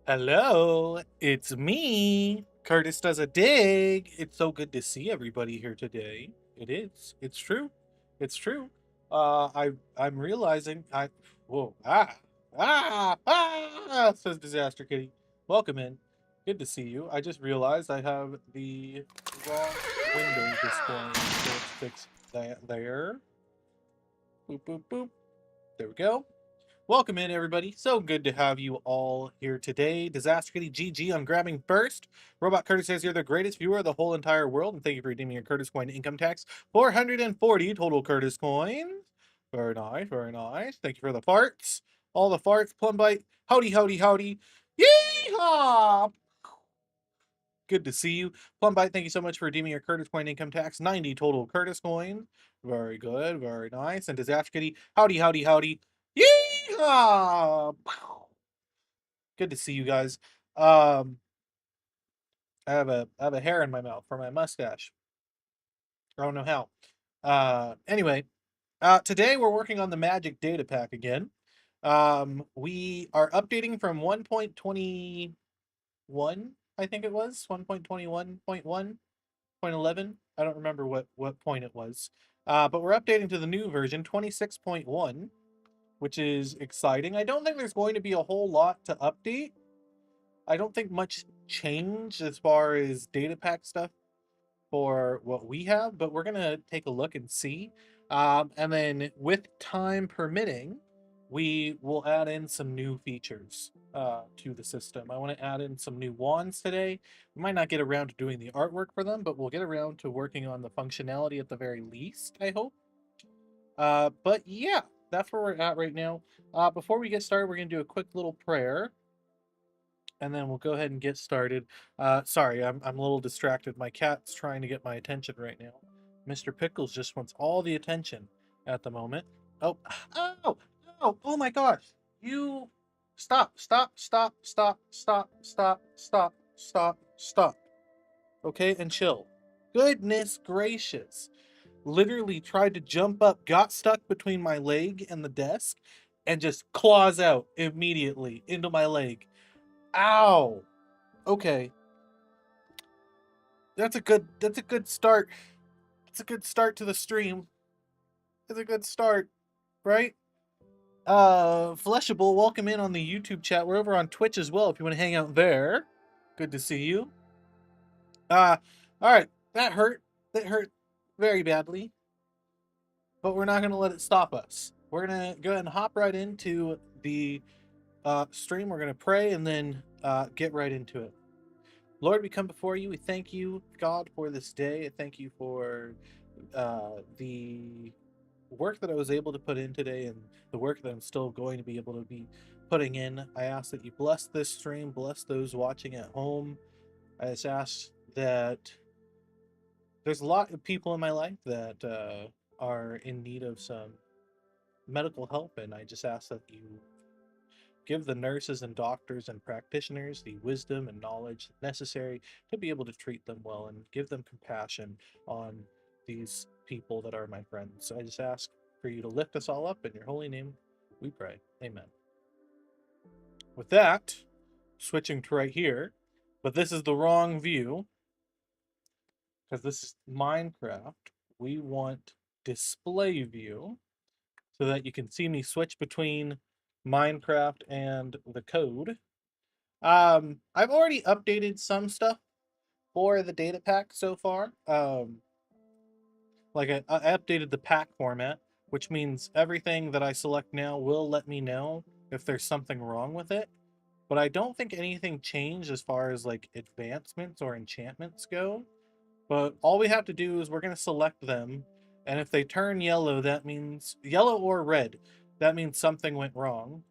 Hello, it's me. Curtis does a dig. It's so good to see everybody here today. It is. It's true. It's true. I'm realizing I whoa says Disaster Kitty. Welcome in. Good to see you. I just realized I have the wrong window displaying, so let's fix that there. Boop boop boop. There we go. Welcome in, everybody. So good to have you all here today. Disaster Kitty GG, I'm grabbing first. Robot Curtis says you're the greatest viewer of the whole entire world, and thank you for redeeming your Curtis coin income tax. 440 total Curtis coins. Very nice, very nice. Thank you for the farts. All the farts. Plum Bite. Howdy, howdy, howdy. Yeehaw! Good to see you. Plum Bite, thank you so much for redeeming your Curtis coin income tax. 90 total Curtis coins. Very good, very nice. And Disaster Kitty, howdy, howdy, howdy. Yeehaw! Good to see you guys. I have a hair in my mouth for my mustache. I don't know how. Anyway, today we're working on the Magic Data Pack again. We are updating from 1.21, I think it was 1.21.1.11. I don't remember what point it was. But we're updating to the new version 26.1, which is exciting. I don't think there's going to be a whole lot to update. I don't think much changed as far as data pack stuff for what we have, but we're gonna take a look and see. And then with time permitting, we will add in some new features to the system. I want to add in some new wands today. We might not get around to doing the artwork for them, but we'll get around to working on the functionality at the very least, I hope. But yeah, that's where we're at right now. Before we get started, we're gonna do a quick little prayer and then we'll go ahead and get started. Sorry, I'm a little distracted. My cat's trying to get my attention right now. Mr. Pickles just wants all the attention at the moment. Oh, oh, oh my gosh. You stop, stop, stop, stop, stop, stop, stop, stop, stop. Okay, and chill. Goodness gracious. Literally tried to jump up, got stuck between my leg and the desk, and just claws out immediately into my leg. Ow. Okay. That's a good start. It's a good start to the stream. It's a good start, right? Fleshable, welcome in on the YouTube chat. We're over on Twitch as well if you want to hang out there. Good to see you. Uh all right. That hurt. That hurt very badly. But we're not going to let it stop us. We're going to go ahead and hop right into the stream. We're going to pray and then get right into it. Lord, we come before you. We thank you, God, for this day. I thank you for the work that I was able to put in today and the work that I'm still going to be able to be putting in. I ask that you bless this stream, bless those watching at home. I just ask that there's a lot of people in my life that are in need of some medical help, and I just ask that you give the nurses and doctors and practitioners the wisdom and knowledge necessary to be able to treat them well and give them compassion on these people that are my friends. So I just ask for you to lift us all up in your holy name, we pray. Amen. With that, switching to right here, but this is the wrong view because this is Minecraft. We want display view so that you can see me switch between Minecraft and the code. I've already updated some stuff for the data pack so far. Like I updated the pack format, which means everything that I select now will let me know if there's something wrong with it. But I don't think anything changed as far as like advancements or enchantments go. But all we have to do is we're going to select them. And if they turn yellow, that means yellow or red. That means something went wrong.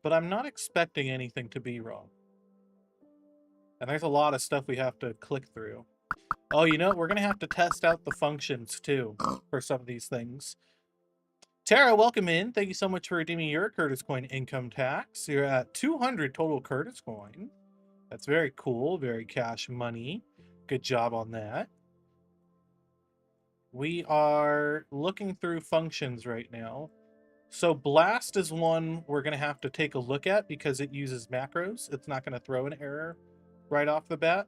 But I'm not expecting anything to be wrong. And there's a lot of stuff we have to click through. Oh, you know, we're going to have to test out the functions too for some of these things. Tara, welcome in. Thank you so much for redeeming your Curtis Coin income tax. You're at 200 total Curtis Coin. That's very cool. Very cash money. Good job on that. We are looking through functions right now. So Blast is one we're going to have to take a look at because it uses macros. It's not going to throw an error right off the bat.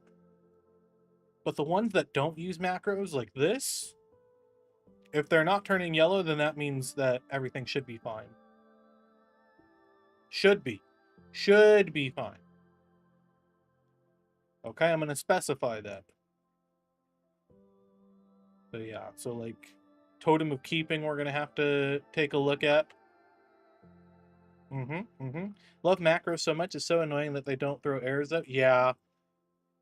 But the ones that don't use macros, like this, if they're not turning yellow, then that means that everything should be fine. Should be. Should be fine. Okay, I'm going to specify that. So yeah, so like Totem of Keeping we're going to have to take a look at. Love macros so much, it's so annoying that they don't throw errors up. Yeah.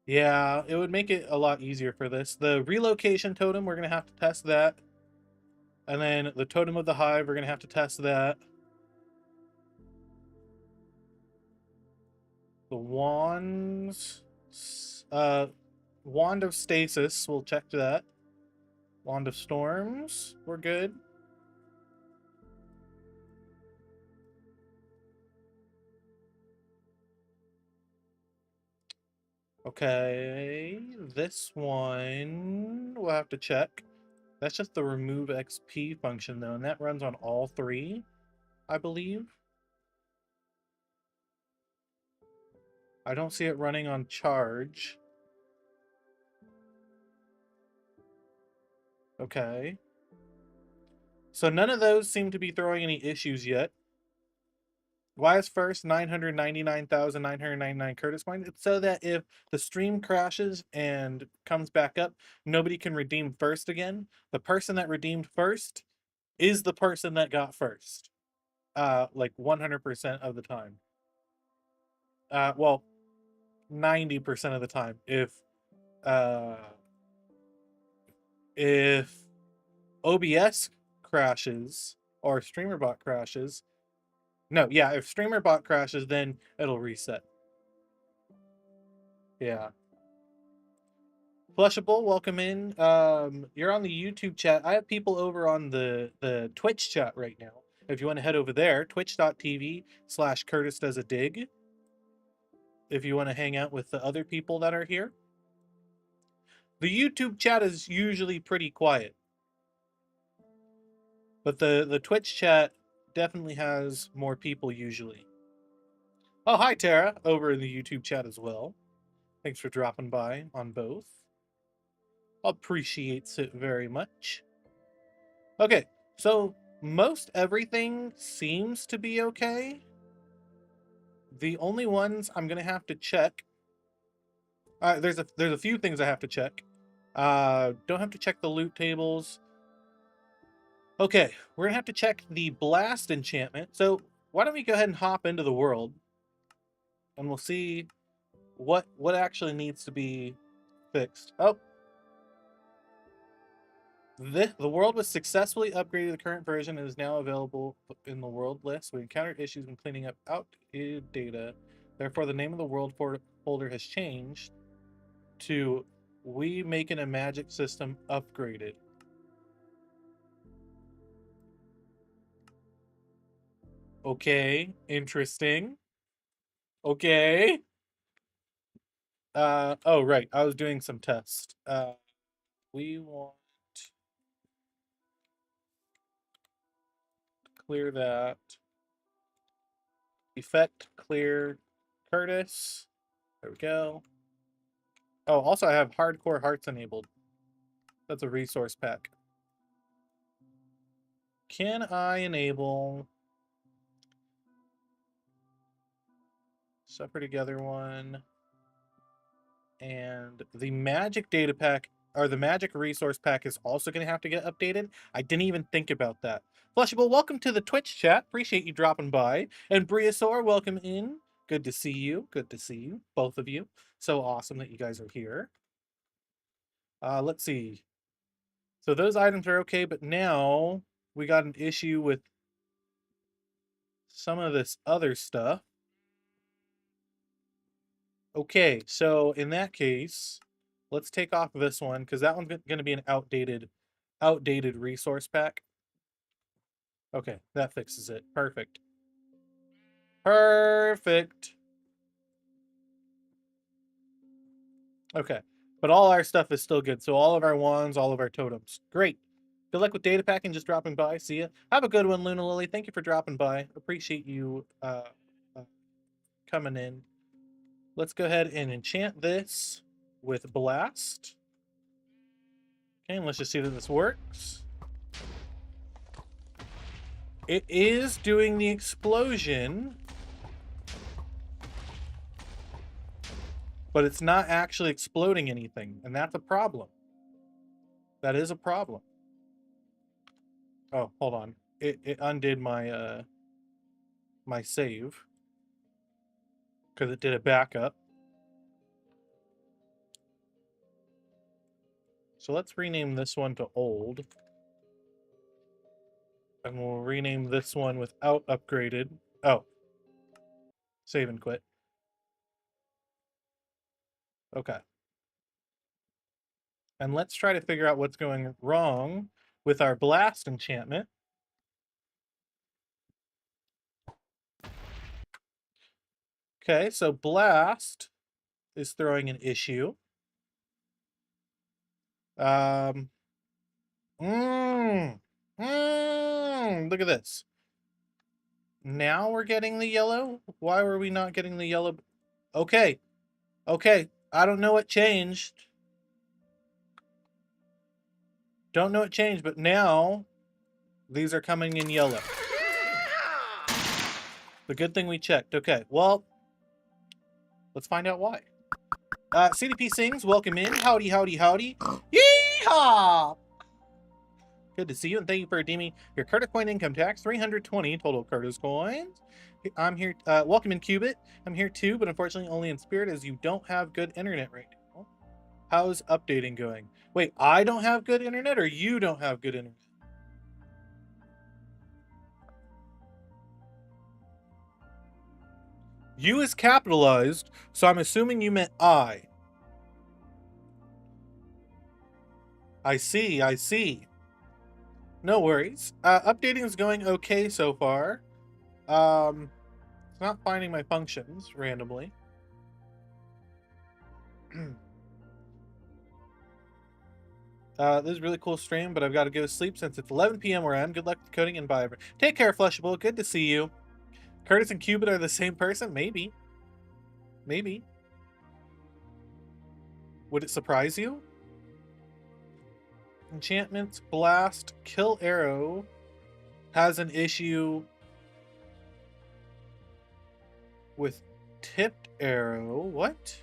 Yeah, it would make it a lot easier for this. The relocation totem, we're going to have to test that. And then the Totem of the Hive, we're going to have to test that. The wands, Wand of Stasis, we'll check that. Wand of Storms, we're good. Okay, this one we'll have to check. That's just the remove XP function though, and that runs on all three, I believe. I don't see it running on charge. Okay. So none of those seem to be throwing any issues yet. Why is first 999,999 Curtis coins? It's so that if the stream crashes and comes back up, nobody can redeem first again. The person that redeemed first is the person that got first. Like 100% of the time. Well, 90% of the time. If OBS crashes or StreamerBot crashes, no, yeah, if StreamerBot crashes, then it'll reset. Yeah. Flushable, welcome in. You're on the YouTube chat. I have people over on the Twitch chat right now. If you want to head over there, twitch.tv/Curtis does a dig. If you want to hang out with the other people that are here. The YouTube chat is usually pretty quiet. But the Twitch chat definitely has more people usually. Oh, hi, Tara, over in the YouTube chat as well. Thanks for dropping by on both. Appreciates it very much. Okay, so most everything seems to be okay. The only ones I'm gonna have to check. There's a few things I have to check. Don't have to check the loot tables. Okay, we're gonna have to check the blast enchantment. So why don't we go ahead and hop into the world, and we'll see what actually needs to be fixed. Oh, the world was successfully upgraded to the current version and is now available in the world list. We encountered issues when cleaning up outdated data. Therefore, the name of the world folder has changed to We Making a Magic System Upgraded. Okay, interesting. Okay. Oh, right. I was doing some tests. We want to clear that. Effect clear Curtis. There we go. Oh, also I have hardcore hearts enabled. That's a resource pack. Can I enable Suffer Together one and the magic data pack or the magic resource pack is also going to have to get updated? I didn't even think about that. Flushable, welcome to the Twitch chat. Appreciate you dropping by. And Briasaur, welcome in. Good to see you. Good to see you, both of you. So awesome that you guys are here. Let's see. So those items are okay, but now we got an issue with some of this other stuff. Okay, so in that case, let's take off this one because that one's going to be an outdated resource pack. Okay, that fixes it. Perfect. Perfect. Okay, but all our stuff is still good. So all of our wands, all of our totems. Great. Good luck with Datapack and just dropping by. See ya. Have a good one, Luna Lily. Thank you for dropping by. Appreciate you coming in. Let's go ahead and enchant this with Blast. Okay, and let's just see that this works. It is doing the explosion, but it's not actually exploding anything, and that's a problem. That is a problem. Oh, hold on. It undid my my save because it did a backup. So let's rename this one to old. And we'll rename this one without upgraded. Oh. Save and quit. Okay. And let's try to figure out what's going wrong with our blast enchantment. Okay, so blast is throwing an issue. Look at this. Now we're getting the yellow. Why were we not getting the yellow? Okay. Okay. I don't know what changed. Don't know what changed, but now these are coming in yellow. The good thing we checked. Okay, well, let's find out why. CDP Sings, welcome in. Howdy, howdy, howdy. Yeehaw! Good to see you, and thank you for redeeming your Curtis Coin income tax. 320 total Curtis coins. I'm here. Welcome in, Qubit. I'm here too, but unfortunately only in spirit as you don't have good internet right now. How's updating going? Wait, I don't have good internet, or you don't have good internet? You is capitalized, so I'm assuming you meant I. I see, I see. No worries. Updating is going okay so far. It's not finding my functions randomly. This is a really cool stream, but I've got to go to sleep since it's 11 p.m. where I am. Good luck with coding and bye. Take care, Flushable. Good to see you. Curtis and Qubit are the same person? Maybe. Maybe. Would it surprise you? Enchantments, Blast, Kill Arrow has an issue with Tipped Arrow. What?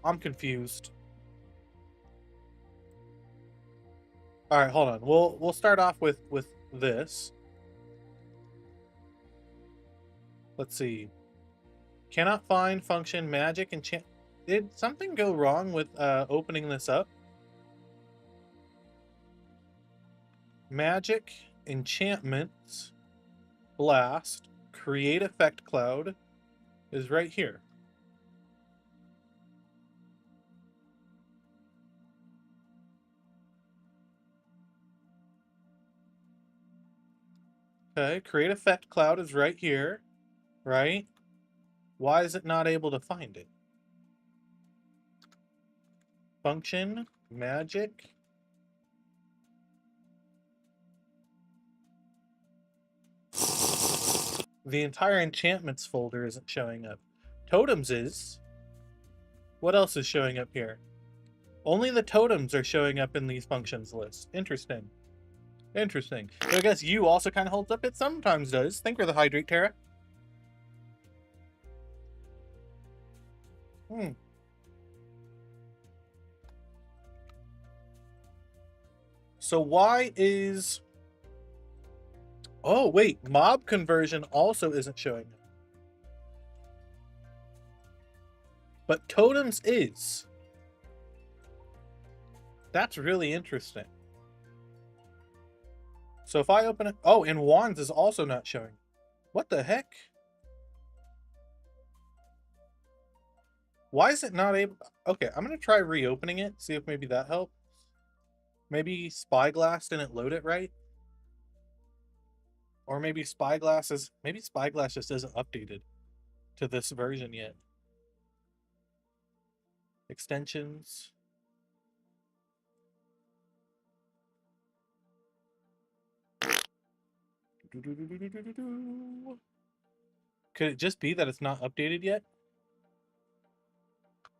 I'm confused. All right, hold on. We'll start off with this. Let's see. Cannot find function magic enchant. Did something go wrong with opening this up? Magic enchantments blast create effect cloud is right here. Okay, create effect cloud is right here, right? Why is it not able to find it? Function, magic. The entire enchantments folder isn't showing up. Totems is. What else is showing up here? Only the totems are showing up in these functions list. Interesting. Interesting. So I guess you also kind of holds up. It sometimes does. Thank you for the hydrate, Tara. So why is... Oh, wait. Mob conversion also isn't showing up. But totems is. That's really interesting. So if I open it... Oh, and wands is also not showing. What the heck? Why is it not able... Okay, I'm going to try reopening it. See if maybe that helps. Maybe Spyglass didn't load it right. Or maybe Spyglass is... Maybe Spyglass just isn't updated to this version yet. Extensions. Could it just be that it's not updated yet?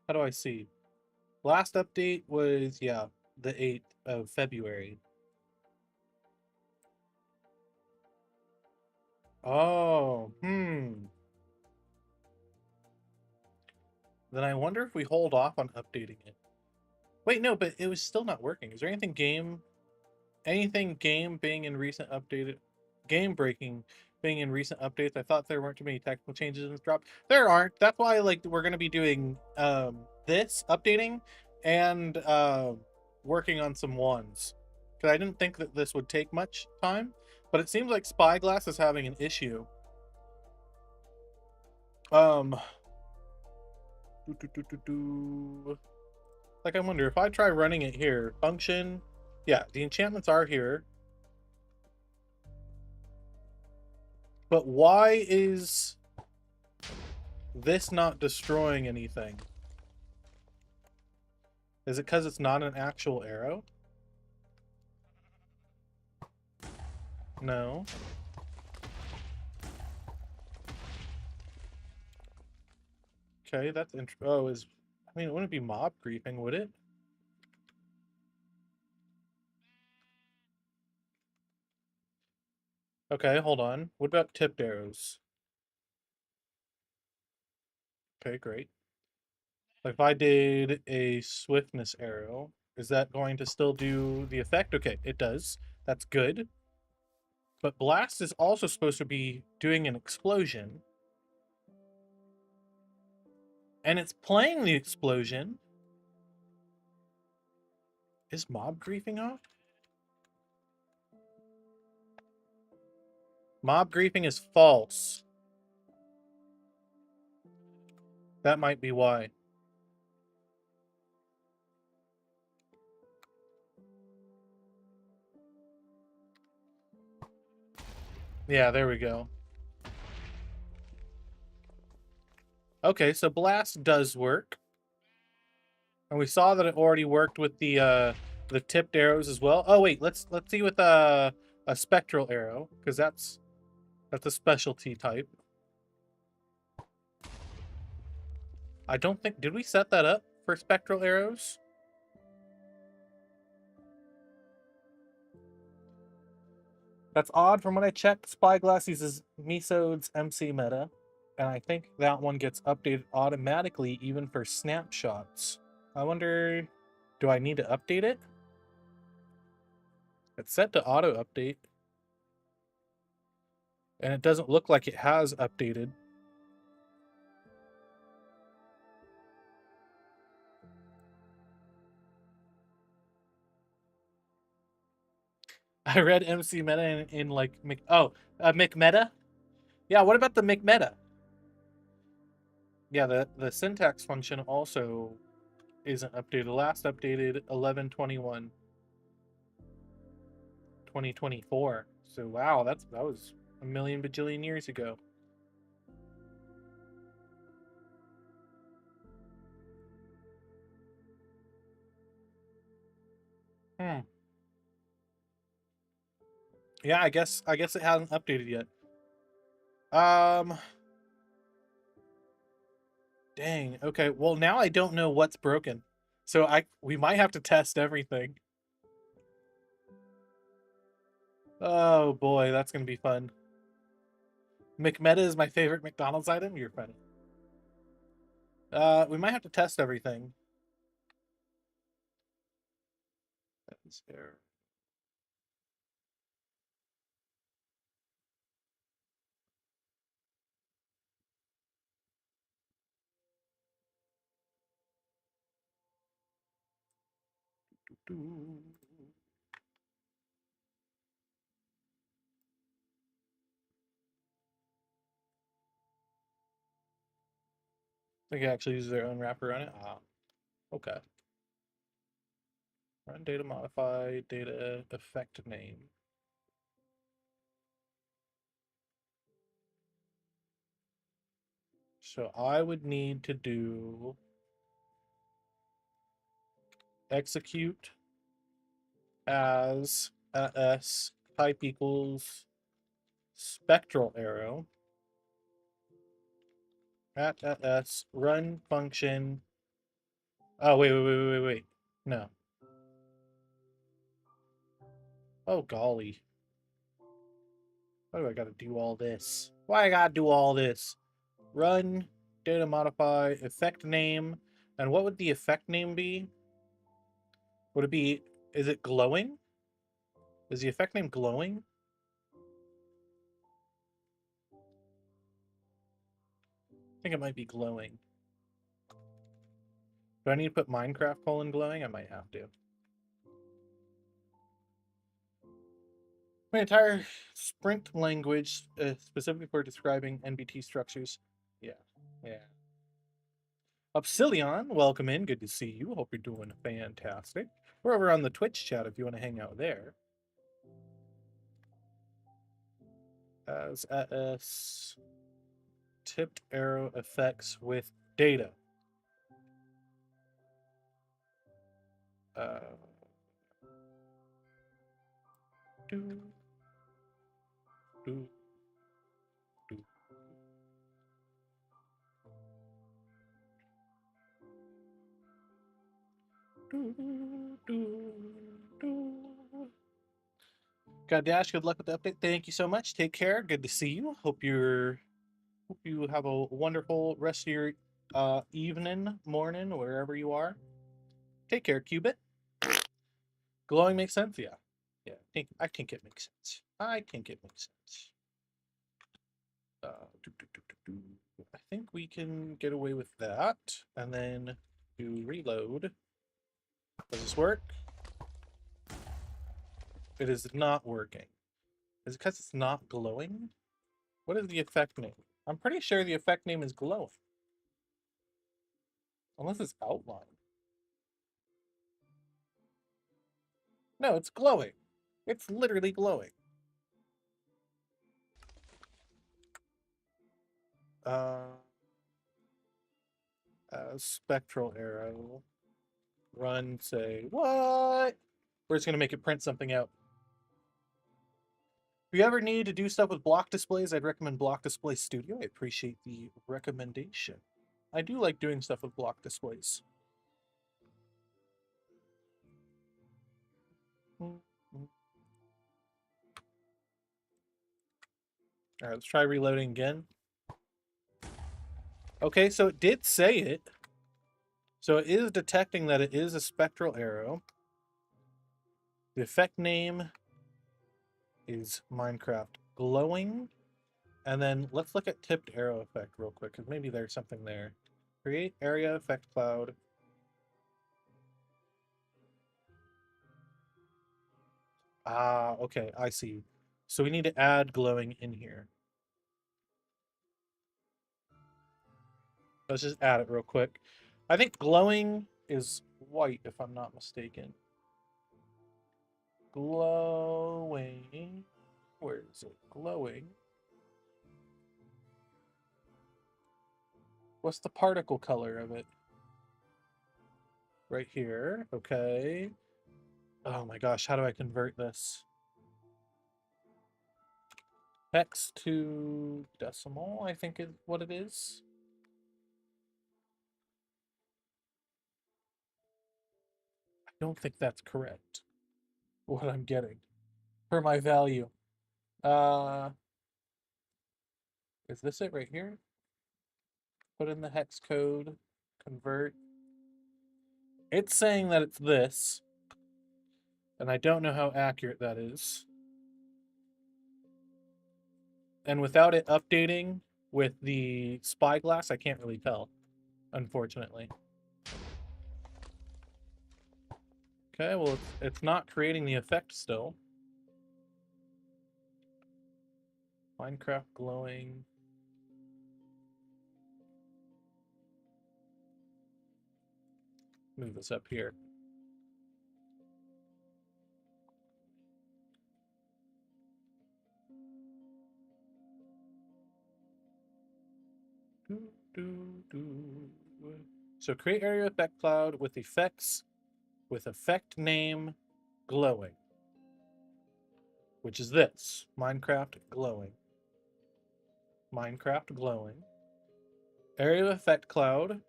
How do I see? Last update was, yeah, the 8th of February. Oh, Then I wonder if we hold off on updating it. Wait, no, but it was still not working. Is there anything game being in recent updated, game breaking being in recent updates? I thought there weren't too many technical changes in this drop. There aren't. That's why like we're gonna be doing this updating and working on some ones. Because I didn't think that this would take much time, but it seems like Spyglass is having an issue. Um, like I wonder if I try running it here, function, yeah, the enchantments are here. But why is this not destroying anything? Is it because it's not an actual arrow? No. Okay, that's oh, I mean, it wouldn't be mob griefing, would it? Okay, hold on. What about tipped arrows? Okay, great. If I did a swiftness arrow, is that going to still do the effect? Okay, it does. That's good. But blast is also supposed to be doing an explosion. And it's playing the explosion. Is mob griefing off? Mob griefing is false. That might be why. Yeah, there we go. Okay, so blast does work. And we saw that it already worked with the tipped arrows as well. Oh wait, let's see with a spectral arrow, because that's a specialty type. I don't think, did we set that up for spectral arrows? That's odd. From when I checked, Spyglass uses Misode's MC meta, and I think that one gets updated automatically even for snapshots. I wonder, do I need to update it? It's set to auto update, and it doesn't look like it has updated. I read MC meta in like McMeta. Yeah, what about the McMeta? Yeah, the syntax function also isn't updated. Last updated 11/21/2024. So wow, that was a million bajillion years ago. Hmm. Yeah, I guess it hasn't updated yet. Dang. Okay. Well, now I don't know what's broken. So we might have to test everything. Oh boy, that's gonna be fun. McMeta is my favorite McDonald's item. You're funny. We might have to test everything. That's fair. They can actually use their own wrapper on it. Ah, okay. Run data modify data effect name. So I would need to do execute as s type equals spectral arrow. At s run function. Oh, wait. No. Oh, golly. Why do I gotta do all this? Why I gotta do all this? Run, data modify, effect name. And what would the effect name be? Would it be, is it glowing? Is the effect name glowing? I think it might be glowing. Do I need to put Minecraft :glowing? I might have to. My entire Sprint language, specifically for describing NBT structures. Yeah. Obsilion, welcome in. Good to see you. Hope you're doing fantastic. We're over on the Twitch chat if you want to hang out there. As tipped arrow effects with data. Do, do, do. God Dash, good luck with the update. Thank you so much. Take care. Good to see you. Hope you have a wonderful rest of your evening, morning, wherever you are. Take care, Cubit. Glowing makes sense? Yeah. I think it makes sense. I think we can get away with that. And then do reload. Does this work? It is not working. Is it because it's not glowing? What is the effect name? I'm pretty sure the effect name is glowing. Unless it's outline. No, it's glowing. It's literally glowing. Spectral arrow. Run, say, what? We're just going to make it print something out. If you ever need to do stuff with block displays, I'd recommend Block Display Studio. I appreciate the recommendation. I do like doing stuff with block displays. All right, let's try reloading again. Okay, so it did say it. So it is detecting that it is a spectral arrow. The effect name is Minecraft glowing. And then let's look at tipped arrow effect real quick, because maybe there's something there. Create area effect cloud. Ah, okay, I see. So we need to add glowing in here. Let's just add it real quick. I think glowing is white, if I'm not mistaken. Glowing. Where is it? Glowing. What's the particle color of it? Right here. Okay. Oh my gosh, how do I convert this? Hex to decimal, I think is what it is. I don't think that's correct. What I'm getting for my value. Is this it right here? Put in the hex code, convert. It's saying that it's this, and I don't know how accurate that is. And without it updating with the spyglass, I can't really tell, unfortunately. Okay, well, it's not creating the effect still. Minecraft glowing. Move this up here. So create area effect cloud with effects, with effect name glowing, which is this Minecraft glowing. Minecraft glowing. Area of effect cloud.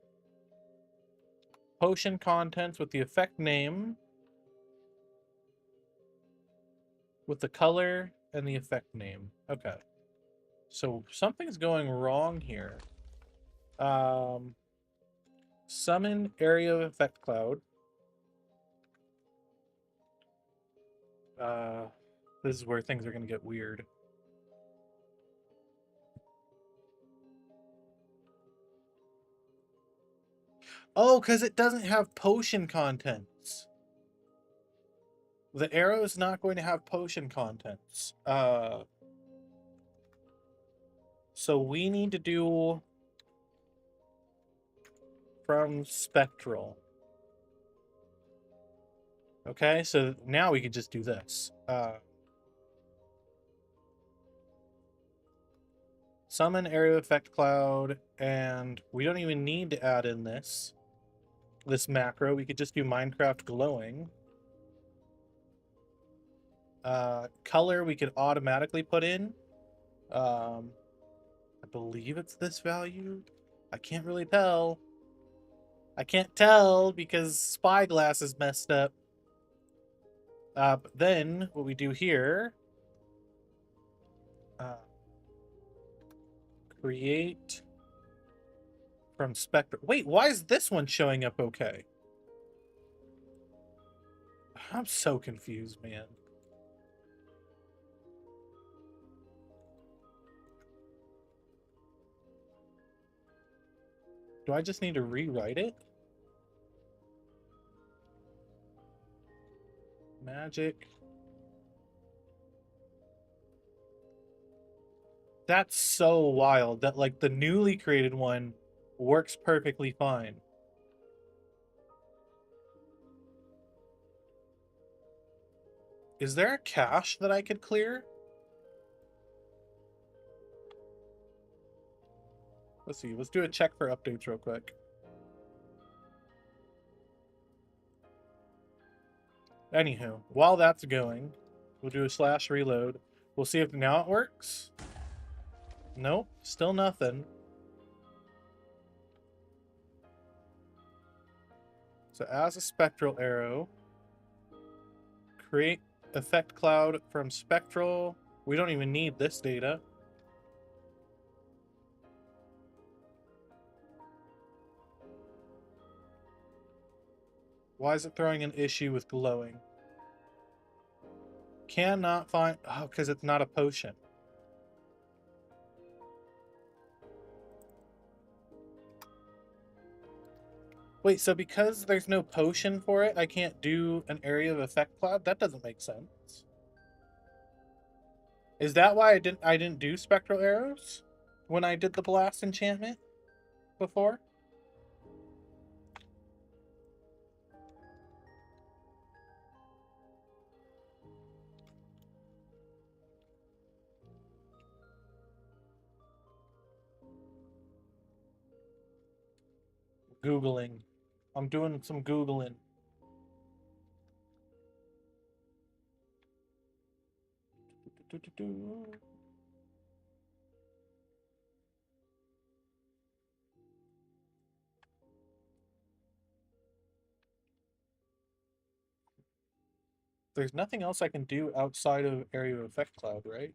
Potion contents with the effect name. With the color and the effect name. Okay. So something's going wrong here. Summon area of effect cloud. This is where things are going to get weird. Oh, because it doesn't have potion contents. The arrow is not going to have potion contents. So we need to do from spectral. Okay, so now we can just do this. Summon area effect cloud, and we don't even need to add in this macro. We could just do Minecraft glowing. Color we could automatically put in. I believe it's this value. I can't really tell. I can't tell because Spyglass is messed up. But then what we do here, create from spectrum. Wait, why is this one showing up okay? I'm so confused, man. Do I just need to rewrite it? Magic. That's so wild that like the newly created one works perfectly fine. Is there a cache that I could clear? Let's see. Let's do a check for updates real quick. Anywho, while that's going, we'll do a slash reload. We'll see if now it works. Nope, still nothing. So as a spectral arrow, create effect cloud from spectral. We don't even need this data. Why is it throwing an issue with glowing? Cannot find... Oh, because it's not a potion. Wait, so because there's no potion for it, I can't do an area of effect cloud? That doesn't make sense. Is that why I didn't do spectral arrows when I did the blast enchantment before? Googling. I'm doing some Googling. There's nothing else I can do outside of area of effect cloud, right?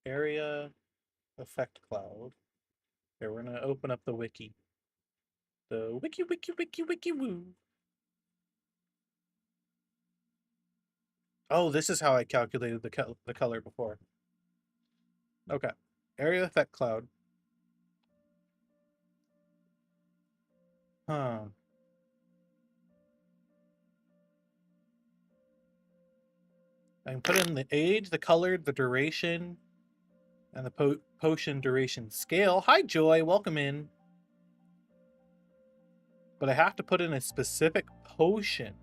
Area effect cloud. Here, we're gonna open up the wiki. The wiki woo. Oh, this is how I calculated the color before. Okay. Area effect cloud. Huh. I can put in the age, the color, the duration, and the potion duration scale. Hi, Joy. Welcome in. But I have to put in a specific potion.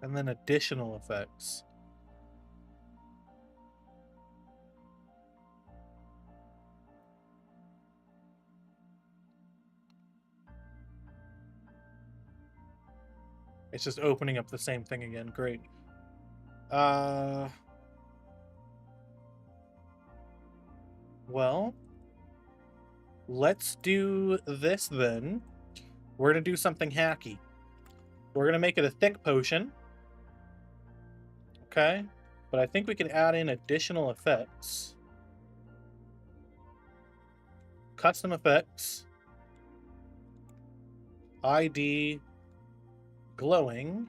And then additional effects. It's just opening up the same thing again. Great. Well, let's do this then. We're gonna do something hacky. We're gonna make it a thick potion. Okay? But I think we could add in additional effects. Custom effects. ID glowing.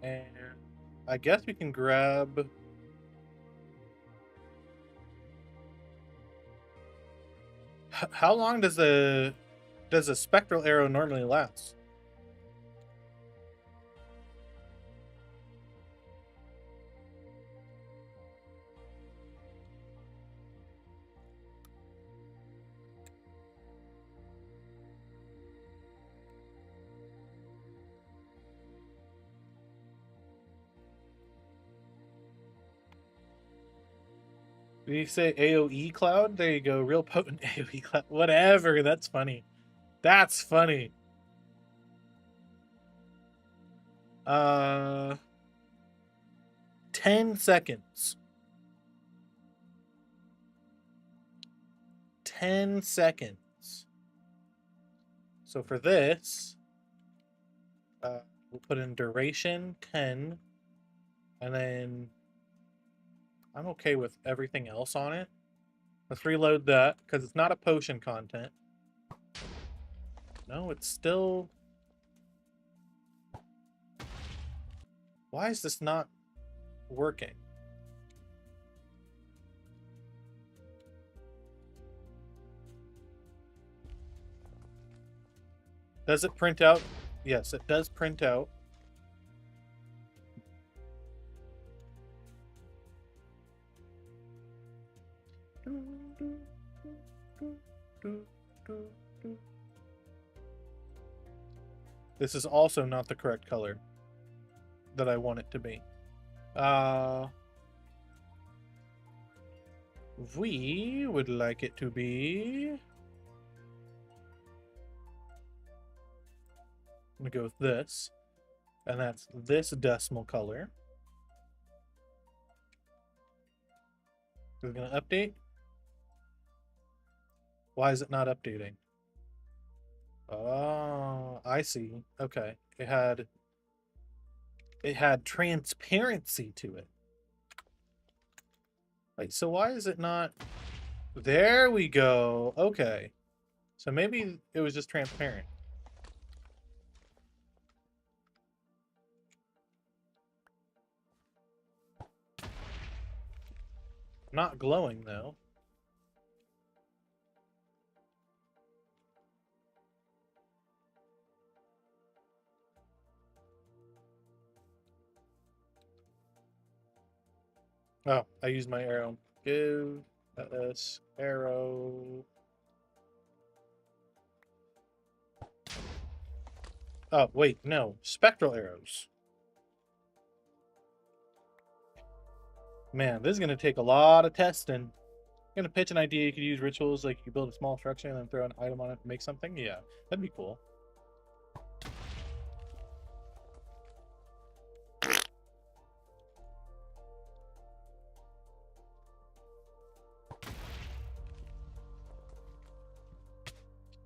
And I guess we can grab... How long does a spectral arrow normally last? Did you say AoE cloud? There you go. Real potent AoE cloud. Whatever. That's funny. That's funny. 10 seconds. 10 seconds. So for this, we'll put in duration 10, and then I'm okay with everything else on it. Let's reload that because it's not a potion content. No, it's still... Why is this not working? Does it print out? Yes, it does print out. This is also not the correct color that I want it to be. We would like it to be... I'm gonna go with this, and that's this decimal color. We're gonna update. Why is it not updating? Oh, I see. Okay. It had transparency to it. Wait, so why is it not... There we go. Okay. So maybe it was just transparent. Not glowing, though. Oh, I used my arrow. Give us arrow. Oh, wait, no. Spectral arrows. Man, this is going to take a lot of testing. I'm going to pitch an idea. You could use rituals, like you could build a small structure and then throw an item on it to make something. Yeah, that'd be cool.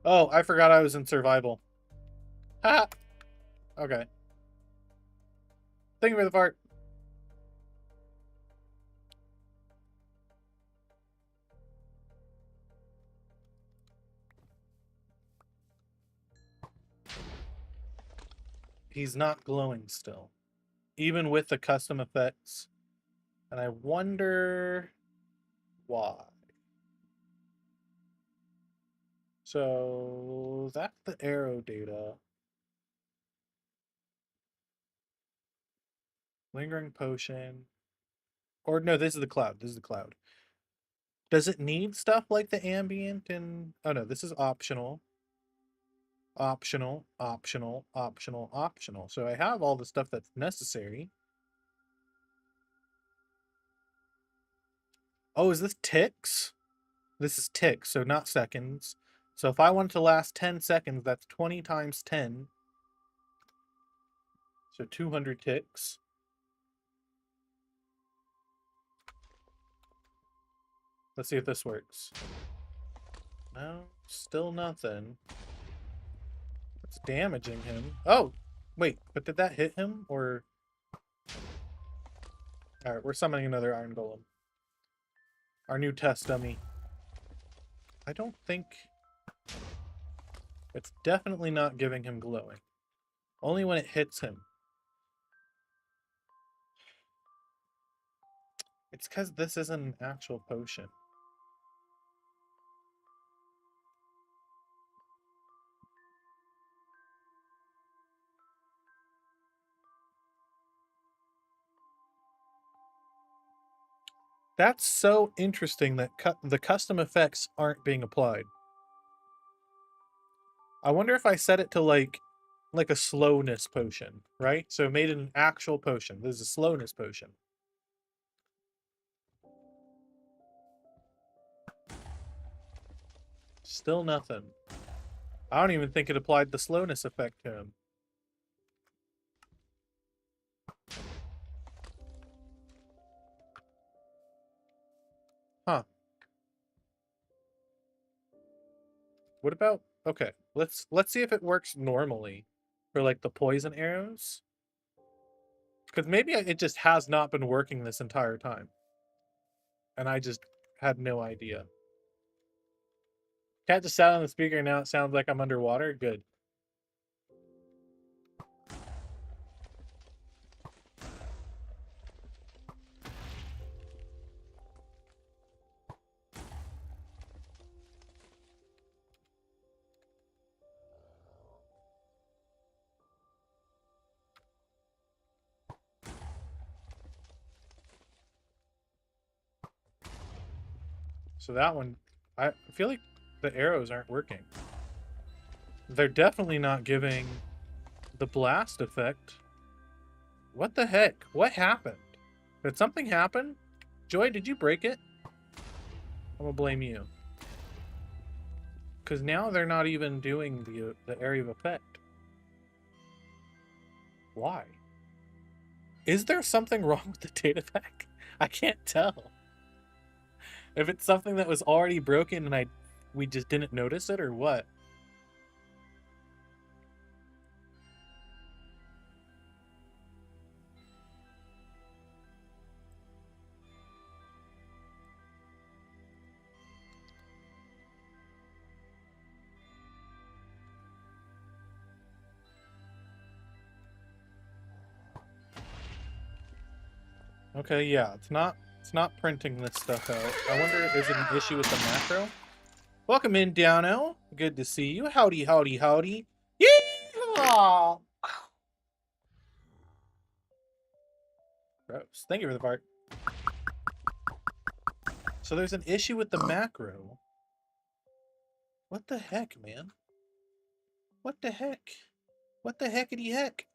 Oh, I forgot I was in survival. Ha! Okay. Thank you for the fart. He's not glowing still. Even with the custom effects. And I wonder why. So that's the arrow data. Lingering potion. Or no, this is the cloud. This is the cloud. Does it need stuff like the ambient and... Oh no, this is optional. Optional, optional, optional, optional. So I have all the stuff that's necessary. Oh, is this ticks? This is ticks, so not seconds. So if I want it to last 10 seconds, that's 20 times 10. So 200 ticks. Let's see if this works. No, still nothing. It's damaging him. Oh, wait, but did that hit him? Or... Alright, we're summoning another Iron Golem. Our new test dummy. I don't think... It's definitely not giving him glowing. Only when it hits him. It's because this isn't an actual potion. That's so interesting that the custom effects aren't being applied. I wonder if I set it to like a slowness potion, right? So it made it an actual potion. This is a slowness potion. Still nothing. I don't even think it applied the slowness effect to him. Huh. What about... Okay, let's see if it works normally for like the poison arrows. Because maybe it just has not been working this entire time. And I just had no idea. Cat just sat on the speaker and now it sounds like I'm underwater. Good. So that one, I feel like the arrows aren't working. They're definitely not giving the blast effect. What the heck? What happened? Did something happen? Joy, did you break it? I'm gonna blame you. Because now they're not even doing the area of effect. Why? Is there something wrong with the data pack? I can't tell. If it's something that was already broken and we just didn't notice it, or what? Okay, yeah, it's not printing this stuff out. I wonder, is it an issue with the macro? Welcome in, Downo. Good to see you. Howdy, howdy, howdy. Yeehaw! Gross. Thank you for the part. So there's an issue with the macro. What the heck, man? What the heck? What the heckity heck?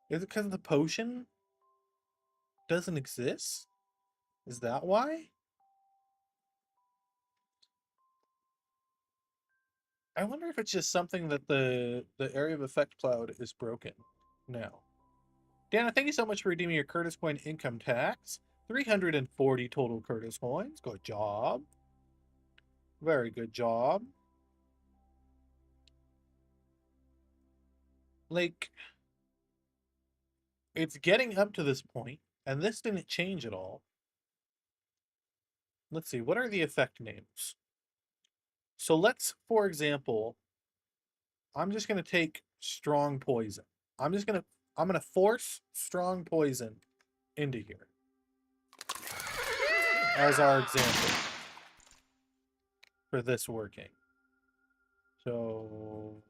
Is it because the potion doesn't exist? Is that why? I wonder if it's just something that the area of effect cloud is broken now. Dana, thank you so much for redeeming your Curtis Coin income tax. 340 total Curtis coins. Good job. Very good job. Like, it's getting up to this point, and this didn't change at all. Let's see, what are the effect names? So let's, for example, I'm just going to take strong poison. I'm going to force strong poison into here as our example for this working. So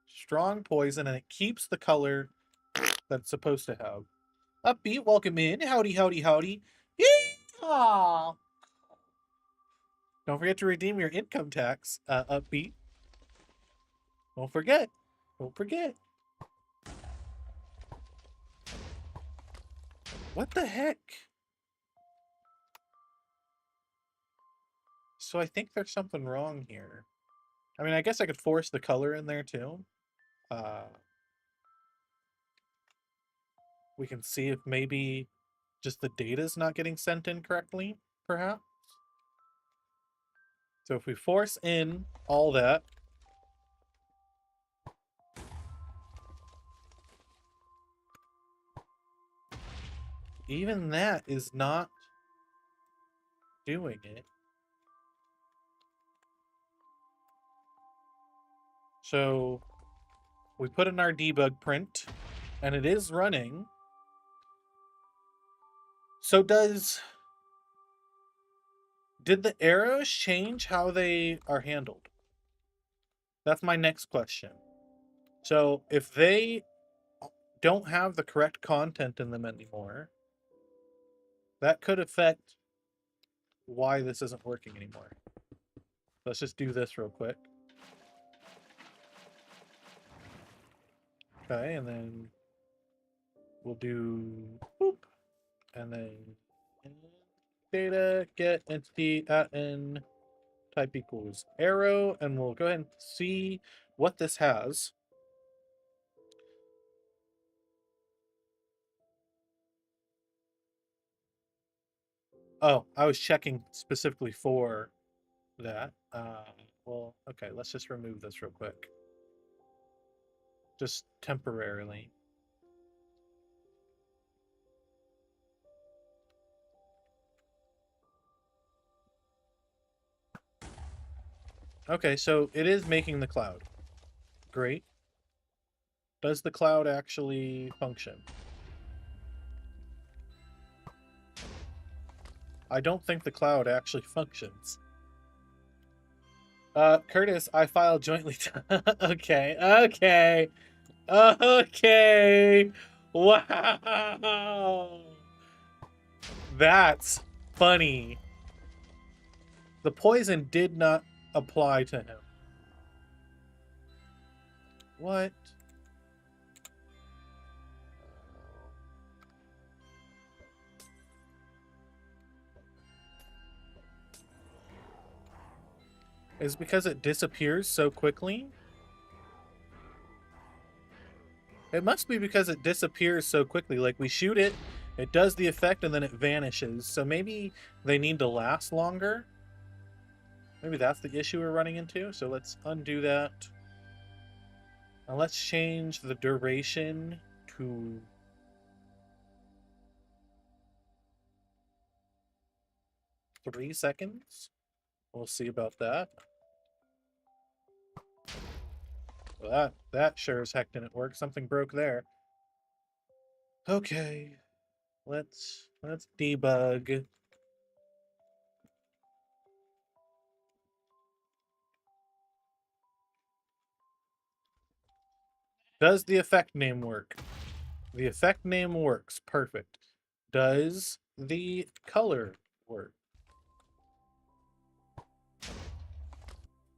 strong poison, and it keeps the color that it's supposed to have. Upbeat, welcome in. Howdy, howdy, howdy. Yeehaw! Don't forget to redeem your income tax, Upbeat. Don't forget. Don't forget. What the heck? So I think there's something wrong here. I mean, I guess I could force the color in there too. We can see if maybe just the data's not getting sent in correctly, perhaps. So if we force in all that, even that is not doing it. So we put in our debug print, and it is running. So did the arrows change how they are handled? That's my next question. So if they don't have the correct content in them anymore, that could affect why this isn't working anymore. Let's just do this real quick. Okay, and then we'll do boop, and then data get entity n type equals arrow, and we'll go ahead and see what this has. Oh, I was checking specifically for that. Well, okay, let's just remove this real quick. Just temporarily. Okay, so it is making the cloud. Great. Does the cloud actually function? I don't think the cloud actually functions. Curtis, I filed jointly. Okay, okay, okay. Wow. That's funny. The poison did not apply to him. What? Is it because it disappears so quickly? It must be because it disappears so quickly. Like, we shoot it, it does the effect, and then it vanishes. So maybe they need to last longer? Maybe that's the issue we're running into. So let's undo that. And let's change the duration to 3 seconds. We'll see about that. Well, that sure as heck didn't work. Something broke there. Okay. Let's debug. Does the effect name work? The effect name works. Perfect. Does the color work?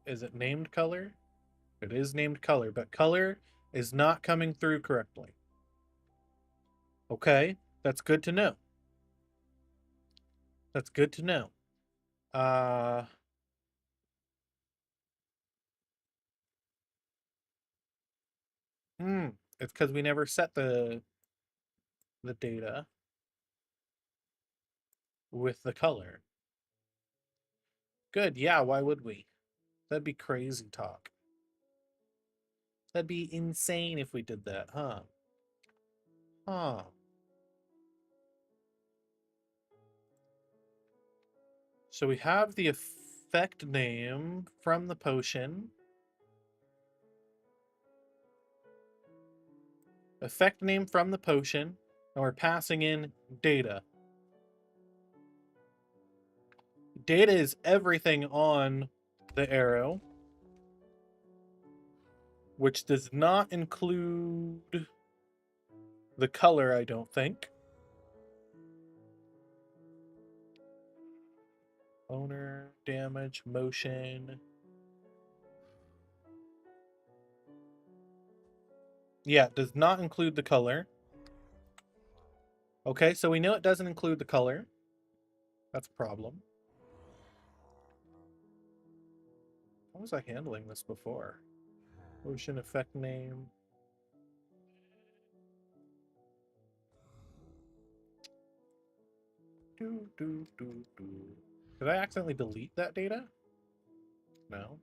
Is it named color? It is named color, but color is not coming through correctly. Okay, that's good to know. That's good to know. It's because we never set the data with the color. Good, yeah, why would we? That'd be crazy talk. That'd be insane if we did that, huh? Huh. So we have the effect name from the potion. Effect name from the potion, and we're passing in data. Data is everything on the arrow, which does not include the color, I don't think. Owner, damage, motion. Yeah, it does not include the color. Okay, so we know it doesn't include the color. That's a problem. How was I handling this before? Potion effect name. Did I accidentally delete that data? No.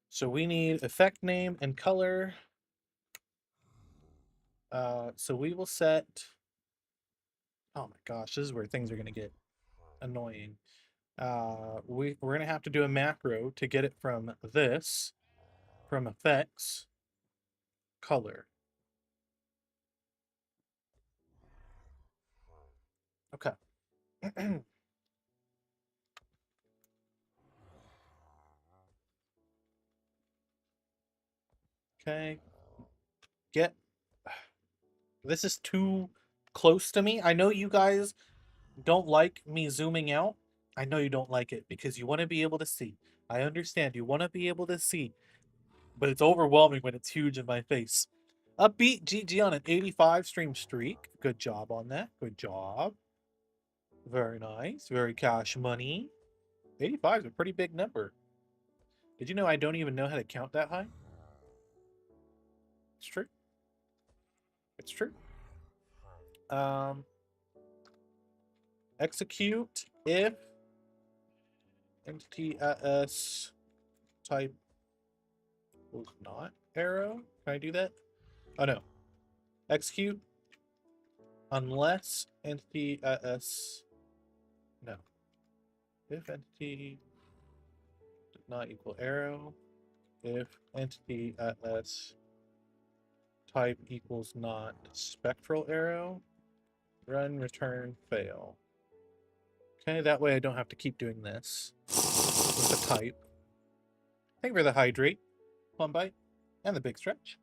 So we need effect name and color. So we will set. Oh my gosh, this is where things are going to get annoying. We're going to have to do a macro to get it from this, from effects, color. Okay. Okay. Get. This is too close to me. I know you guys don't like me zooming out. I know you don't like it because you want to be able to see. I understand you want to be able to see, but it's overwhelming when it's huge in my face. Upbeat GG on an 85 stream streak. Good job on that. Good job. Very nice. Very cash money. 85 is a pretty big number. Did you know I don't even know how to count that high? It's true. It's true. Execute if entity s type was not arrow. Can I do that? Oh no. Execute unless entity s no. If entity does not equal arrow, if entity s type equals not spectral arrow, run, return, fail. Okay, that way I don't have to keep doing this with the type. Thank you for the hydrate, plum bite, and the big stretch.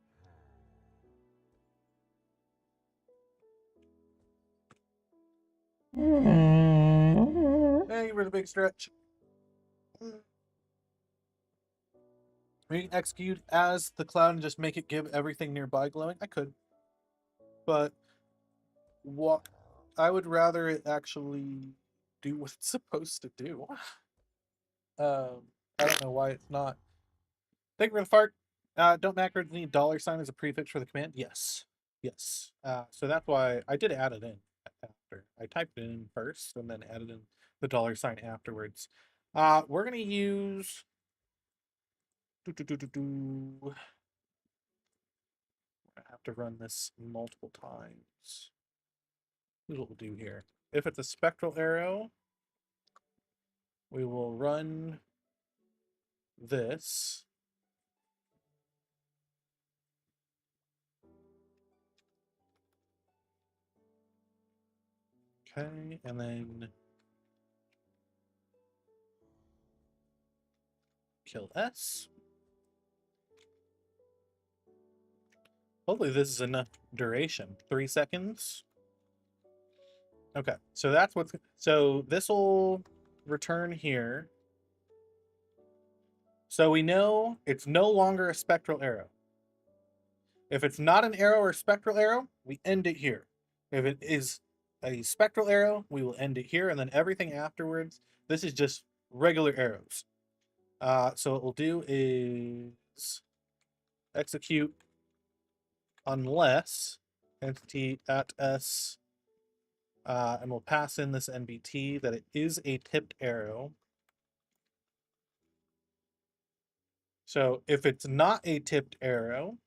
Thank you for the big stretch. We can execute as the cloud and just make it give everything nearby glowing. I could, but what I would rather it actually do what it's supposed to do. I don't know why it's not. Thank you for the fart. Don't macros need $ as a prefix for the command? Yes. Yes. So that's why I did add it in after. I typed it in first and then added in the $ afterwards. We're gonna use I have to run this multiple times. Here's what we'll do here. If it's a spectral arrow, we will run this. Okay, and then kill S. Hopefully this is enough duration. 3 seconds. Okay, so that's what's... So this will return here. So we know it's no longer a spectral arrow. If it's not an arrow or spectral arrow, we end it here. If it is a spectral arrow, we will end it here, and then everything afterwards, this is just regular arrows. So what we'll do is execute unless entity at s, and we'll pass in this NBT that it is a tipped arrow. So if it's not a tipped arrow,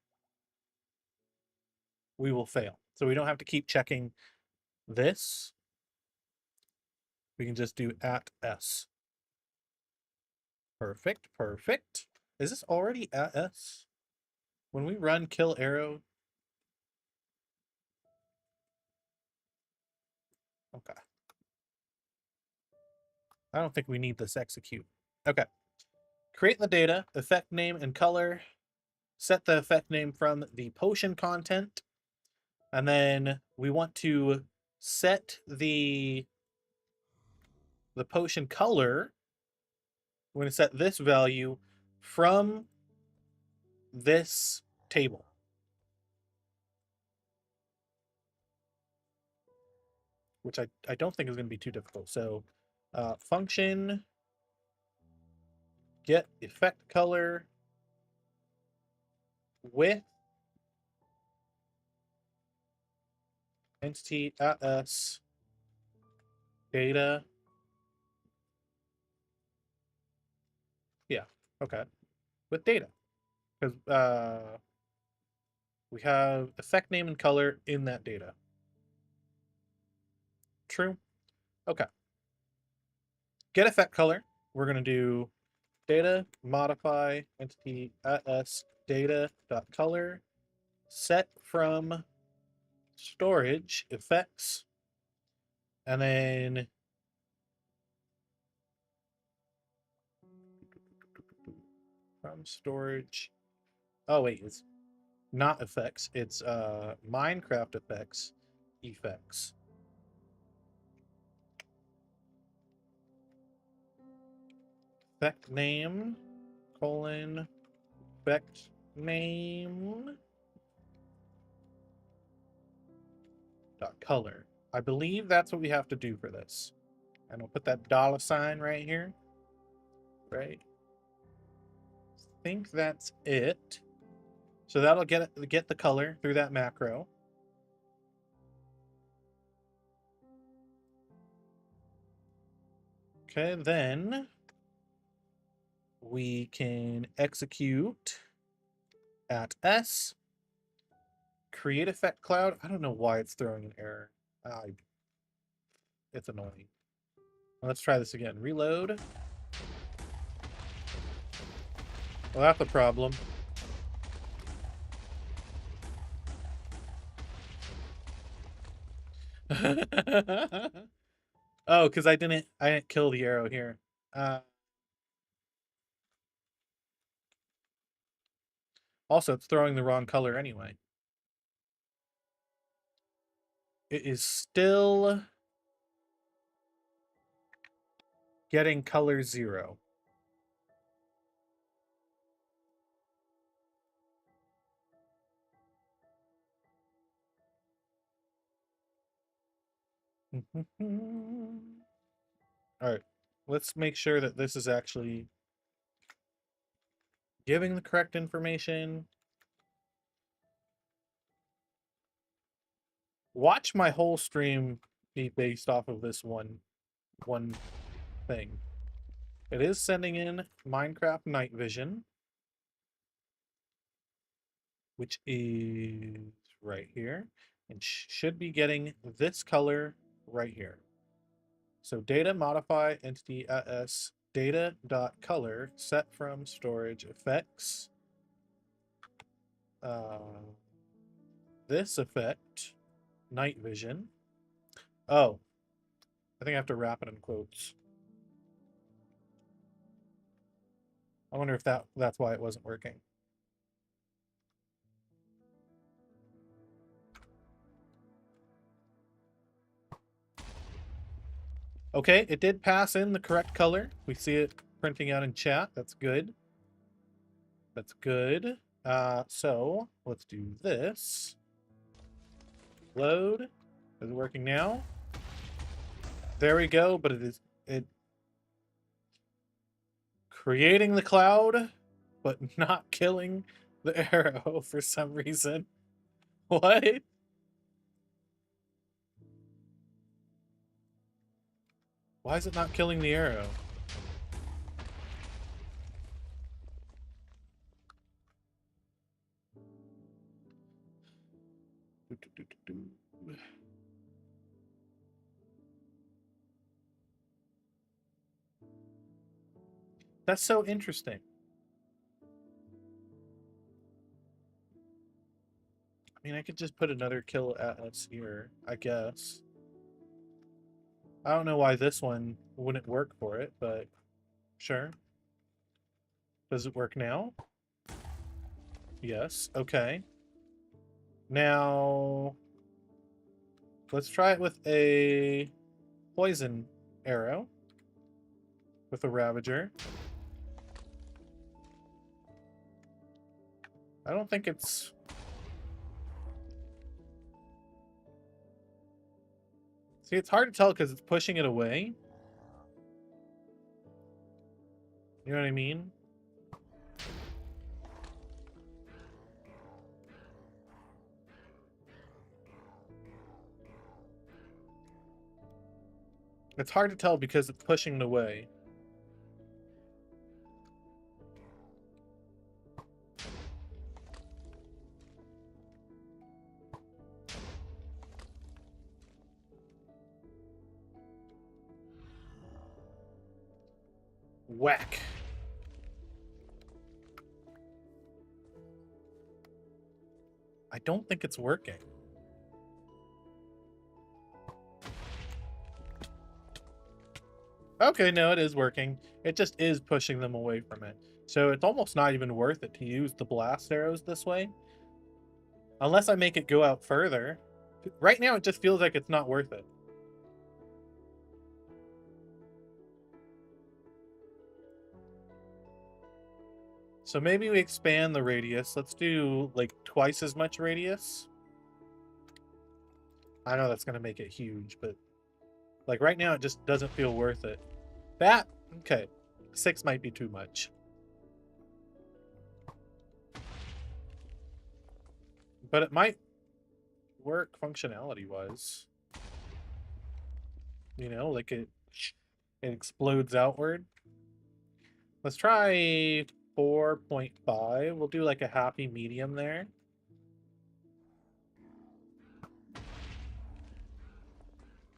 we will fail. So we don't have to keep checking this. We can just do at s. Perfect, perfect. Is this already at s? When we run kill arrow. Okay. I don't think we need this execute. Okay. Create the data, effect name and color. Set the effect name from the potion content. And then we want to set the potion color. We're going to set this value from this table. which I don't think is going to be too difficult. So function get effect color with entity s data. Yeah, okay. With data. Because we have effect name and color in that data. True. Okay. Get effect color. We're going to do data modify entity s data dot color set from storage effects, and then from storage. Oh wait, it's not effects. It's Minecraft effects. Effects. Effect name colon effect name dot color. I believe that's what we have to do for this. And we'll put that $sign right here. Right. I think that's it. So that'll get the color through that macro. Okay, then we can execute at S, create effect cloud. I don't know why it's throwing an error. It's annoying. Let's try this again. Reload. Well, that's a problem. Oh, because I didn't kill the arrow here. Also, it's throwing the wrong color anyway. It is still getting color 0. All right, let's make sure that this is actually giving the correct information. Watch my whole stream be based off of this one thing. It is sending in Minecraft Night Vision, which is right here, and should be getting this color right here. So data modify entity s data dot color set from storage effects. This effect, night vision. Oh, I think I have to wrap it in quotes. I wonder if that's why it wasn't working. Okay, it did pass in the correct color. We see it printing out in chat. That's good. That's good. So let's do this. Load. Is it working now? There we go, but it creating the cloud, but not killing the arrow for some reason. What? Why is it not killing the arrow? That's so interesting. I mean, I could just put another kill atlas here, I guess. I don't know why this one wouldn't work for it, but sure. Does it work now? Yes. Okay. Now, let's try it with a poison arrow with a Ravager. I don't think it's... See, it's hard to tell because it's pushing it away. You know what I mean? It's hard to tell because it's pushing it away. Whack. I don't think it's working. Okay, no, it is working. It just is pushing them away from it. So it's almost not even worth it to use the blast arrows this way. Unless I make it go out further. Right now, it just feels like it's not worth it. So maybe we expand the radius. Let's do like twice as much radius. I know that's going to make it huge, but like right now, it just doesn't feel worth it. That, okay. 6 might be too much. But it might work functionality-wise. You know, like it explodes outward. Let's try 4.5. We'll do like a happy medium there.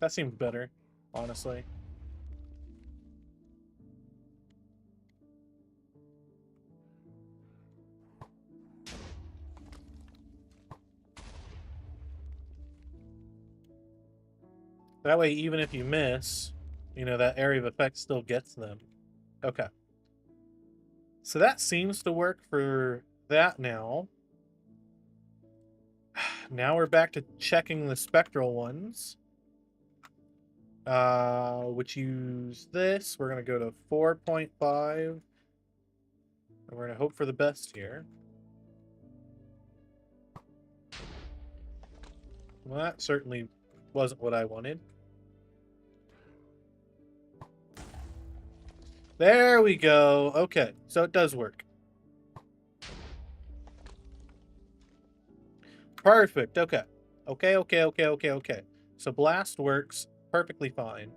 That seems better, honestly. That way, even if you miss, you know, that area of effect still gets them. Okay. So that seems to work for that now. Now we're back to checking the spectral ones. Which use this. We're going to go to 4.5. And we're going to hope for the best here. Well, that certainly wasn't what I wanted. There we go. Okay, so it does work. Perfect. Okay. Okay. So blast works perfectly fine.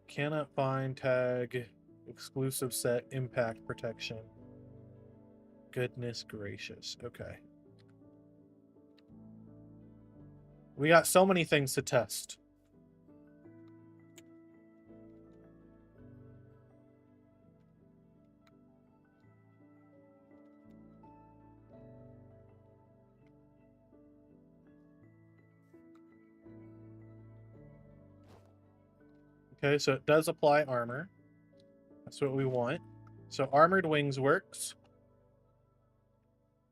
Cannot find tag exclusive set impact protection. Goodness gracious. Okay. We got so many things to test. Okay, so it does apply armor. That's what we want. So armored wings works.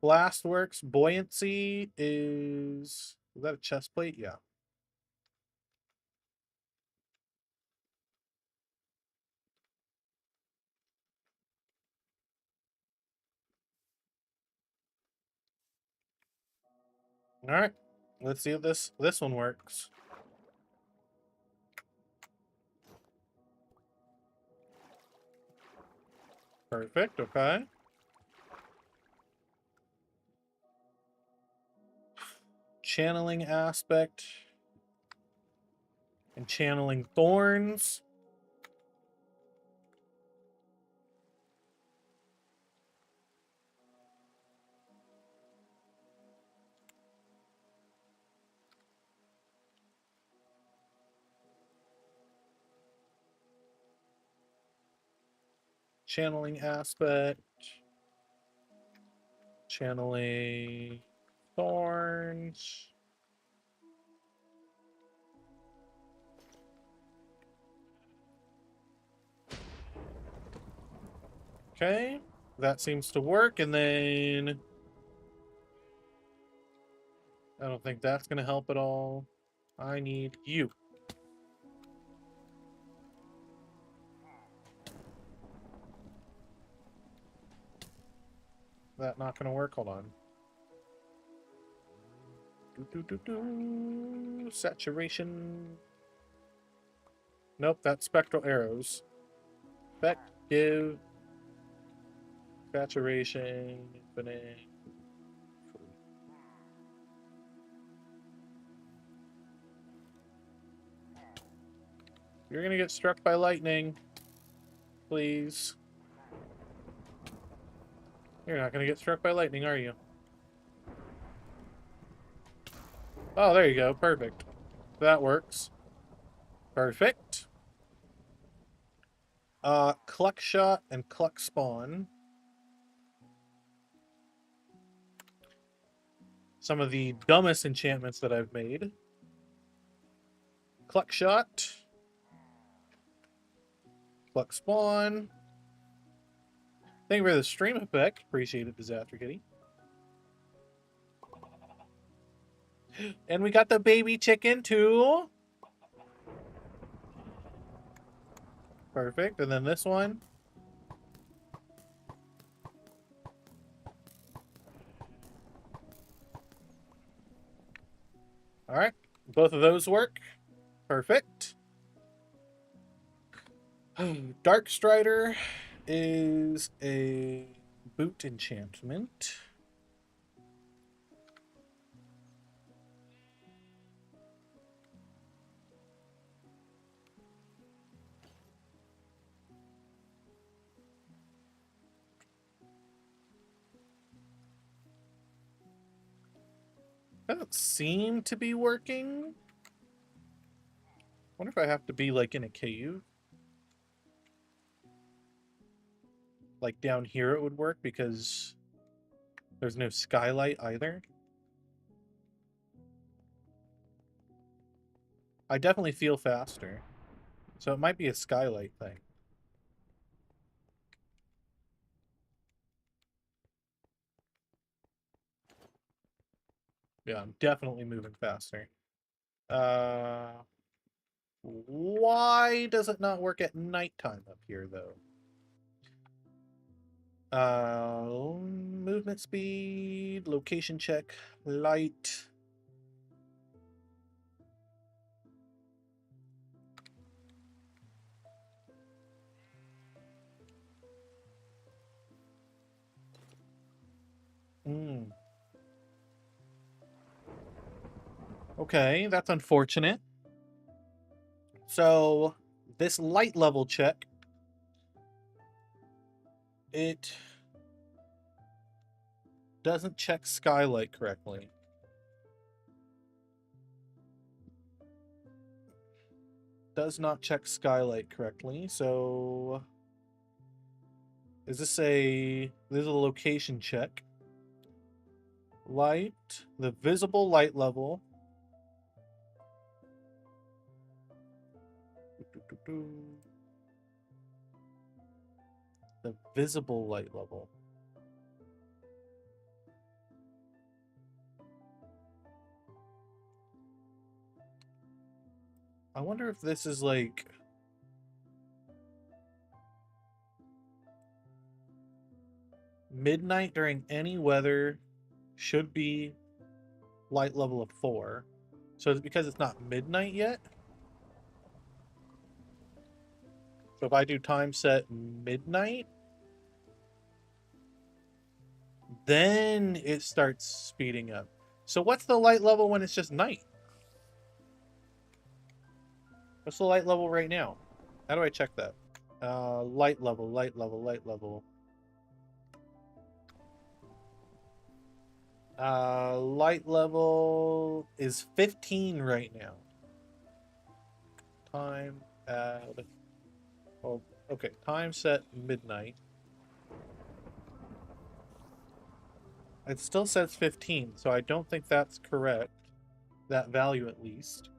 Blast works. Buoyancy is that a chest plate? Yeah. All right. Let's see if this one works. Perfect. Okay. Channeling aspect and channeling thorns. Channeling aspect. Channeling thorns. Okay, that seems to work. And then I don't think that's going to help at all. I need you. that not going to work? Hold on. Saturation. Nope, that's spectral arrows. Effective. Saturation. Infinite. You're going to get struck by lightning. Please. You're not going to get struck by lightning, are you? Oh, there you go. Perfect. That works. Perfect. Cluck shot and cluck spawn. Some of the dumbest enchantments that I've made. Cluck shot. Cluck spawn. Thank you for the stream effect. Appreciate it, Disaster Kitty. And we got the baby chicken too. Perfect. And then this one. All right. Both of those work. Perfect. Dark Strider is a boot enchantment. Doesn't seem to be working. Wonder if I have to be like in a cave. Like down here it would work because there's no skylight either. I definitely feel faster. So it might be a skylight thing. Yeah, I'm definitely moving faster. Why does it not work at nighttime up here, though? Movement speed, location check, light. Okay, that's unfortunate. So, this light level check, it doesn't check skylight correctly. Does not check skylight correctly, so... This is a location check. Light, the visible light level. The visible light level. I wonder if this is like... Midnight during any weather should be light level of 4. So it's because it's not midnight yet? So if I do time set midnight, then it starts speeding up. So what's the light level when it's just night? What's the light level right now? How do I check that? Light level, light level, light level. Light level is 15 right now. Time add. Oh, okay. Time set midnight. It still says 15, so I don't think that's correct. That value at least.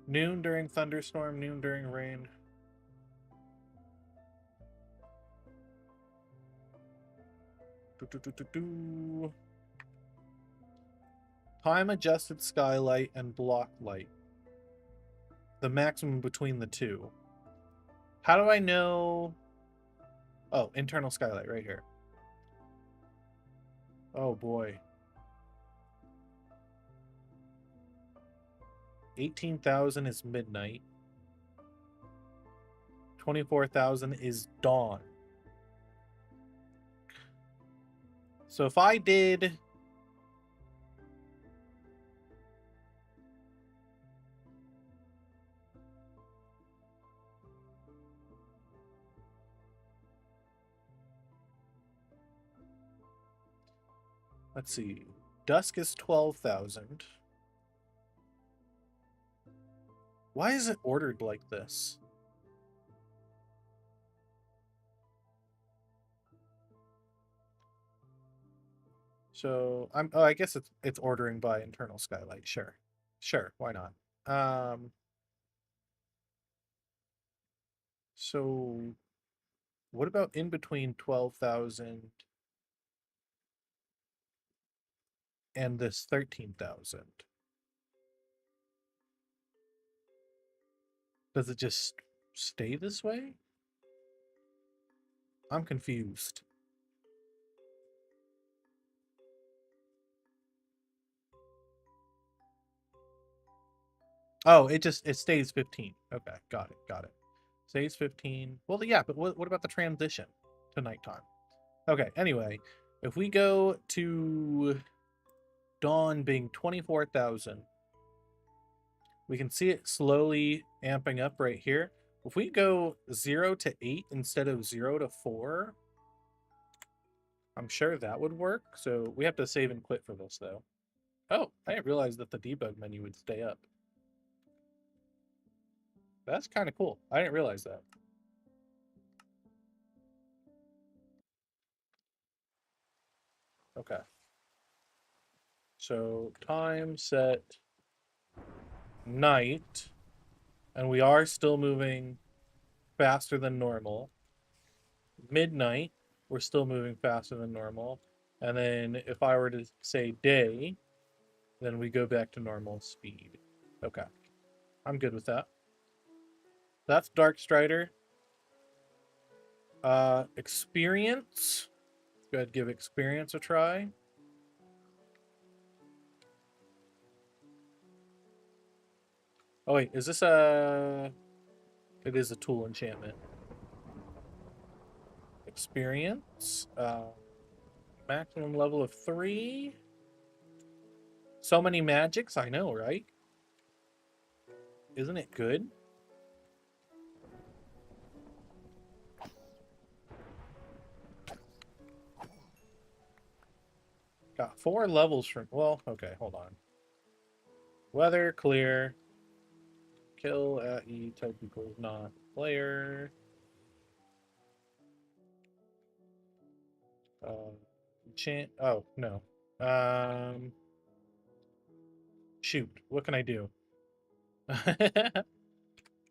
Noon during thunderstorm, noon during rain. Time adjusted skylight and block light. The maximum between the two. How do I know? Oh, internal skylight right here. Oh boy. 18,000 is midnight. 24,000 is dawn. So if I did... Let's see. Dusk is 12,000. Why is it ordered like this? So I guess it's ordering by internal skylight. Sure. Sure, why not? So what about in between 12,000 and this 13,000? Does it just stay this way? I'm confused. Oh, it stays 15. Okay, got it. Stays 15. Well, yeah, but what about the transition to nighttime? Okay, anyway, if we go to dawn being 24,000, we can see it slowly amping up right here. If we go 0 to 8 instead of 0 to 4, I'm sure that would work. So we have to save and quit for this, though. Oh, I didn't realize that the debug menu would stay up. That's kind of cool. I didn't realize that. Okay. So time set night, and we are still moving faster than normal. Midnight, we're still moving faster than normal. And then if I were to say day, then we go back to normal speed. Okay. I'm good with that. That's Dark Strider. Experience. Go ahead, give experience a try. Oh wait, is this a... It is a tool enchantment. Experience. Maximum level of 3. So many magics, I know, right? Isn't it good? Got 4 levels from... Well, okay, hold on. Weather, clear. Kill at E type equals not player. Enchant... Oh, no. Shoot, what can I do?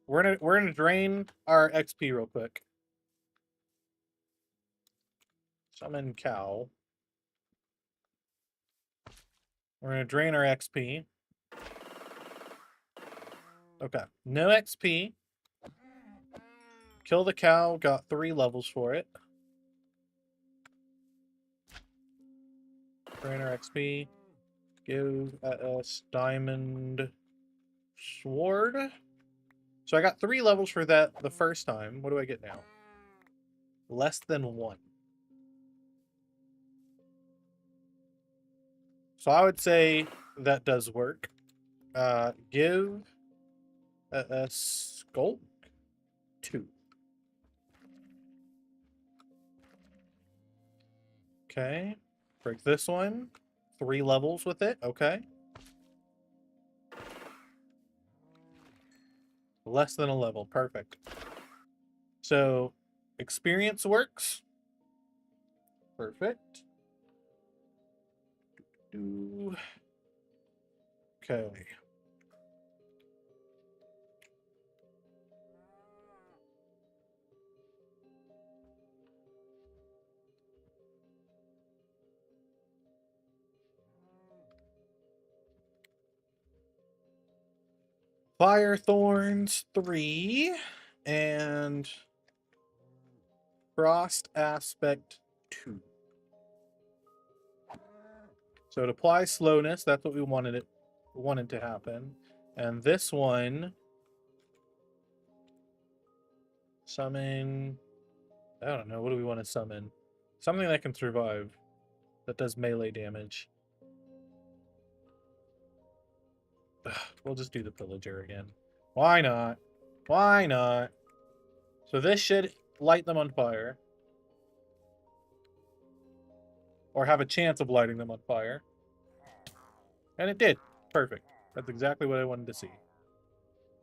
we're gonna drain our XP real quick. Summon cow. We're gonna drain our XP. Okay, no XP. Kill the cow. Got 3 levels for it. Drain our XP. Give us diamond sword. So I got 3 levels for that the first time. What do I get now? Less than 1. So I would say that does work. Give a sculk 2. Okay. Break this one. 3 levels with it. Okay. Less than a level. Perfect. So experience works. Perfect. Okay. Fire Thorns 3 and Frost Aspect 2. So it applies slowness. That's what we wanted to happen. And this one, summon. I don't know. What do we want to summon? Something that can survive. That does melee damage. Ugh, we'll just do the pillager again. Why not? Why not? So this should light them on fire. Or have a chance of lighting them on fire. And it did. Perfect. That's exactly what I wanted to see.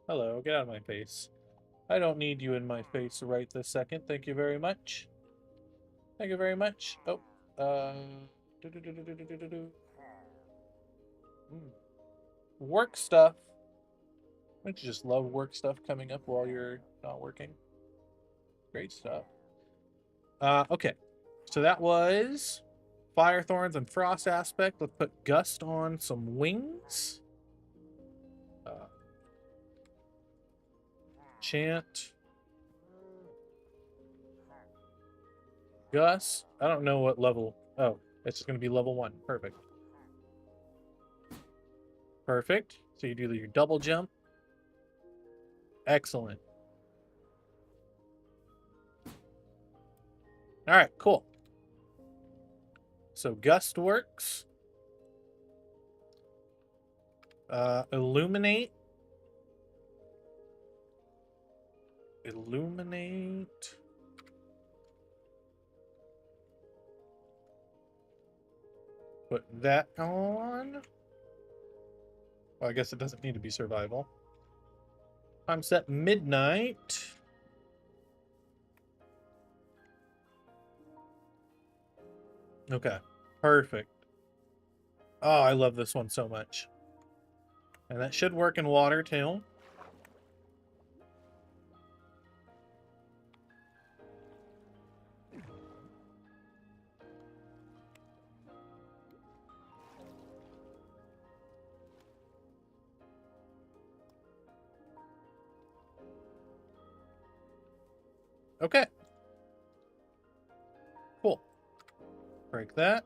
Hello, get out of my face. I don't need you in my face right this second. Thank you very much. Thank you very much. Oh, work stuff. Don't you just love work stuff coming up while you're not working? Great stuff. Okay. So that was Fire Thorns and Frost aspect. Let's put Gust on some wings. Chant. Gus. I don't know what level. Oh, it's just going to be level 1. Perfect. Perfect. So you do your double jump. Excellent. All right, cool. So Gust works. Illuminate. Illuminate. Put that on. Well, I guess it doesn't need to be survival. Time set midnight. Okay, perfect. Oh, I love this one so much. And that should work in water too. Okay. Cool. Break that.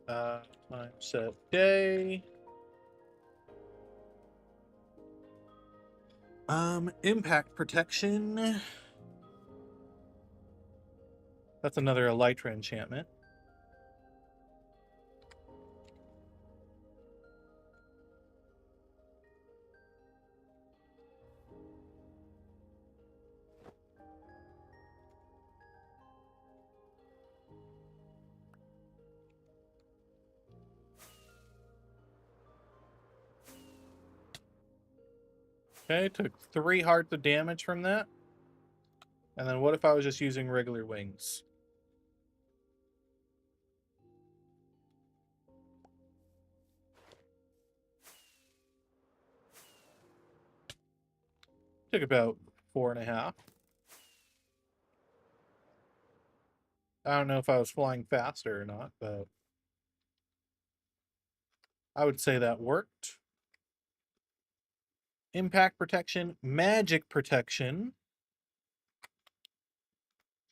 Time set day. Impact protection. That's another Elytra enchantment. Okay, took 3 hearts of damage from that. And then what if I was just using regular wings? Took about 4.5. I don't know if I was flying faster or not, but I would say that worked. Impact protection, magic protection.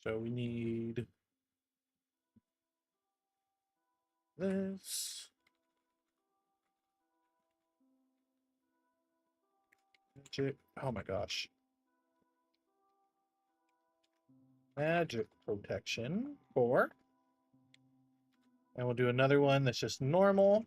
So we need this. Magic. Oh my gosh. Magic protection 4. And we'll do another one that's just normal.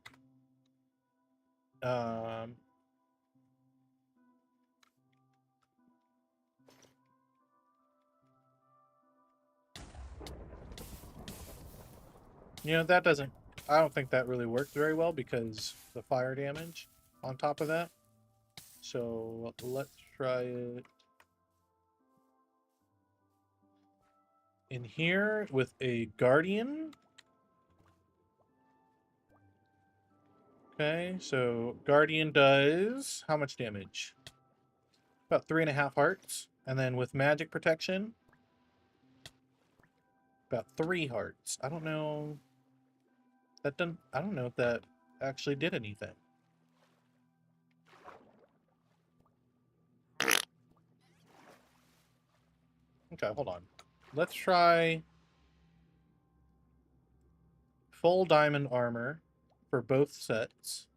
You know, that doesn't... I don't think that really worked very well because the fire damage on top of that. So let's try it in here with a Guardian. Okay, so Guardian does how much damage? About 3.5 hearts. And then with magic protection, about 3 hearts. I don't know. That didn't... I don't know if that actually did anything. Okay, hold on. Let's try full diamond armor for both sets.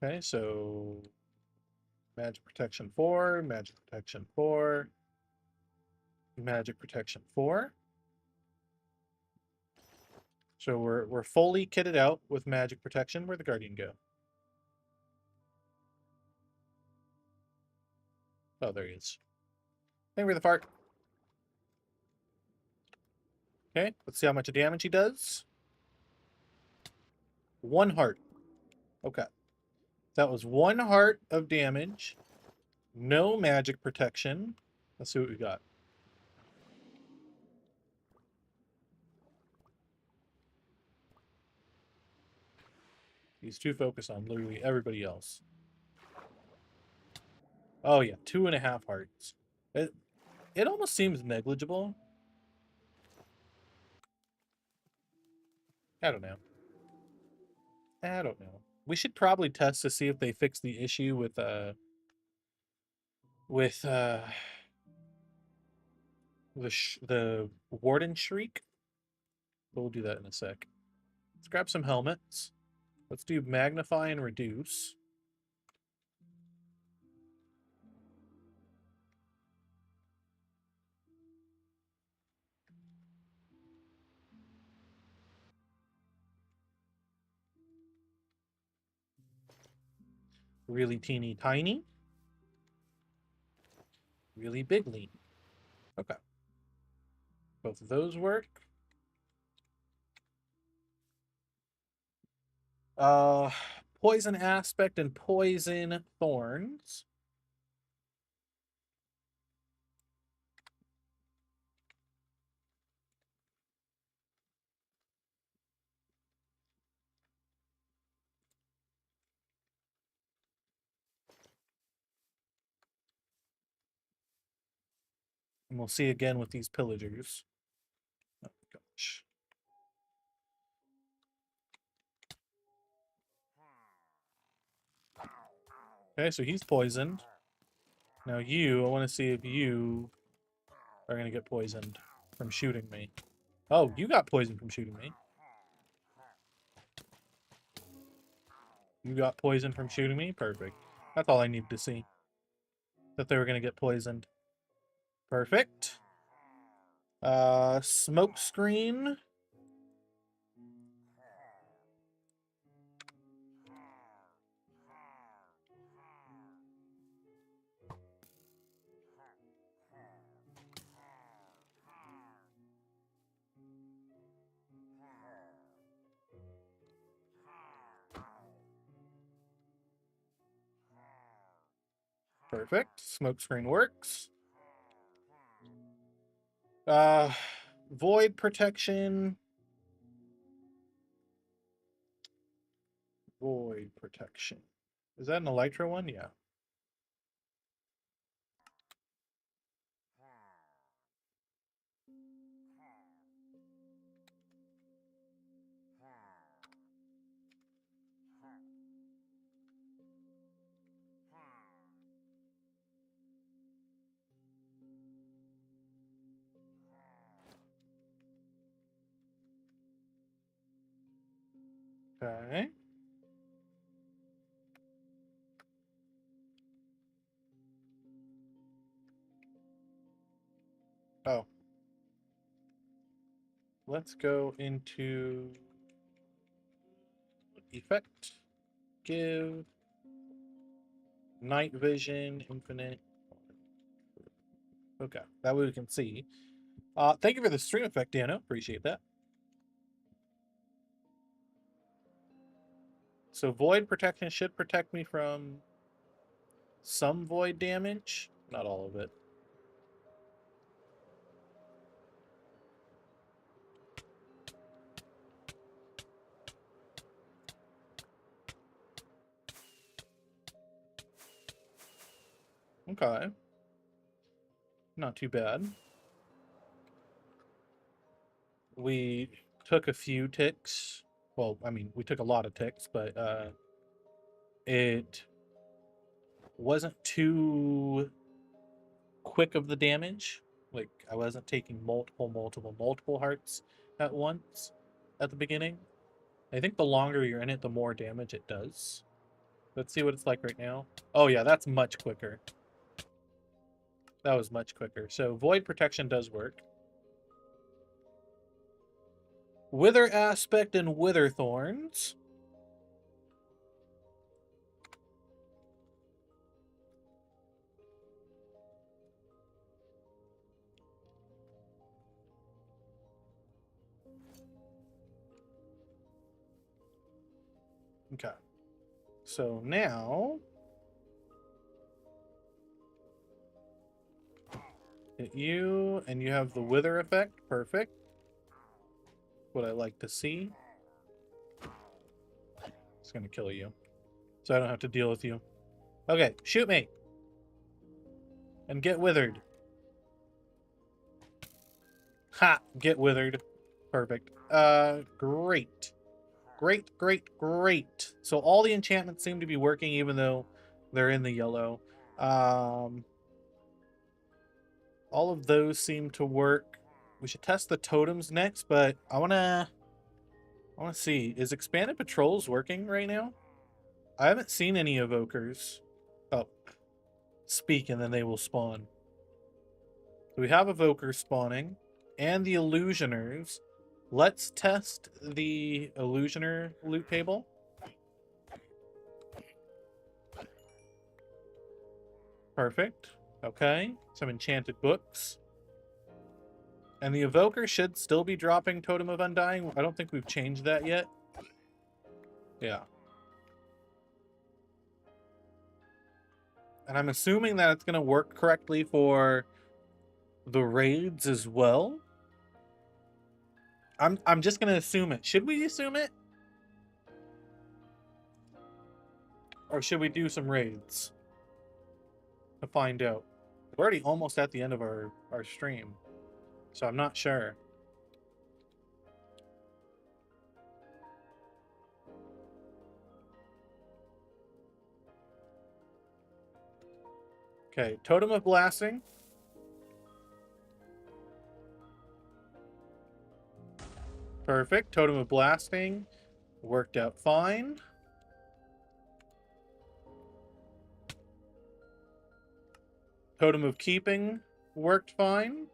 Okay, so magic protection 4, magic protection 4, magic protection 4. So we're fully kitted out with magic protection. Where'd the guardian go? Oh, there he is. Thank you for the fart. Okay, let's see how much damage he does. 1 heart. Okay. That was 1 heart of damage. No magic protection. Let's see what we got. He's too focused on literally everybody else. Oh yeah, 2.5 hearts. It almost seems negligible. I don't know. I don't know. We should probably test to see if they fix the issue with the Warden Shriek. We'll do that in a sec. Let's grab some helmets. Let's do magnify and reduce. Really teeny tiny. Really bigly. Okay. Both of those work. Poison aspect and poison thorns. And we'll see again with these pillagers. Oh gosh. Okay, so he's poisoned. Now you, I want to see if you are going to get poisoned from shooting me. Oh, you got poisoned from shooting me. You got poisoned from shooting me? Perfect. That's all I needed to see. That they were going to get poisoned. Perfect. Smoke screen. Perfect. Smoke screen works. Uh, void protection. Void protection. Is that an Elytra one? Yeah. Okay. Oh. Let's go into effect. Give night vision, infinite. Okay, that way we can see. Thank you for the stream effect, Dano. Appreciate that. So void protection should protect me from some void damage. Not all of it. Okay. Not too bad. We took a few ticks. Well, I mean, we took a lot of ticks, but it wasn't too quick of the damage. Like, I wasn't taking multiple hearts at once at the beginning. I think the longer you're in it, the more damage it does. Let's see what it's like right now. Oh yeah, that's much quicker. That was much quicker. So Void Protection does work. Wither Aspect and Wither Thorns. Okay. So now hit you, and you have the Wither effect. Perfect. What I like to see. It's gonna kill you. So I don't have to deal with you. Okay, shoot me. And get withered. Ha! Get withered. Perfect. Great. Great. So all the enchantments seem to be working even though they're in the yellow. All of those seem to work. We should test the totems next, but I wanna see. Is Expanded Patrols working right now? I haven't seen any evokers. Oh. Speak and then they will spawn. So we have evokers spawning. And the illusioners. Let's test the illusioner loot table. Perfect. Okay. Some enchanted books. And the evoker should still be dropping Totem of Undying. I don't think we've changed that yet. Yeah. And I'm assuming that it's going to work correctly for the raids as well. I'm just going to assume it. Should we assume it? Or should we do some raids to find out? We're already almost at the end of our stream. So I'm not sure. Okay, Totem of Blasting. Perfect. Totem of Blasting worked out fine. Totem of Keeping worked fine.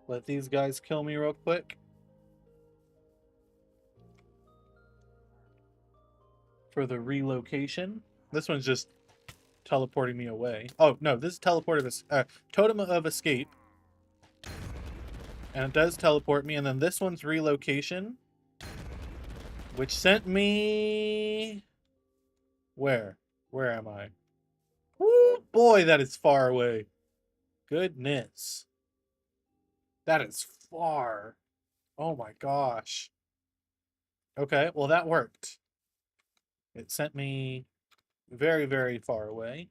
Let these guys kill me real quick. For the relocation. This one's just teleporting me away. Oh, no, this is Totem of Escape. And it does teleport me. And then this one's relocation. Which sent me... Where? Where am I? Woo, boy, that is far away. Goodness. That is far. Oh my gosh. Okay, well that worked. It sent me very far away.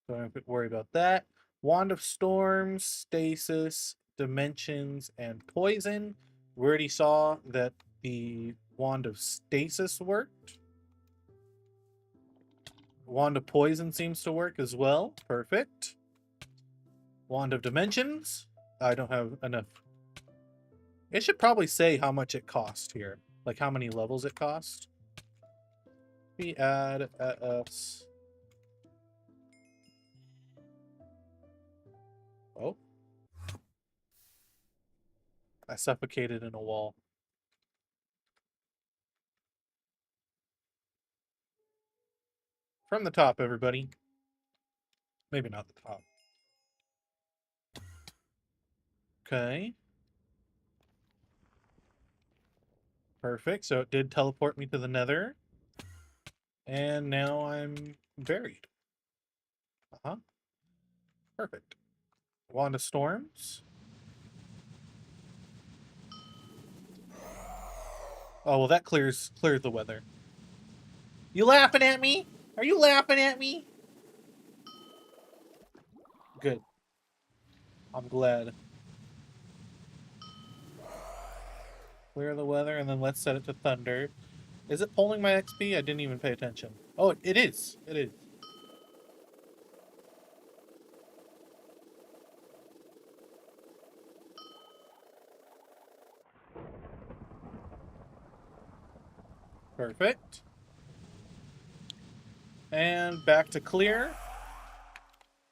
So I don't have to worry about that. Wand of Storms, Stasis, Dimensions, and Poison. We already saw that the Wand of Stasis worked. Wand of Poison seems to work as well. Perfect. Wand of Dimensions. I don't have enough. It should probably say how much it cost here. Like how many levels it cost. We add us. Oh. I suffocated in a wall. From the top, everybody. Maybe not the top. Okay. Perfect. So it did teleport me to the nether. And now I'm buried. Uh-huh. Perfect. Wand of Storms. Oh, well, that clears the weather. You laughing at me? Are you laughing at me? Good. I'm glad. Clear the weather, and then let's set it to thunder. Is it pulling my XP? I didn't even pay attention. Oh, it is. It is. Perfect. And back to clear.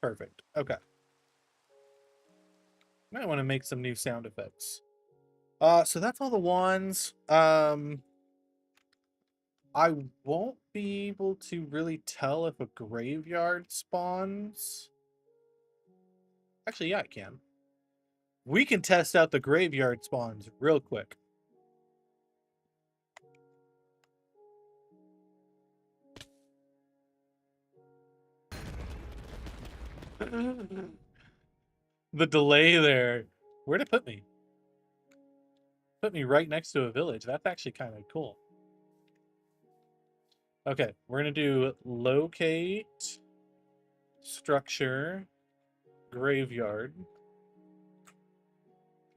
Perfect. Okay. Might want to make some new sound effects. So that's all the wands. I won't be able to really tell if a graveyard spawns. Actually, yeah, I can. We can test out the graveyard spawns real quick. The delay there. Where'd it put me? Put me right next to a village. That's actually kind of cool. Okay, we're gonna do locate, structure, graveyard.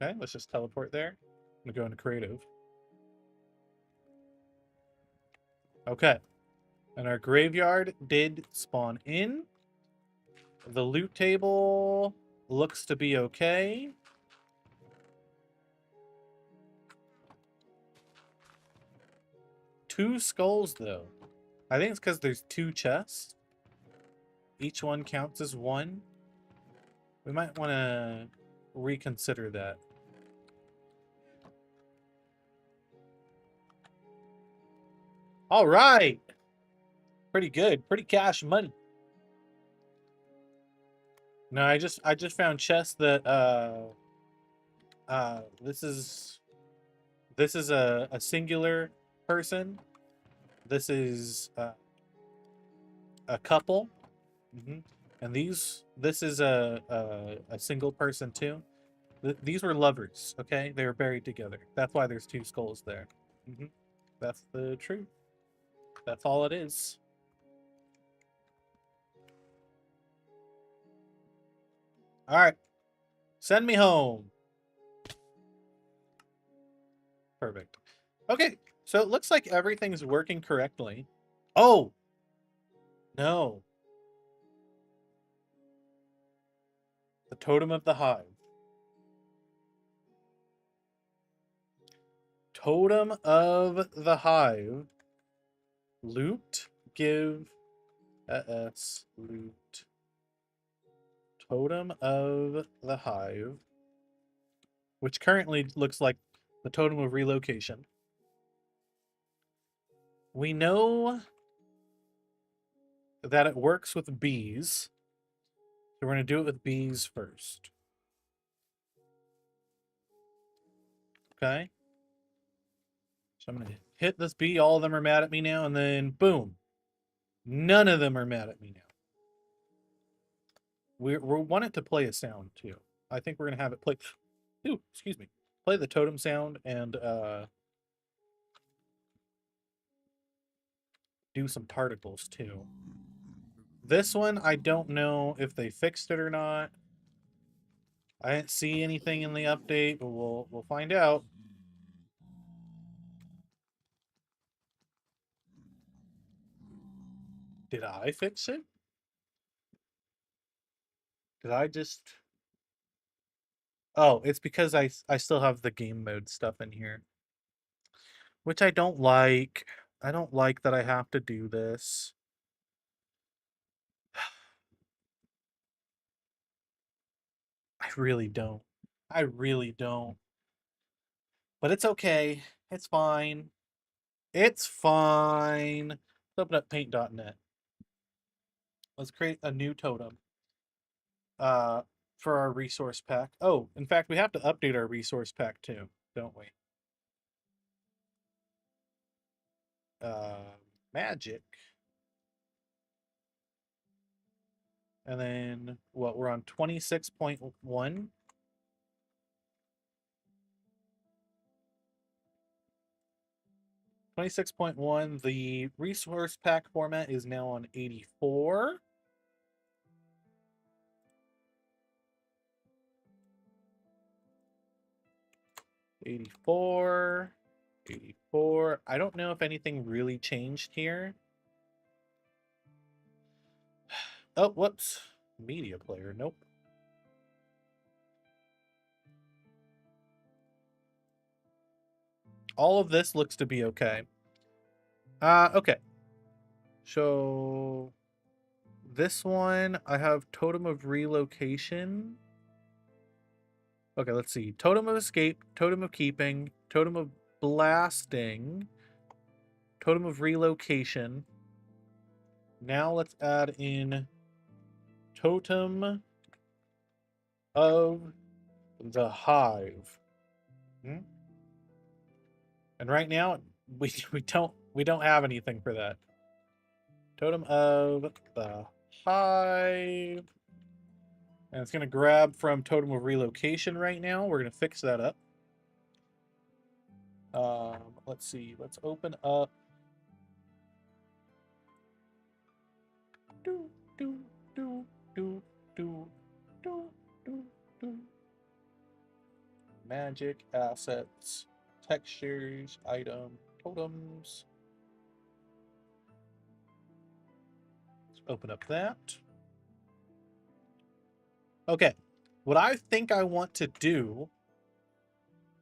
Okay, let's just teleport there. I'm gonna go into creative. Okay, and our graveyard did spawn in. The loot table looks to be okay. Two skulls, though. I think it's because there's two chests. Each one counts as one. We might want to reconsider that. All right. Pretty good. Pretty cash money. No, I just found chests that this is a singular person. This is a couple. And this is a single person too. These were lovers, okay? They were buried together. That's why there's two skulls there. That's the truth. That's all it is. All right. Send me home. Perfect. Okay, so it looks like everything's working correctly. Oh! No. The Totem of the Hive. Totem of the Hive. Loot. Give S. Loot. Totem of the Hive. Which currently looks like the Totem of Relocation. We know that it works with bees. So we're going to do it with bees first. Okay. So I'm going to hit this bee. All of them are mad at me now. And then boom. None of them are mad at me now. We want it to play a sound too. I think we're going to have it play. Ooh, excuse me. Play the totem sound and do some particles too. This one, I don't know if they fixed it or not. I didn't see anything in the update, but we'll find out. Did I fix it? Did I just... Oh, it's because I still have the game mode stuff in here. Which I don't like. I don't like that I have to do this. I really don't. I really don't. But it's okay. It's fine. It's fine. Let's open up paint.net. Let's create a new totem. For our resource pack. Oh, in fact, we have to update our resource pack too, don't we? Magic. And then what? We're on 26.1. 26.1. The resource pack format is now on 84. '84. I don't know if anything really changed here. Oh, whoops. Media player. Nope. All of this looks to be okay. Okay. So this one, I have Totem of Relocation. Okay, let's see. Totem of Escape, Totem of Keeping, Totem of Blasting, Totem of Relocation. Now let's add in Totem of the Hive. Hmm? And right now we don't have anything for that. Totem of the Hive. And it's gonna grab from Totem of Relocation right now. We're gonna fix that up. Let's see. Let's open up. Do do do do do do do do. Magic assets, textures, item, totems. Let's open up that. Okay. What I think I want to do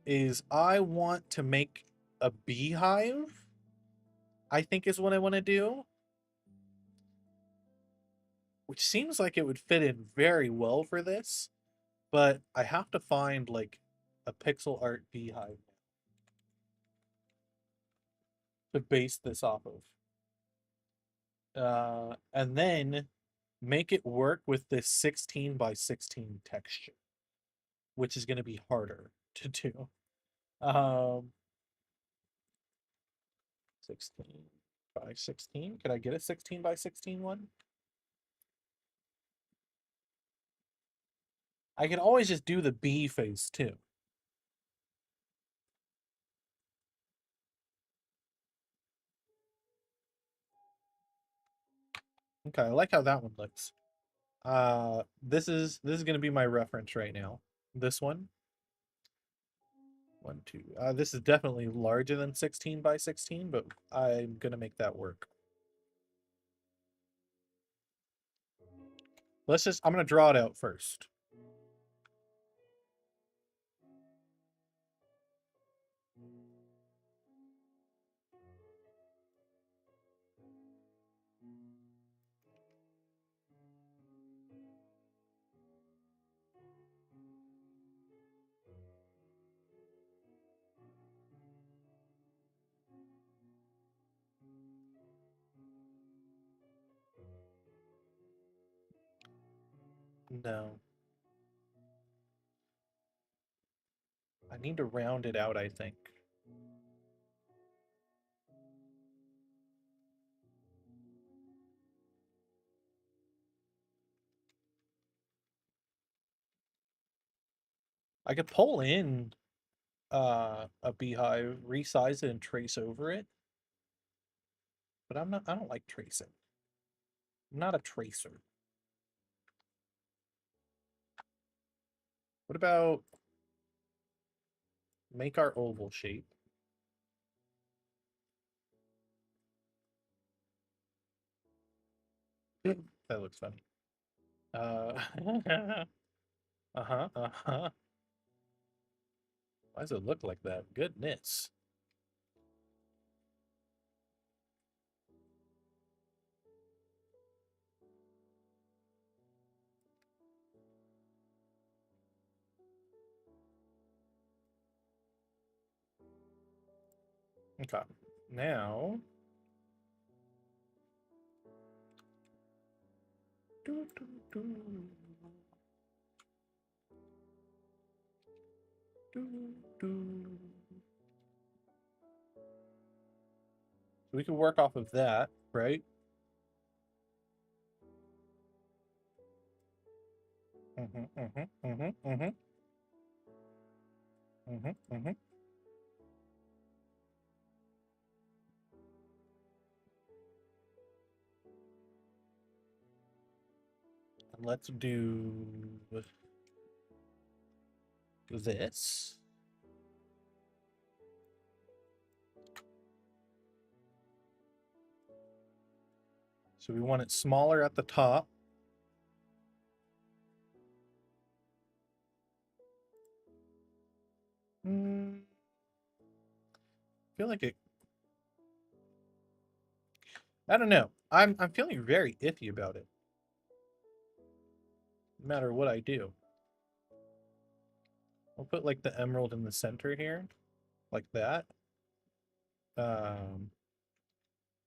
is I want to make a beehive. I think is what I want to do. Which seems like it would fit in very well for this, but I have to find like a pixel art beehive to base this off of. And then make it work with this 16 by 16 texture, which is going to be harder to do. Um, 16 by 16. Could I get a 16 by 16 one? I can always just do the bee face too. Okay, I like how that one looks. This is gonna be my reference right now. This one. One, two. This is definitely larger than 16 by 16, but I'm gonna make that work. I'm gonna draw it out first. No. I need to round it out, I think. I could pull in a beehive, resize it, and trace over it. But I don't like tracing. I'm not a tracer. What about make our oval shape? That looks funny. Uh, uh-huh, uh-huh. Why does it look like that? Goodness. Okay. Now. Doo, doo, doo. Doo, doo. So we can work off of that, right? Mm-hmm, mm-hmm, mm-hmm, mm-hmm, mm-hmm, mm-hmm. And let's do this. So we want it smaller at the top. I feel like it. I don't know. I'm feeling very iffy about it. No matter what I do. I'll put like the emerald in the center here. Like that. And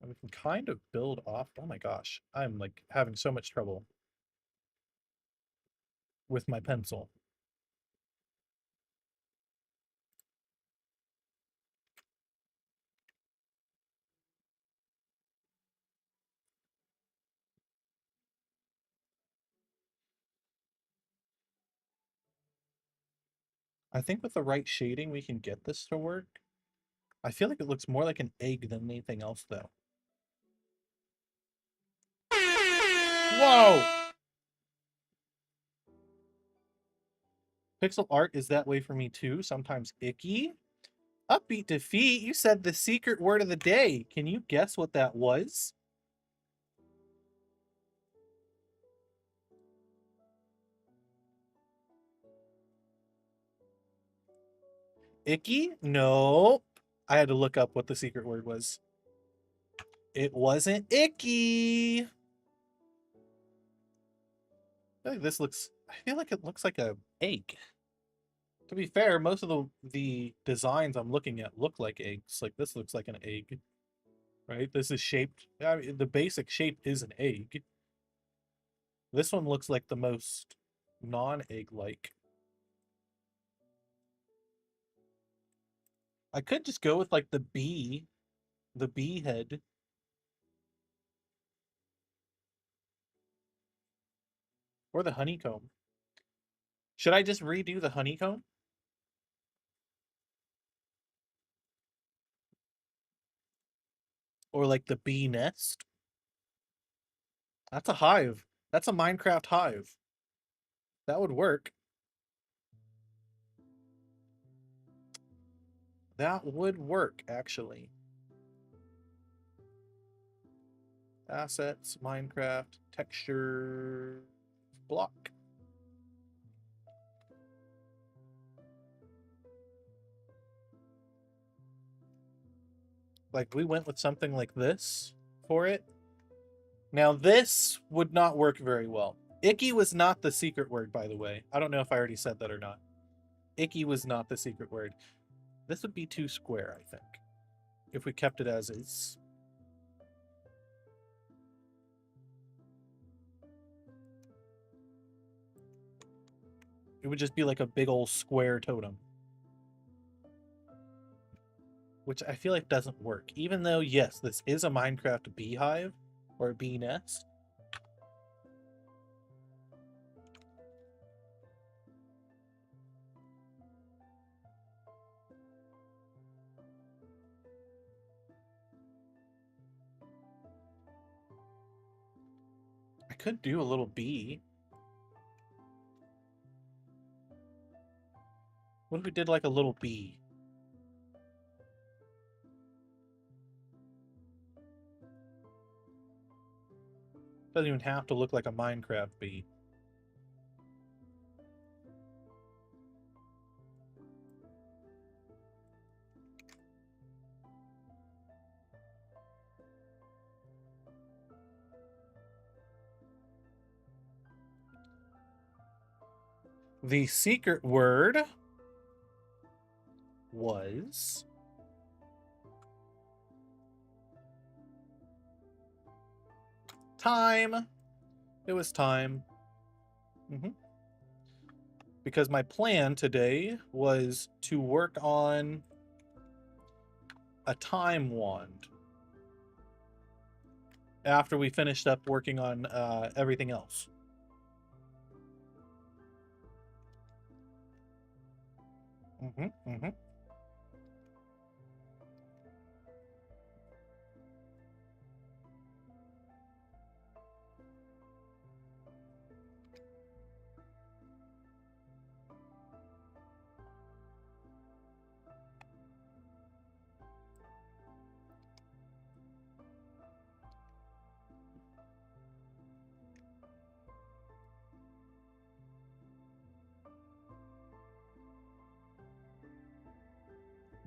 we can kind of build off. Oh my gosh. I'm like having so much trouble with my pencil. I think with the right shading, we can get this to work. I feel like it looks more like an egg than anything else, though. Whoa! Pixel art is that way for me too, sometimes icky. Upbeat defeat, you said the secret word of the day. Can you guess what that was? Icky? Nope. I had to look up what the secret word was. It wasn't icky. I feel like it looks like a egg. To be fair, most of the designs I'm looking at look like eggs. Like this looks like an egg, right? This is shaped. I mean, the basic shape is an egg. This one looks like the most non-egg-like. I could just go with like the bee head, or the honeycomb. Should I just redo the honeycomb? Or like the bee nest? That's a hive. That's a Minecraft hive. That would work. That would work, actually. Assets, Minecraft, texture, block. Like, we went with something like this for it. Now, this would not work very well. Icky was not the secret word, by the way. I don't know if I already said that or not. Icky was not the secret word. This would be too square, I think, if we kept it as is. It would just be like a big old square totem. Which I feel like doesn't work. Even though, yes, this is a Minecraft beehive, or a bee nest. I could do a little bee. What if we did like a little bee? Doesn't even have to look like a Minecraft bee. The secret word was time. It was time. Because my plan today was to work on a time wand after we finished up working on everything else.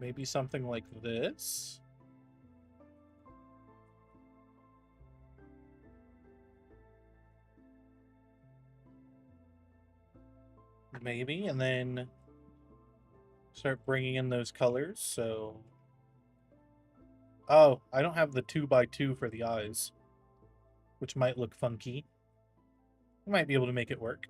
Maybe something like this. maybe, and then start bringing in those colors. So, oh, I don't have the 2x2 for the eyes, which might look funky. I might be able to make it work.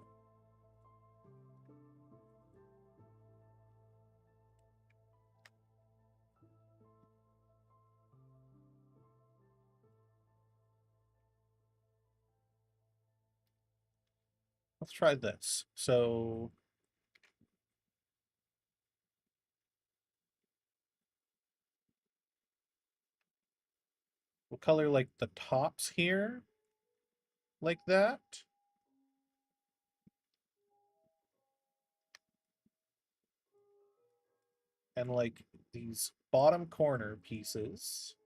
Let's try this. So we'll color like the tops here, like that. And like these bottom corner pieces.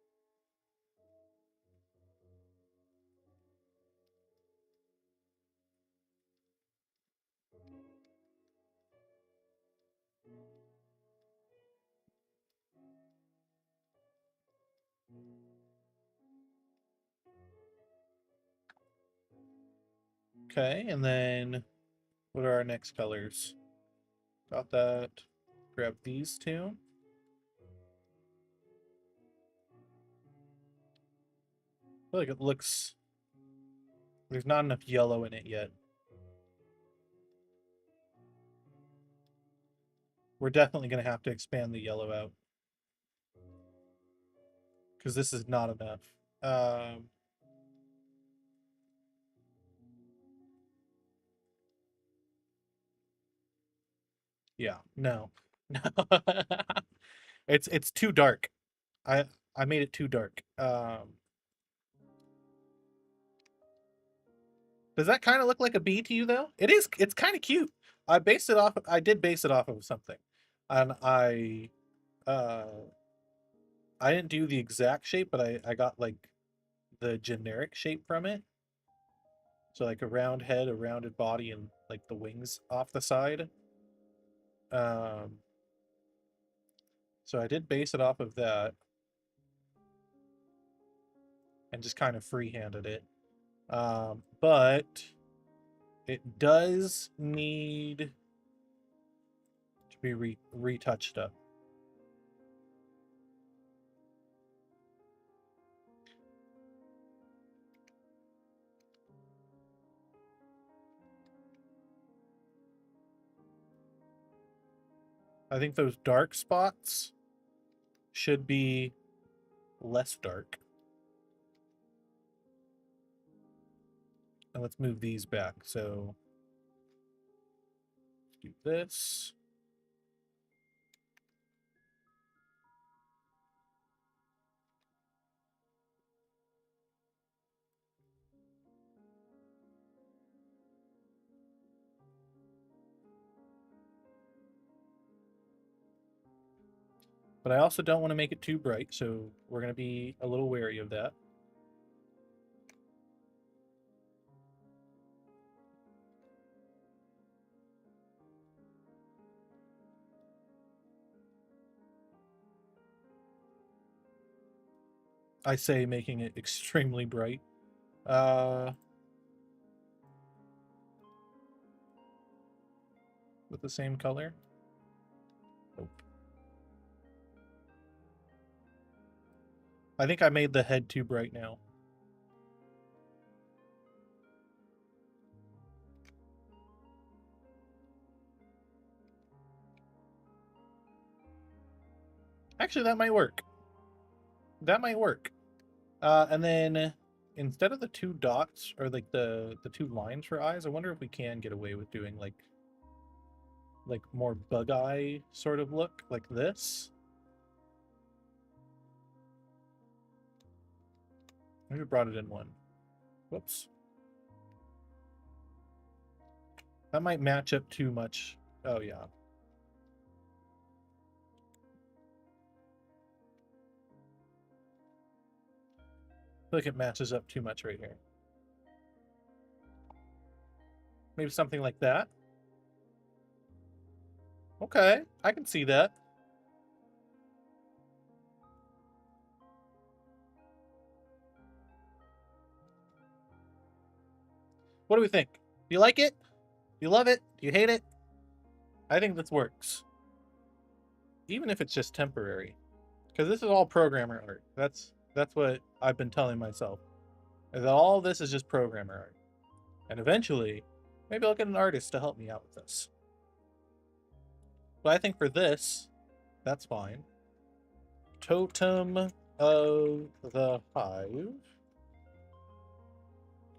Okay, and then what are our next colors? Got that. Grab these two. I feel like it looks... There's not enough yellow in it yet. We're definitely going to have to expand the yellow out. Because this is not enough. Yeah, no. No. It's too dark. I made it too dark. Does that kind of look like a bee to you though? It is. It's kind of cute. I did base it off of something, and uh I didn't do the exact shape, but I got like the generic shape from it. So like a round head, a rounded body, and like the wings off the side. Um, so I did base it off of that, and just kind of freehanded it. But it does need to be retouched up. I think those dark spots should be less dark. And let's move these back. So let's do this. But I also don't want to make it too bright, so we're going to be a little wary of that. I say making it extremely bright. With the same color. Nope. I think I made the head too bright now. Actually, that might work. That might work. And then instead of the two dots or like the two lines for eyes, I wonder if we can get away with doing like more bug eye sort of look like this. Maybe brought it in one. Whoops. That might match up too much. Oh yeah. I feel like it matches up too much right here. Maybe something like that. Okay, I can see that. What do we think? Do you like it? Do you love it? Do you hate it? I think this works. Even if it's just temporary. Because this is all programmer art. That's what I've been telling myself. Is that all this is just programmer art. And eventually, maybe I'll get an artist to help me out with this. But I think for this, that's fine. Totem of the Hive.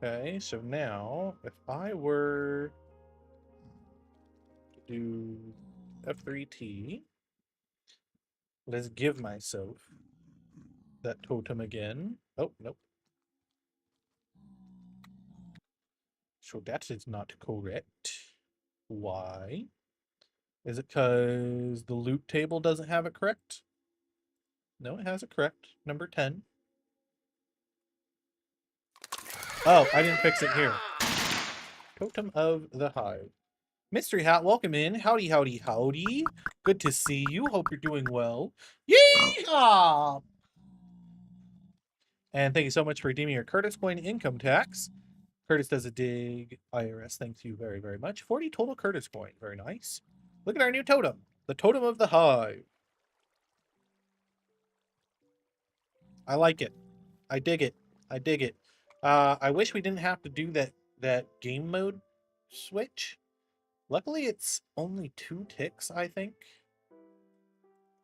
Okay, so now, if I were to do F3T, let's give myself that totem again. Oh, nope. So that is not correct. Why? Is it because the loot table doesn't have it correct? No, it has it correct. Number 10. Oh, I didn't fix it here. Totem of the Hive. Mystery Hat, welcome in. Howdy, howdy, howdy. Good to see you. Hope you're doing well. Yeehaw! And thank you so much for redeeming your Curtis coin income tax. Curtis does a dig. IRS, thanks you very, very much. 40 total Curtis coin. Very nice. Look at our new totem. The Totem of the Hive. I like it. I dig it. I dig it. I wish we didn't have to do that game mode switch. Luckily, it's only 2 ticks, I think.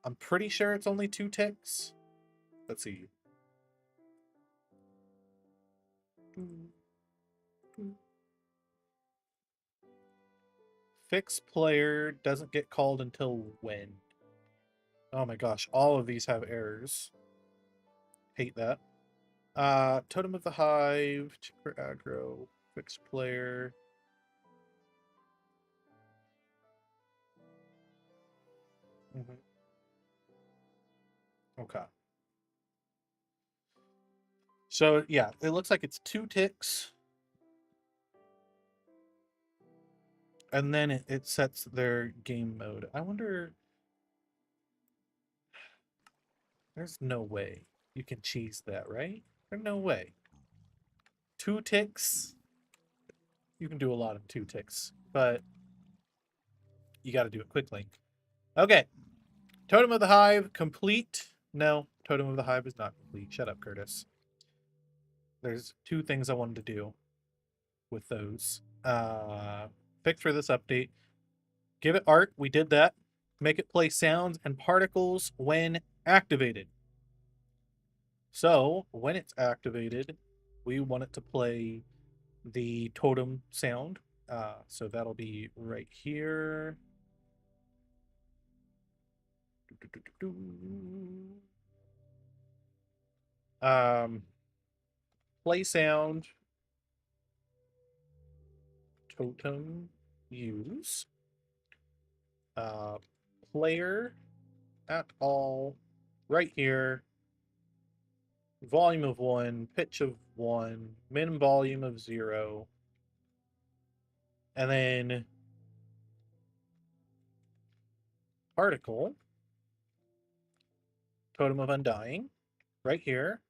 I'm pretty sure it's only 2 ticks. Let's see. Fixed player doesn't get called until when? Oh my gosh, all of these have errors. Hate that. Totem of the Hive, cheaper aggro, fixed player. Okay. So yeah, it looks like it's 2 ticks. And then it sets their game mode. I wonder. There's no way you can cheese that, right? There's no way. 2 ticks. You can do a lot in 2 ticks, but you got to do it quickly. Okay. Totem of the Hive complete. No, Totem of the Hive is not complete. Shut up, Curtis. There's 2 things I wanted to do with those. Fix for this update. Give it art. We did that. Make it play sounds and particles when activated. So when it's activated, we want it to play the totem sound. So that'll be right here. Play sound, totem, use, uh, player at all, right here, volume of 1, pitch of 1, min volume of 0, and then particle, totem of undying, right here.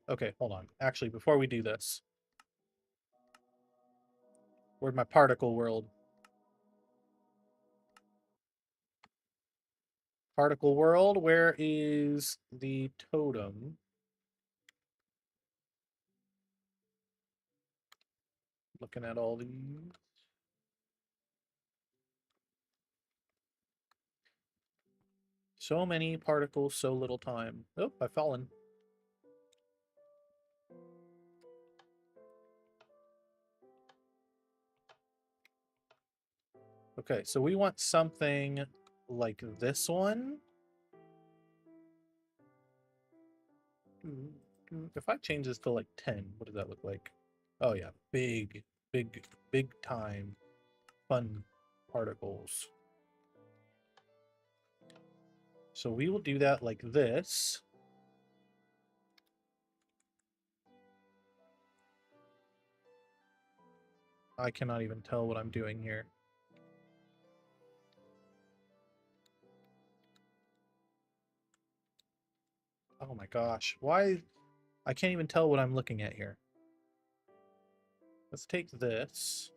Okay, hold on. Actually, before we do this, where'd my particle world? Particle world, where is the totem? Looking at all these. So many particles, so little time. Oh, I've fallen. Okay, so we want something like this one. If I change this to like 10, what does that look like? Oh yeah, big, big, big time fun particles. So we will do that like this. I cannot even tell what I'm doing here. Oh my gosh, why? I can't even tell what I'm looking at here. Let's take this.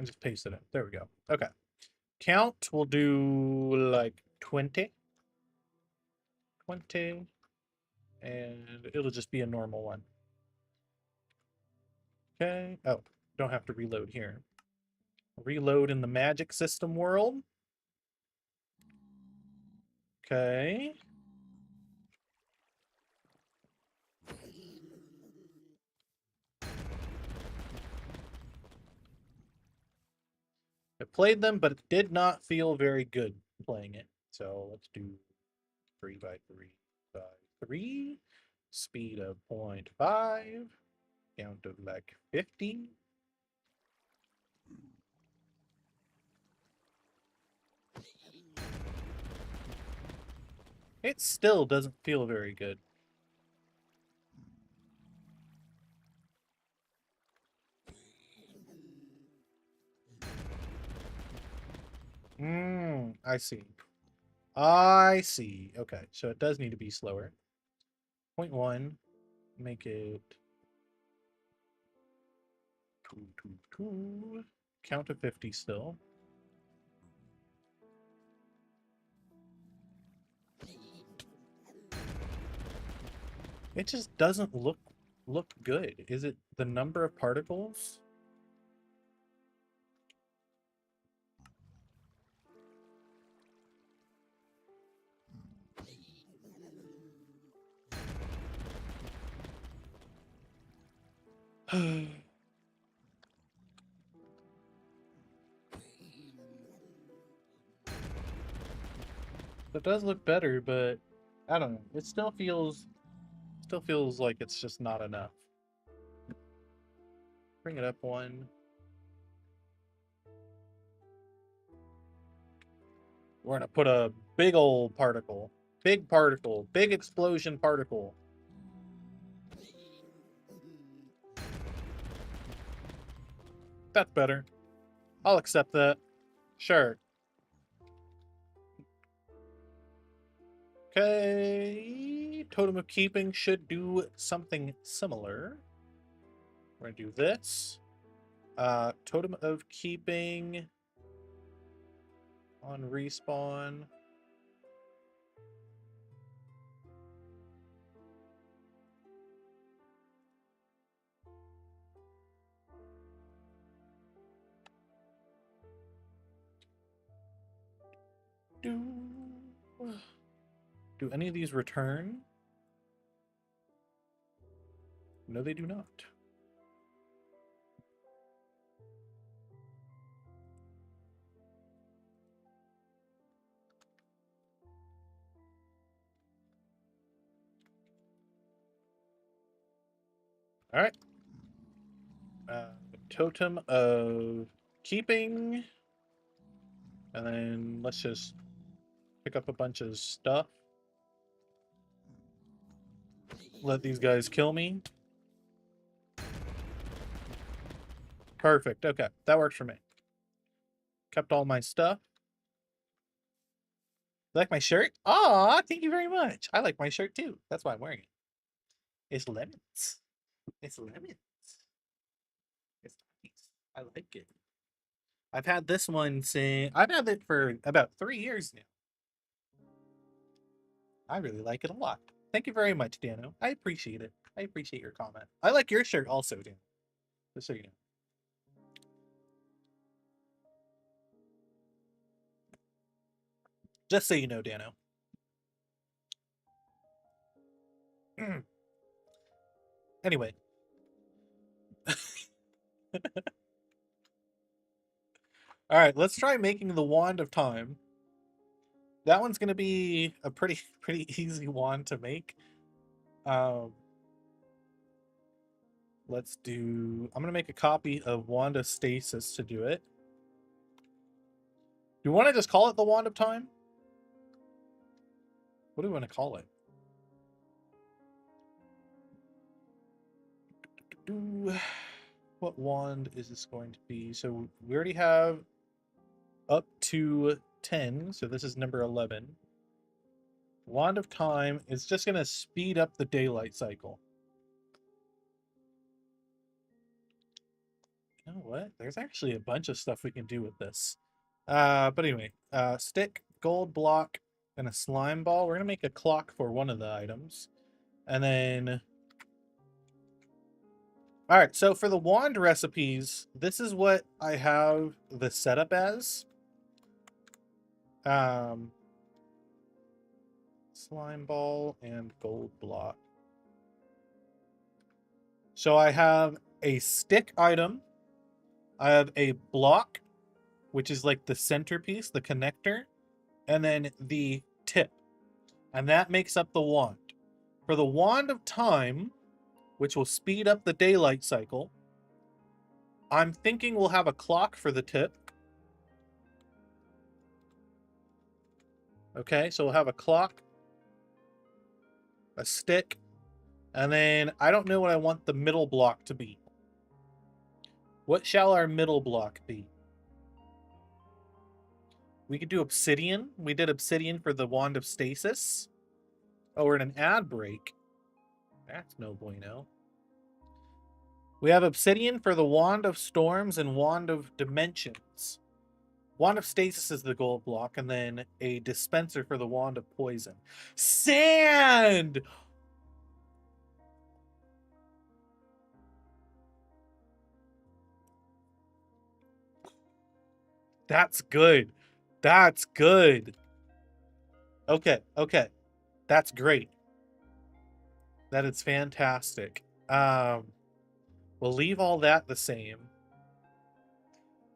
And just paste it in. There we go. Okay. Count, we'll do like 20. 20. And it'll just be a normal one. Okay. Oh, don't have to reload here. Reload in the magic system world. Okay. I played them, but it did not feel very good playing it. So let's do 3 by 3 by 3. Speed of 0.5. Count of like 50. It still doesn't feel very good. I see. I see. Okay, so it does need to be slower. 0.1. Make it 2, 2, 2. Count to 50 still. It just doesn't look good. Is it the number of particles? It does look better, but I don't know. It still feels like it's just not enough. Bring it up one. We're gonna put a big old particle. Big particle. Big explosion particle. That's better. I'll accept that. Sure. Okay. Totem of Keeping should do something similar. We're gonna do this. Totem of Keeping on respawn. Do any of these return? No, they do not. All right. Totem of Keeping. And then let's just pick up a bunch of stuff. Let these guys kill me. Perfect. Okay, that works for me. Kept all my stuff. Like my shirt? Aw, thank you very much. I like my shirt too. That's why I'm wearing it. It's lemons. It's lemons. It's nice. I like it. I've had this one since I've had it for about 3 years now. I really like it a lot. Thank you very much, Dano. I appreciate it. I appreciate your comment. I like your shirt also, Dan. Just so you know. Just so you know, Dano. Anyway. All right, let's try making the Wand of Time. That one's gonna be a pretty easy wand to make. Let's do. I'm gonna make a copy of Wand of Stasis to do it. Do you want to just call it the Wand of Time? What do we want to call it? What wand is this going to be? So we already have up to 10, so this is number 11. Wand of Time is just going to speed up the daylight cycle. You know what? There's actually a bunch of stuff we can do with this. But anyway, stick, gold block, and a slime ball. We're gonna make a clock for one of the items. And then all right, so for the wand recipes, this is what I have the setup as. Slime ball and gold block. So I have a stick item. I have a block, which is like the centerpiece, the connector, and then the tip. And that makes up the wand. For the wand of time, which will speed up the daylight cycle, I'm thinking we'll have a clock for the tip. Okay, so we'll have a clock, a stick, and then I don't know what I want the middle block to be. What shall our middle block be? We could do obsidian. We did obsidian for the wand of stasis. Oh, we're in an ad break. That's no bueno. We have obsidian for the wand of storms and wand of dimensions. Wand of stasis is the gold block, and then a dispenser for the wand of poison. Sand! That's good. That's good. Okay, okay. That's great. That is fantastic. We'll leave all that the same.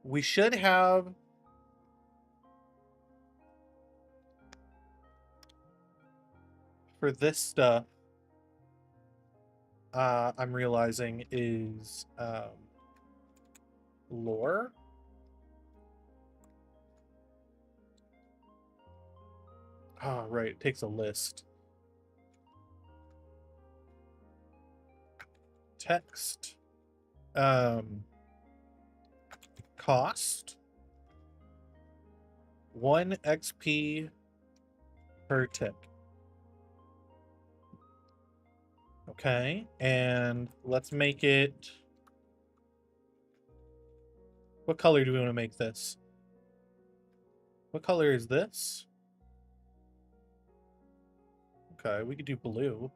We should have for this stuff, I'm realizing is lore. Oh, right. It takes a list. Text. Cost. 1 XP per tip. Okay. And let's make it... What color do we want to make this? What color is this? Okay, we could do blue.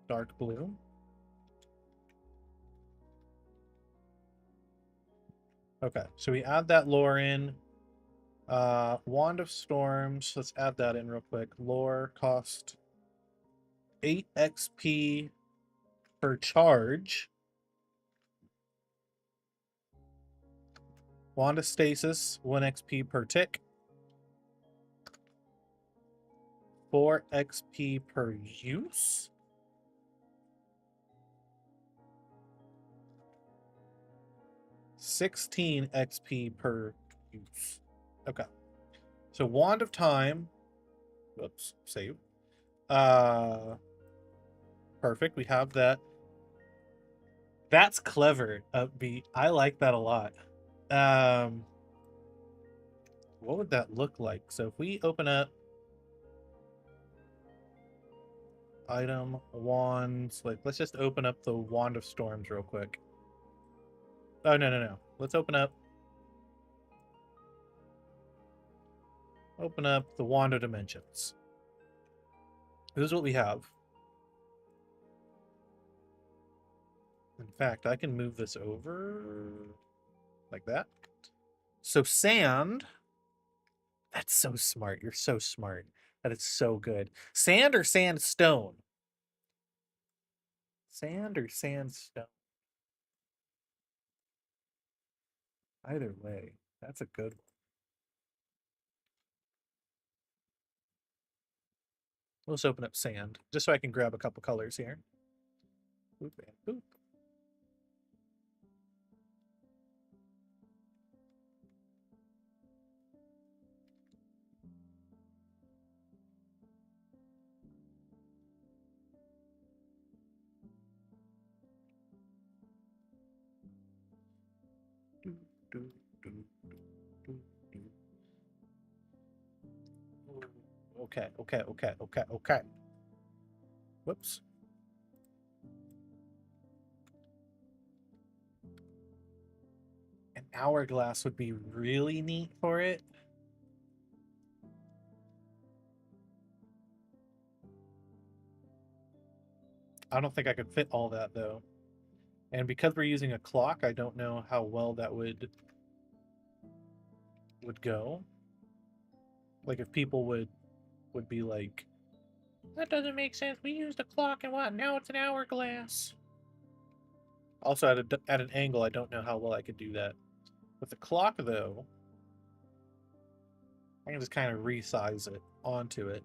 Dark blue. Okay, so we add that lore in. Wand of Storms. Let's add that in real quick. Lore cost 8 XP per charge. Wand of Stasis, 1 XP per tick. 4 XP per use. $16 XP per use. Okay. So Wand of Time. Whoops, save. Perfect. We have that. That's clever, Upbeat. I like that a lot. What would that look like? So if we open up item wands, like let's just open up the Wand of Storms real quick. Oh no. Let's open up the Wand of Dimensions. This is what we have. In fact, I can move this over like that. So sand. That's so smart. You're so smart. That is so good. Sand or sandstone? Sand or sandstone? Either way, that's a good one. Let's open up sand, just so I can grab a couple colors here. Boop and boop. Okay. Whoops. An hourglass would be really neat for it. I don't think I could fit all that though. And because we're using a clock, I don't know how well that would go. Like if people would be like, that doesn't make sense. We used a clock and what? Now it's an hourglass. Also at an angle, I don't know how well I could do that. With the clock though, I can just kind of resize it onto it.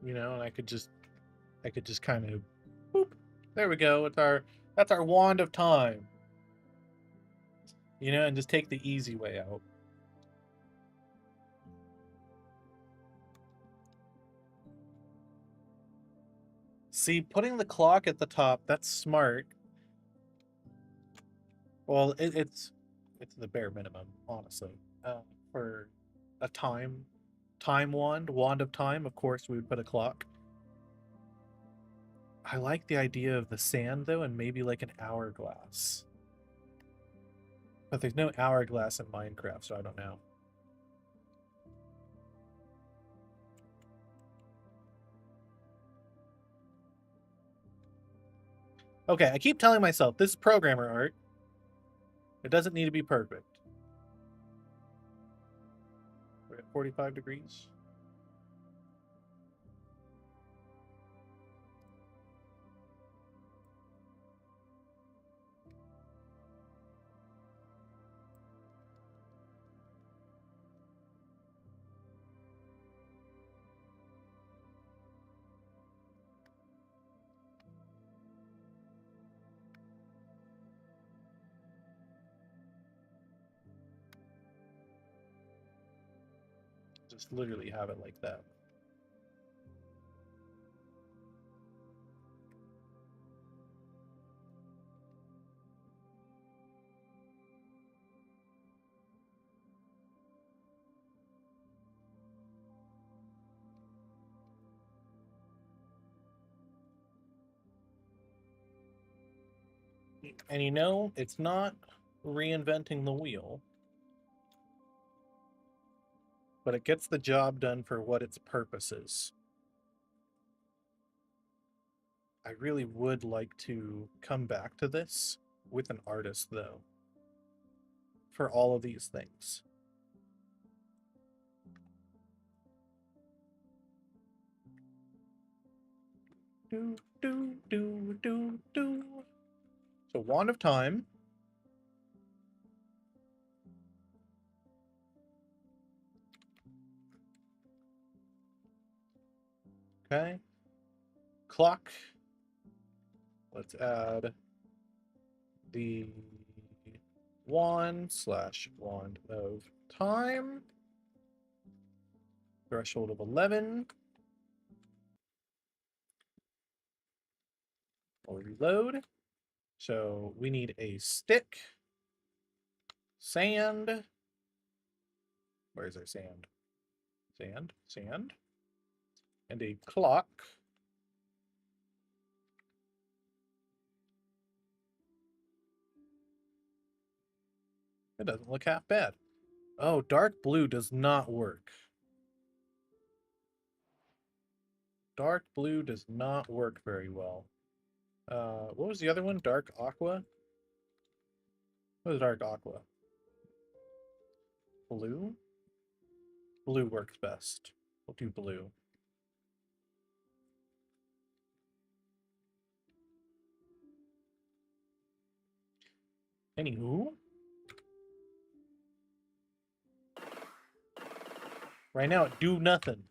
You know, and I could just kind of boop. There we go. That's our wand of time. You know, and just take the easy way out. See, putting the clock at the top, that's smart. Well, it's the bare minimum, honestly. For a time wand of time, of course we would put a clock. I like the idea of the sand though, and maybe like an hourglass. But there's no hourglass in Minecraft, so I don't know. Okay, I keep telling myself this is programmer art. It doesn't need to be perfect. We're at 45 degrees. Just literally have it like that. And you know, it's not reinventing the wheel, but it gets the job done for what its purpose is. I really would like to come back to this with an artist, though, for all of these things. Do, do, do, do, do. So, Wand of Time. Okay. Clock. Let's add the wand/wand of time. Threshold of 11. We'll reload. So we need a stick, sand. Where's our sand? Sand. And a clock. It doesn't look half bad. Oh, dark blue does not work. Dark blue does not work very well. What was the other one? Dark aqua? What was dark aqua? Blue? Blue works best. We'll do blue. Anywho. Right now it do nothing.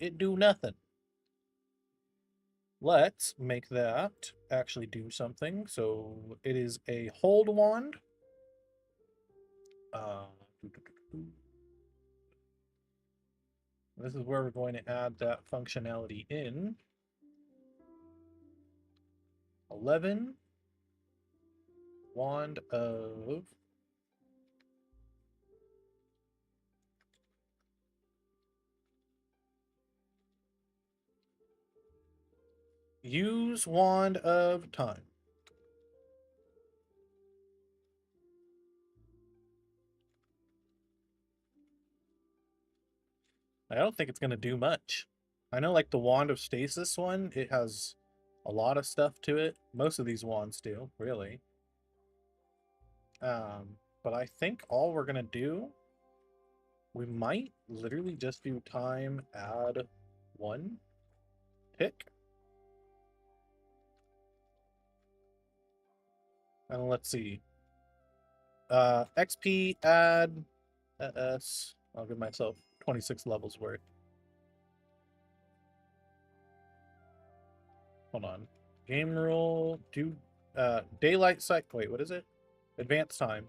It do nothing. Let's make that actually do something. So it is a hold wand. This is where we're going to add that functionality in. 11. Wand of... Use Wand of Time. I don't think it's going to do much. I know like the Wand of Stasis one, it has a lot of stuff to it. Most of these wands do, really. But I think all we're going to do, we might literally just do time, add 1 tick. And let's see. XP add S. I'll give myself 26 levels worth. Hold on. Game rule. Do daylight sight. Wait, what is it? Advanced time.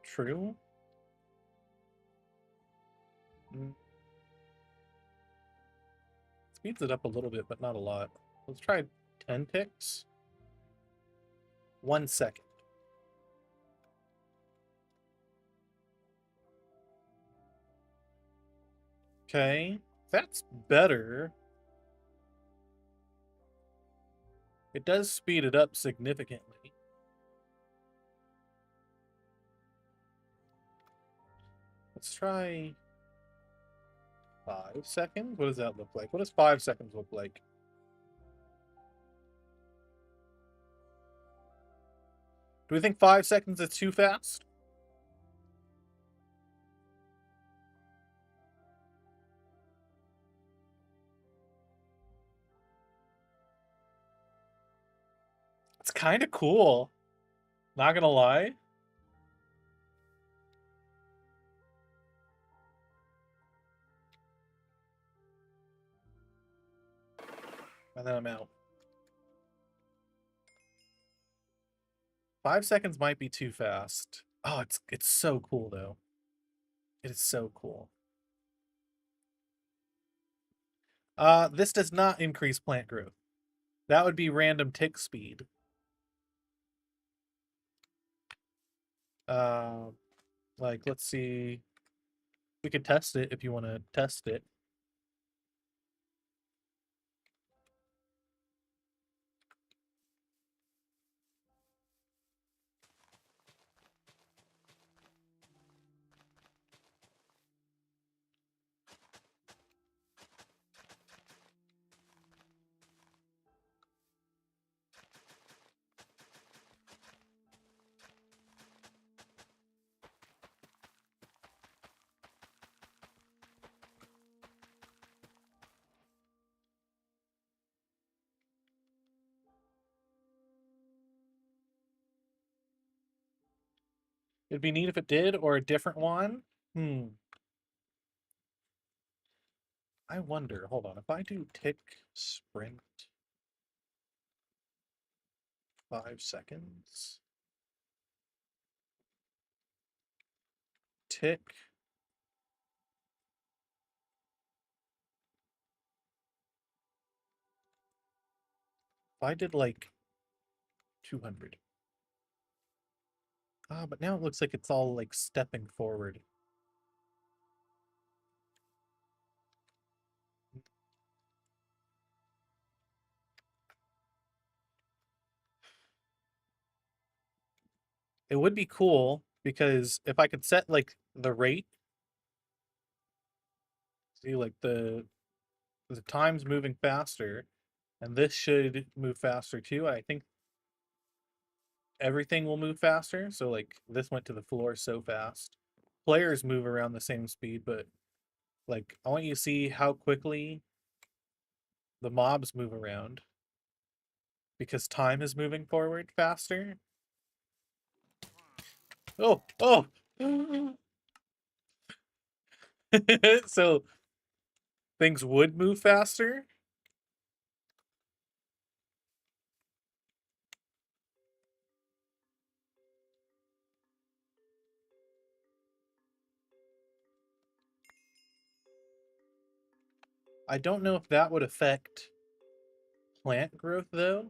True. Speeds it up a little bit, but not a lot. Let's try 10 ticks. 1 second. Okay, that's better. It does speed it up significantly. Let's try 5 seconds. What does that look like? What does 5 seconds look like? Do we think 5 seconds is too fast? It's kind of cool. Not gonna lie. And then I'm out. 5 seconds might be too fast. Oh, it's so cool though. It is so cool. This does not increase plant growth. That would be random tick speed. Like, let's see. We could test it if you want to test it. It'd be neat if it did, or a different one. I wonder. Hold on. If I do tick sprint 5 seconds. Tick. If I did like 200. Ah, but now it looks like it's all like stepping forward. It would be cool because if I could set like the rate, see like the time's moving faster, and this should move faster too. I think everything will move faster. So like this went to the floor so fast. Players move around the same speed, but like I want you to see how quickly the mobs move around because time is moving forward faster. Oh, oh. So things would move faster. I don't know if that would affect plant growth though,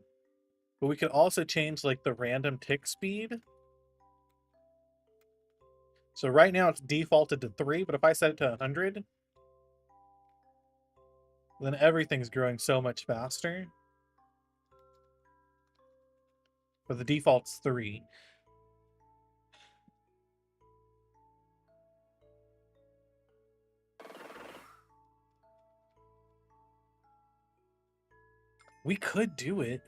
but we could also change like the random tick speed. So right now it's defaulted to 3, but if I set it to 100, then everything's growing so much faster. But the default's 3. We could do it.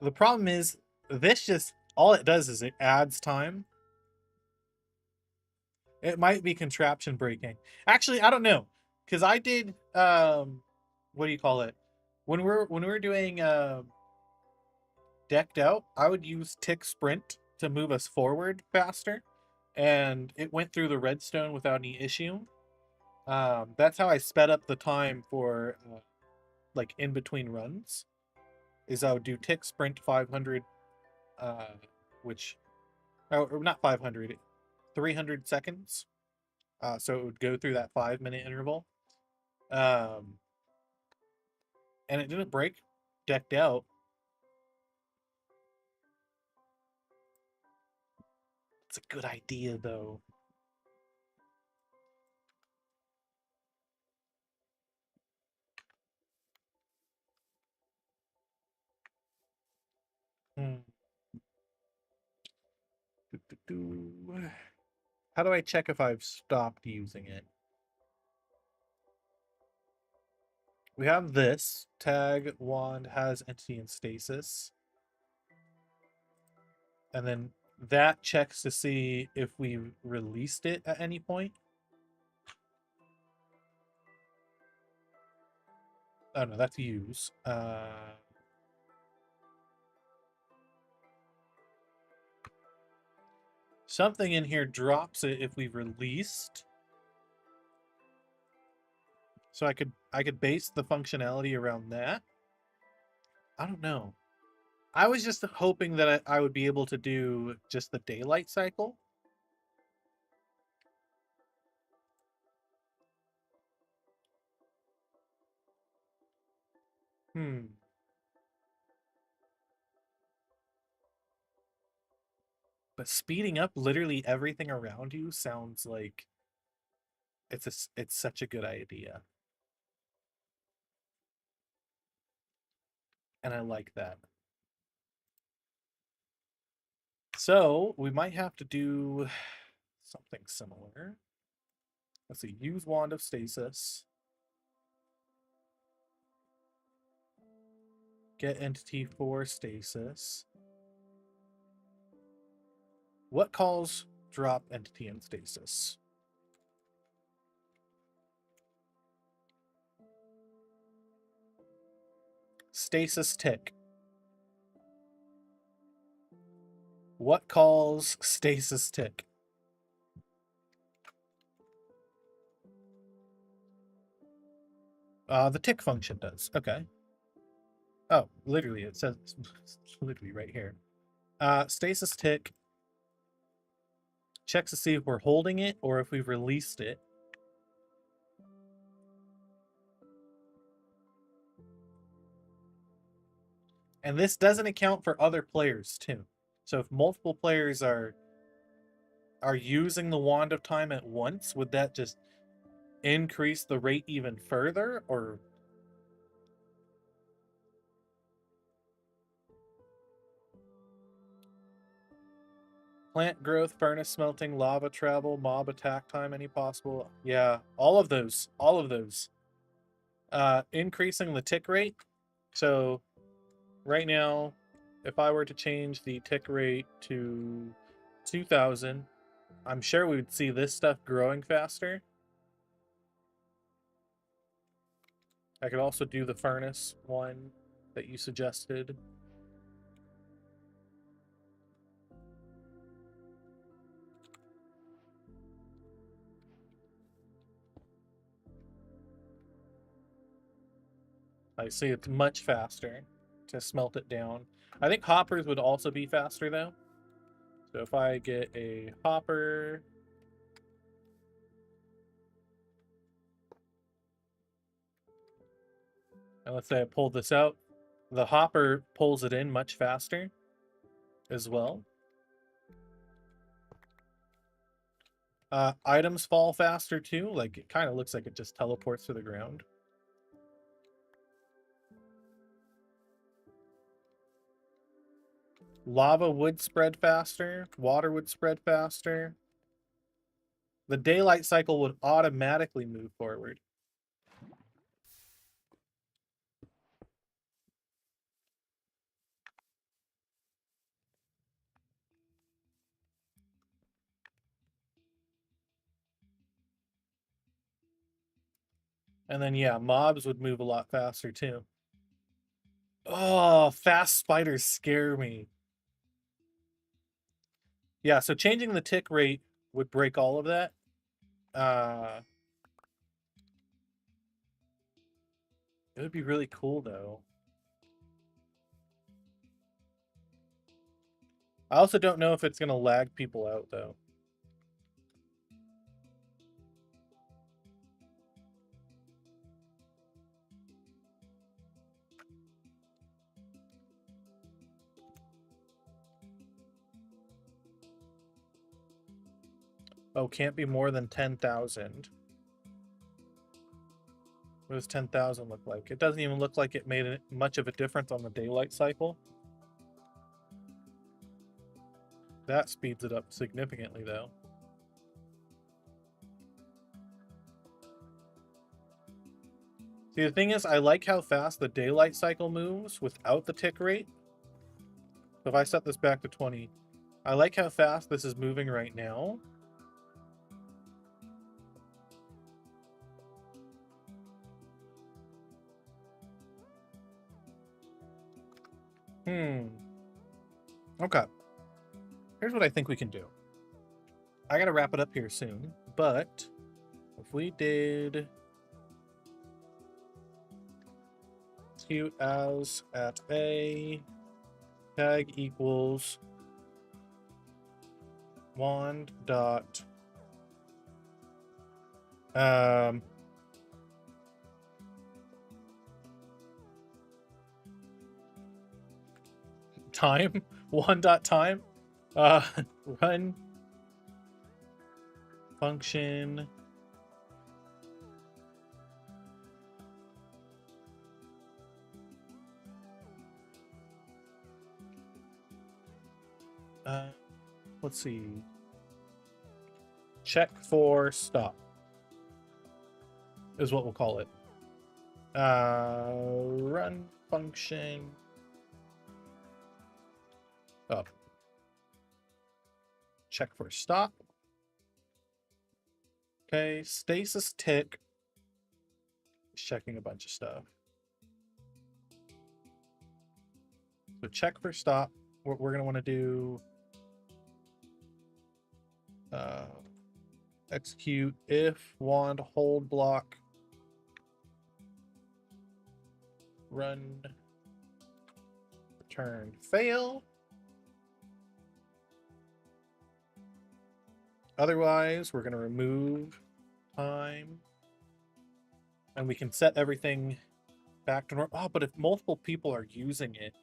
The problem is, this just, all it does is it adds time. It might be contraption breaking. Actually, I don't know. Because I did, what do you call it? When we're doing decked out, I would use tick sprint to move us forward faster. And it went through the redstone without any issue. That's how I sped up the time for like in between runs. Is I would do tick sprint 500, which, or not 500, 300 seconds. So it would go through that 5-minute interval. And it didn't break decked out. It's a good idea though. How do I check if I've stopped using it? We have this tag wand has entity and stasis. And then that checks to see if we released it at any point. Oh no, that's use. Something in here drops it if we've released. So I could base the functionality around that. I don't know. I was just hoping that I would be able to do just the daylight cycle. But speeding up literally everything around you sounds like it's such a good idea. And I like that. So we might have to do something similar. Let's see, use Wand of Stasis. Get entity for stasis. What calls drop entity in stasis? Stasis tick. What calls stasis tick? The tick function does. Okay. Oh, literally, it says literally right here. Stasis tick checks to see if we're holding it or if we've released it. And this doesn't account for other players too. So if multiple players are using the Wand of Time at once, would that just increase the rate even further, or plant growth, furnace smelting, lava travel, mob attack time, any possible? Yeah, all of those. Increasing the tick rate. So right now, if I were to change the tick rate to 2000, I'm sure we would see this stuff growing faster. I could also do the furnace one that you suggested. I see it's much faster to smelt it down. I think hoppers would also be faster though. So if I get a hopper, and let's say I pull this out, the hopper pulls it in much faster as well. Items fall faster too. Like it kind of looks like it just teleports to the ground. Lava would spread faster. Water would spread faster. The daylight cycle would automatically move forward. And then, yeah, mobs would move a lot faster too. Oh, fast spiders scare me. Yeah, so changing the tick rate would break all of that. It would be really cool, though. I also don't know if it's going to lag people out, though. Oh, can't be more than 10,000. What does 10,000 look like? It doesn't even look like it made much of a difference on the daylight cycle. That speeds it up significantly, though. See, the thing is, I like how fast the daylight cycle moves without the tick rate. So if I set this back to 20, I like how fast this is moving right now. Okay. Here's what I think we can do. I gotta wrap it up here soon, but if we did cute as at a tag equals wand dot time one dot time run function let's see, check for stop is what we'll call it. Run function up. Check for stop. Okay, stasis tick. Checking a bunch of stuff. So check for stop. What we're gonna want to do, execute if wand hold block run return fail. Otherwise, we're going to remove time. And we can set everything back to normal. Oh, but if multiple people are using it.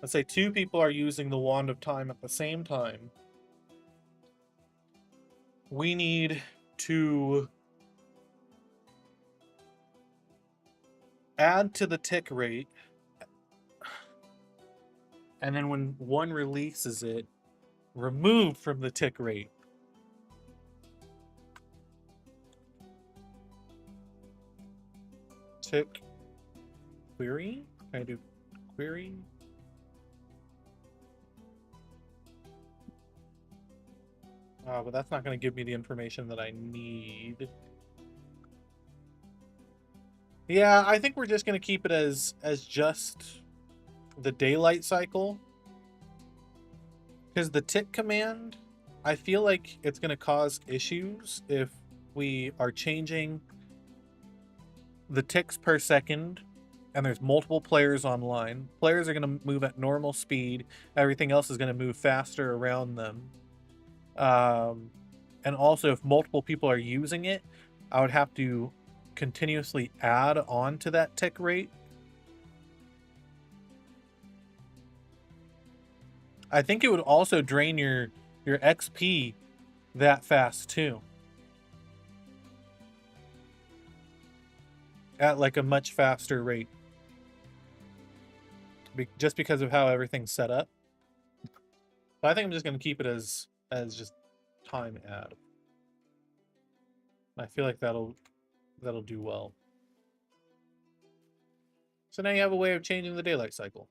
Let's say 2 people are using the wand of time at the same time. We need to add to the tick rate. And then when one releases it, remove from the tick rate. Tick query? Can I do query? But that's not going to give me the information that I need. Yeah, I think we're just going to keep it as just the daylight cycle. Because the tick command, I feel like it's going to cause issues if we are changing the ticks per second and there's multiple players online, players are going to move at normal speed. Everything else is going to move faster around them. And also, if multiple people are using it, I would have to continuously add on to that tick rate. I think it would also drain your XP that fast too. At like a much faster rate. Just because of how everything's set up. But I think I'm just going to keep it as just time add. I feel like that'll do well. So now you have a way of changing the daylight cycle.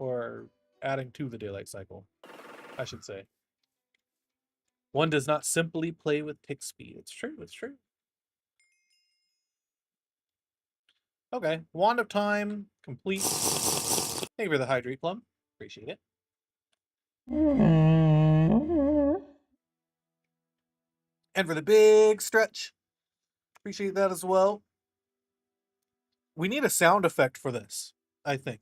Or adding to the daylight cycle, I should say. One does not simply play with tick speed. It's true, it's true. Okay, Wand of Time, complete. Thank you for the Hydrate Plum. Appreciate it. And for the big stretch. Appreciate that as well. We need a sound effect for this, I think.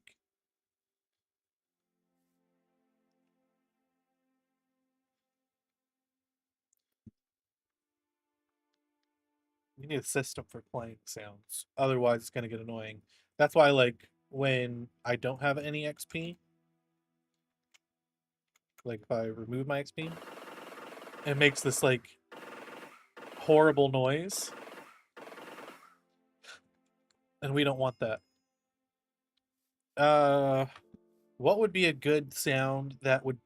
You need a system for playing sounds. Otherwise, it's going to get annoying. That's why, like, when I don't have any XP, like if I remove my XP, it makes this, like, horrible noise. And we don't want that. What would be a good sound that would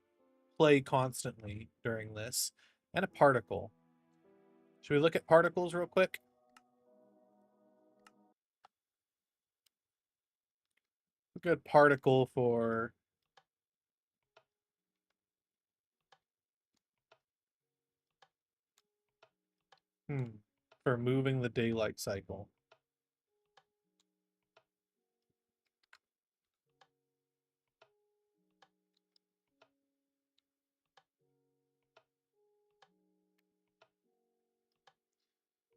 play constantly during this? And a particle. Should we look at particles real quick? A good particle for for moving the daylight cycle.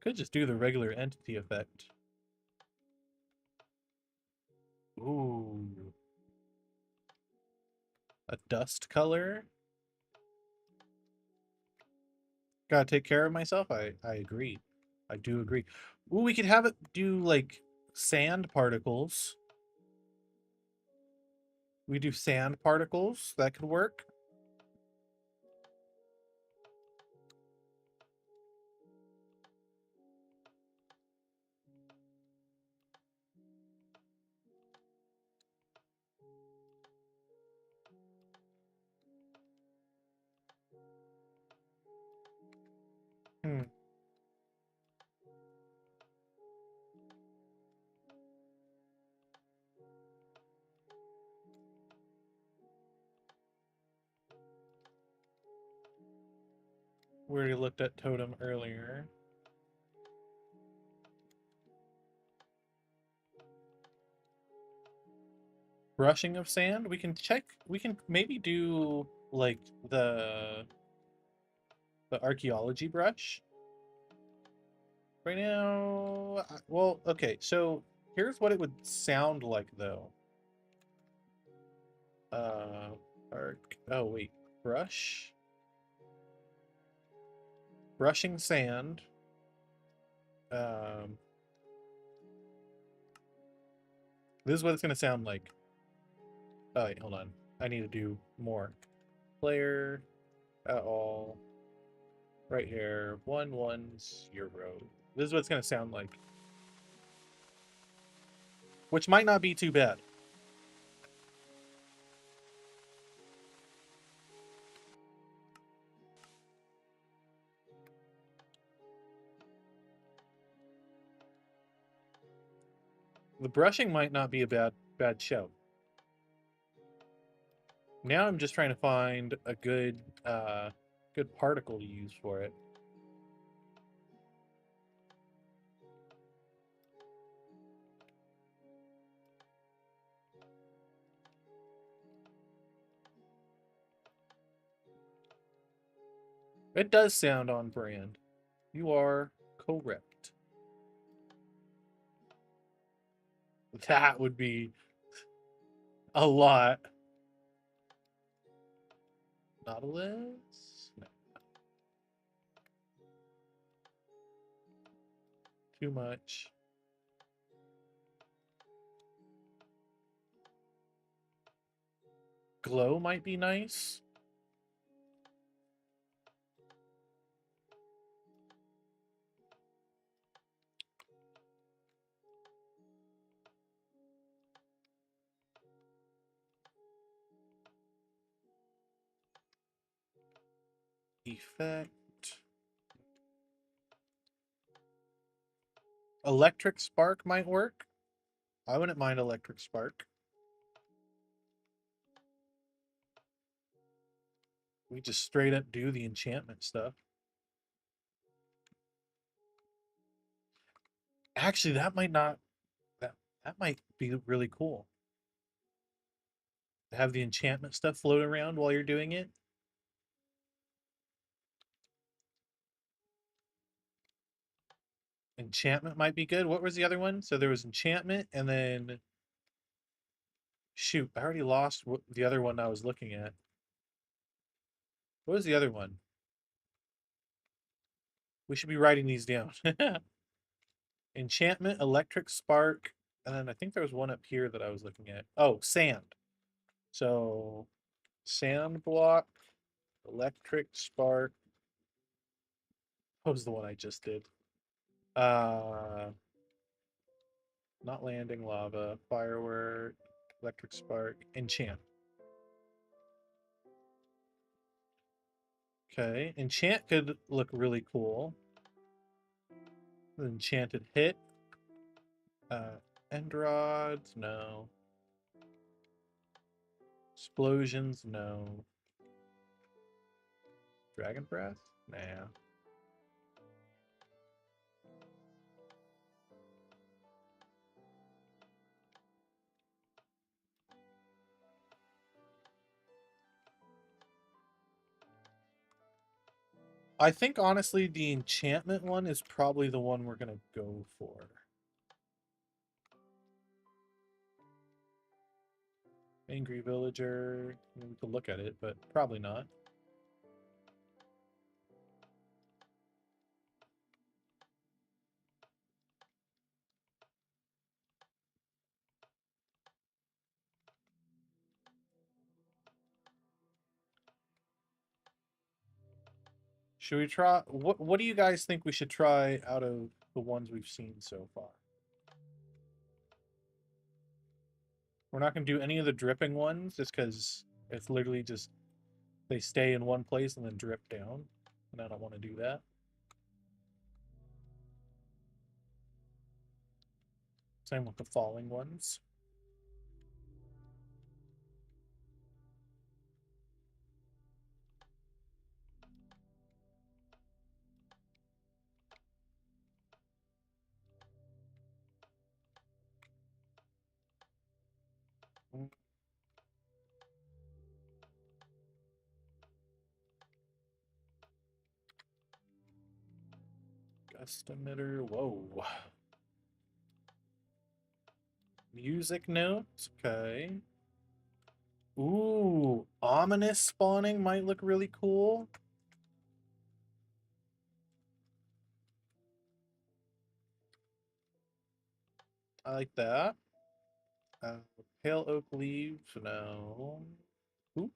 Could just do the regular entity effect. Ooh. A dust color? Gotta take care of myself? I agree. I do agree. Ooh, we could have it do, like, sand particles. We do sand particles. That could work. Hmm. We already looked at totem earlier. Brushing of sand? We can check. We can maybe do, like, the archaeology brush. Right now, well, okay, so here's what it would sound like, though. Oh, wait. Brush? Brushing sand. This is what it's going to sound like. Oh, wait, hold on. I need to do more. Player at all. Right here. 110. This is what it's going to sound like. Which might not be too bad. The brushing might not be a bad show. Now I'm just trying to find a good particle to use for it. It does sound on brand. You are correct. That would be a lot. Nautilus? No, too much. Glow might be nice. Effect. Electric Spark might work. I wouldn't mind Electric Spark. We just straight up do the enchantment stuff. Actually, that might not that might be really cool. To have the enchantment stuff float around while you're doing it. Enchantment might be good. What was the other one? So there was enchantment and then shoot, I already lost the other one I was looking at. What was the other one? We should be writing these down. Enchantment, electric spark, and then I think there was one up here that I was looking at. Oh, sand. So sand block, electric spark. What was the one I just did? Uh Not landing, lava, firework, electric spark, enchant. Okay, enchant could look really cool. Enchanted hit. End rods, no. Explosions, no. Dragon breath? Nah. I think honestly the enchantment one is probably the one we're gonna go for. Angry villager. We could look at it, but probably not. Should we try what do you guys think we should try out of the ones we've seen so far? We're not gonna do any of the dripping ones just because it's literally just they stay in one place and then drip down. And I don't want to do that. Same with the falling ones. Gust emitter. Whoa. Music notes. Okay. Ooh, ominous spawning might look really cool. I like that. Uh, Pale oak leaves. No. Oof.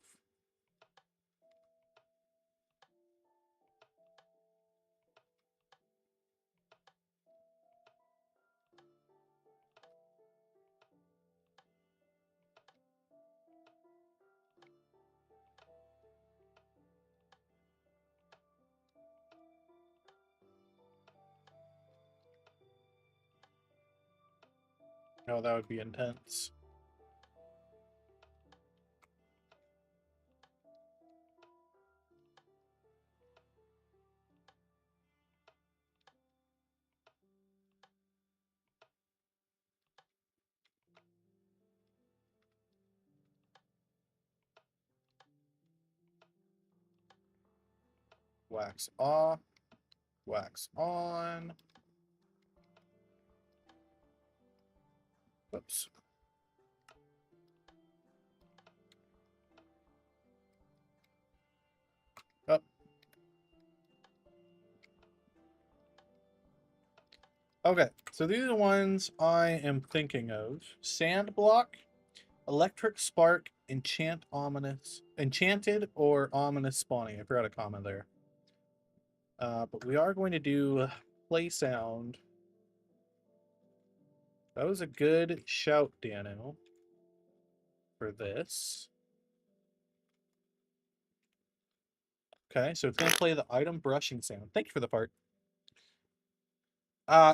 Oh, that would be intense. Wax off. Wax on. Whoops. Oh. Okay, so these are the ones I am thinking of. Sand block, electric spark, enchanted or ominous spawning. I forgot a comment there. But we are going to do play sound. That was a good shout, Dano, for this. Okay, so it's going to play the item brushing sound. Thank you for the part.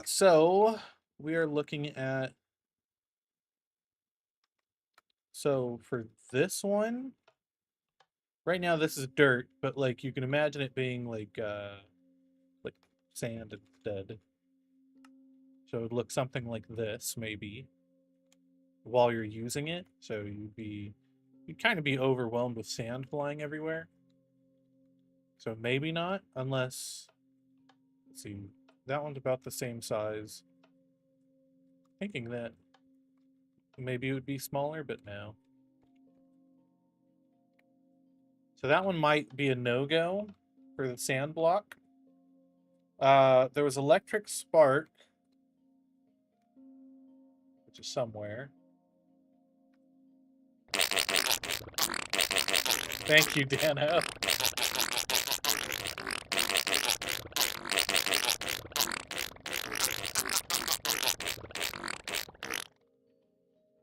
So we are looking at. So for this one, right now this is dirt, but like you can imagine it being like sand instead. So it would look something like this, maybe, while you're using it. So you'd kind of be overwhelmed with sand flying everywhere. So maybe not, unless, let's see, that one's about the same size. Thinking that maybe it would be smaller, but no. So that one might be a no-go for the sand block. There was electric spark, which is somewhere. Thank you, Dano.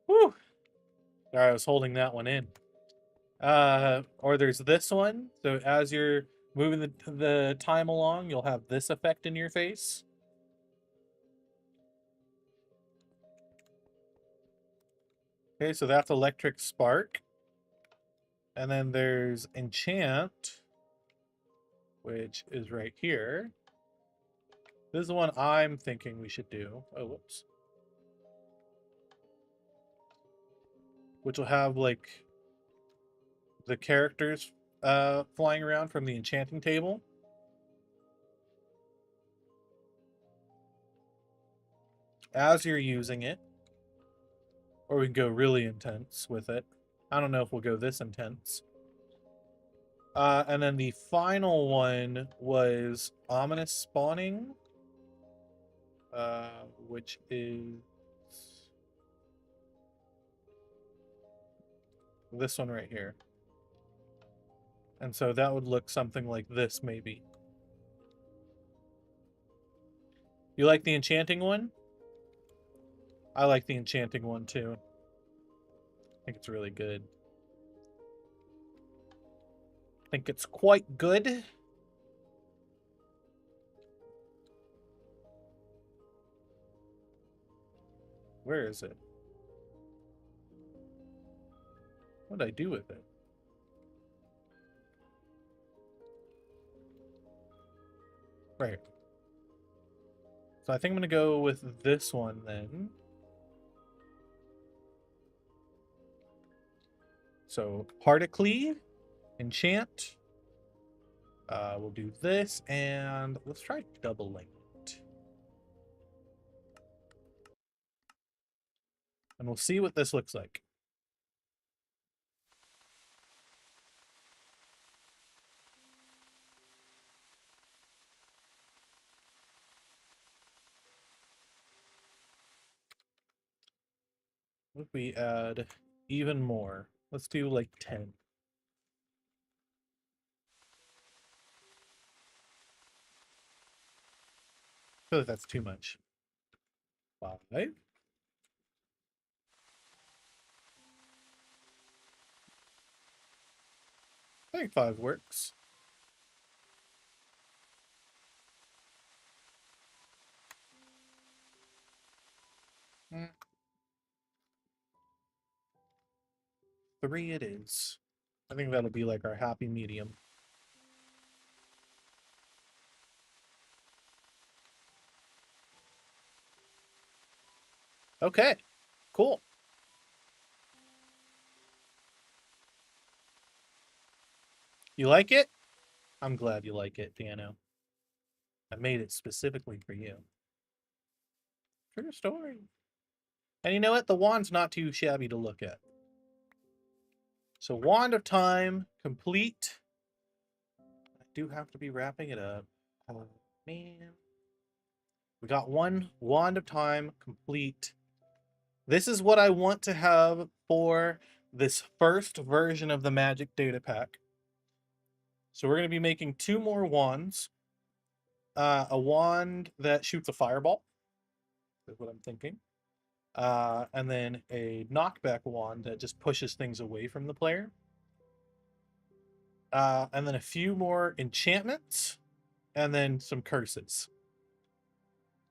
Whew. Sorry, I was holding that one in. Or there's this one. So as you're moving the time along, you'll have this effect in your face. Okay, so that's electric spark. And then there's enchant, which is right here. This is the one I'm thinking we should do. Oh, whoops. Which will have like the characters flying around from the enchanting table. As you're using it. Or we can go really intense with it. I don't know if we'll go this intense. And then the final one was ominous spawning, which is this one right here. And so that would look something like this, maybe. You like the enchanting one? I like the enchanting one too. I think it's really good. I think it's quite good. Where is it? What did I do with it? Right. So I think I'm going to go with this one then. So Particly, enchant. We'll do this, and let's try doubling it. And we'll see what this looks like. What if we add even more? Let's do like 10. I feel like that's too much. 5. I think 5 works. Mm. 3 it is. I think that'll be like our happy medium. Okay, cool. You like it? I'm glad you like it, Dano. I made it specifically for you. True story. And you know what? The wand's not too shabby to look at. So Wand of Time complete. I do have to be wrapping it up. Oh, man. We got one Wand of Time complete. This is what I want to have for this first version of the Magic Data Pack. So we're going to be making 2 more wands. A wand that shoots a fireball, is what I'm thinking. And then a knockback wand that just pushes things away from the player. And then a few more enchantments, and then some curses,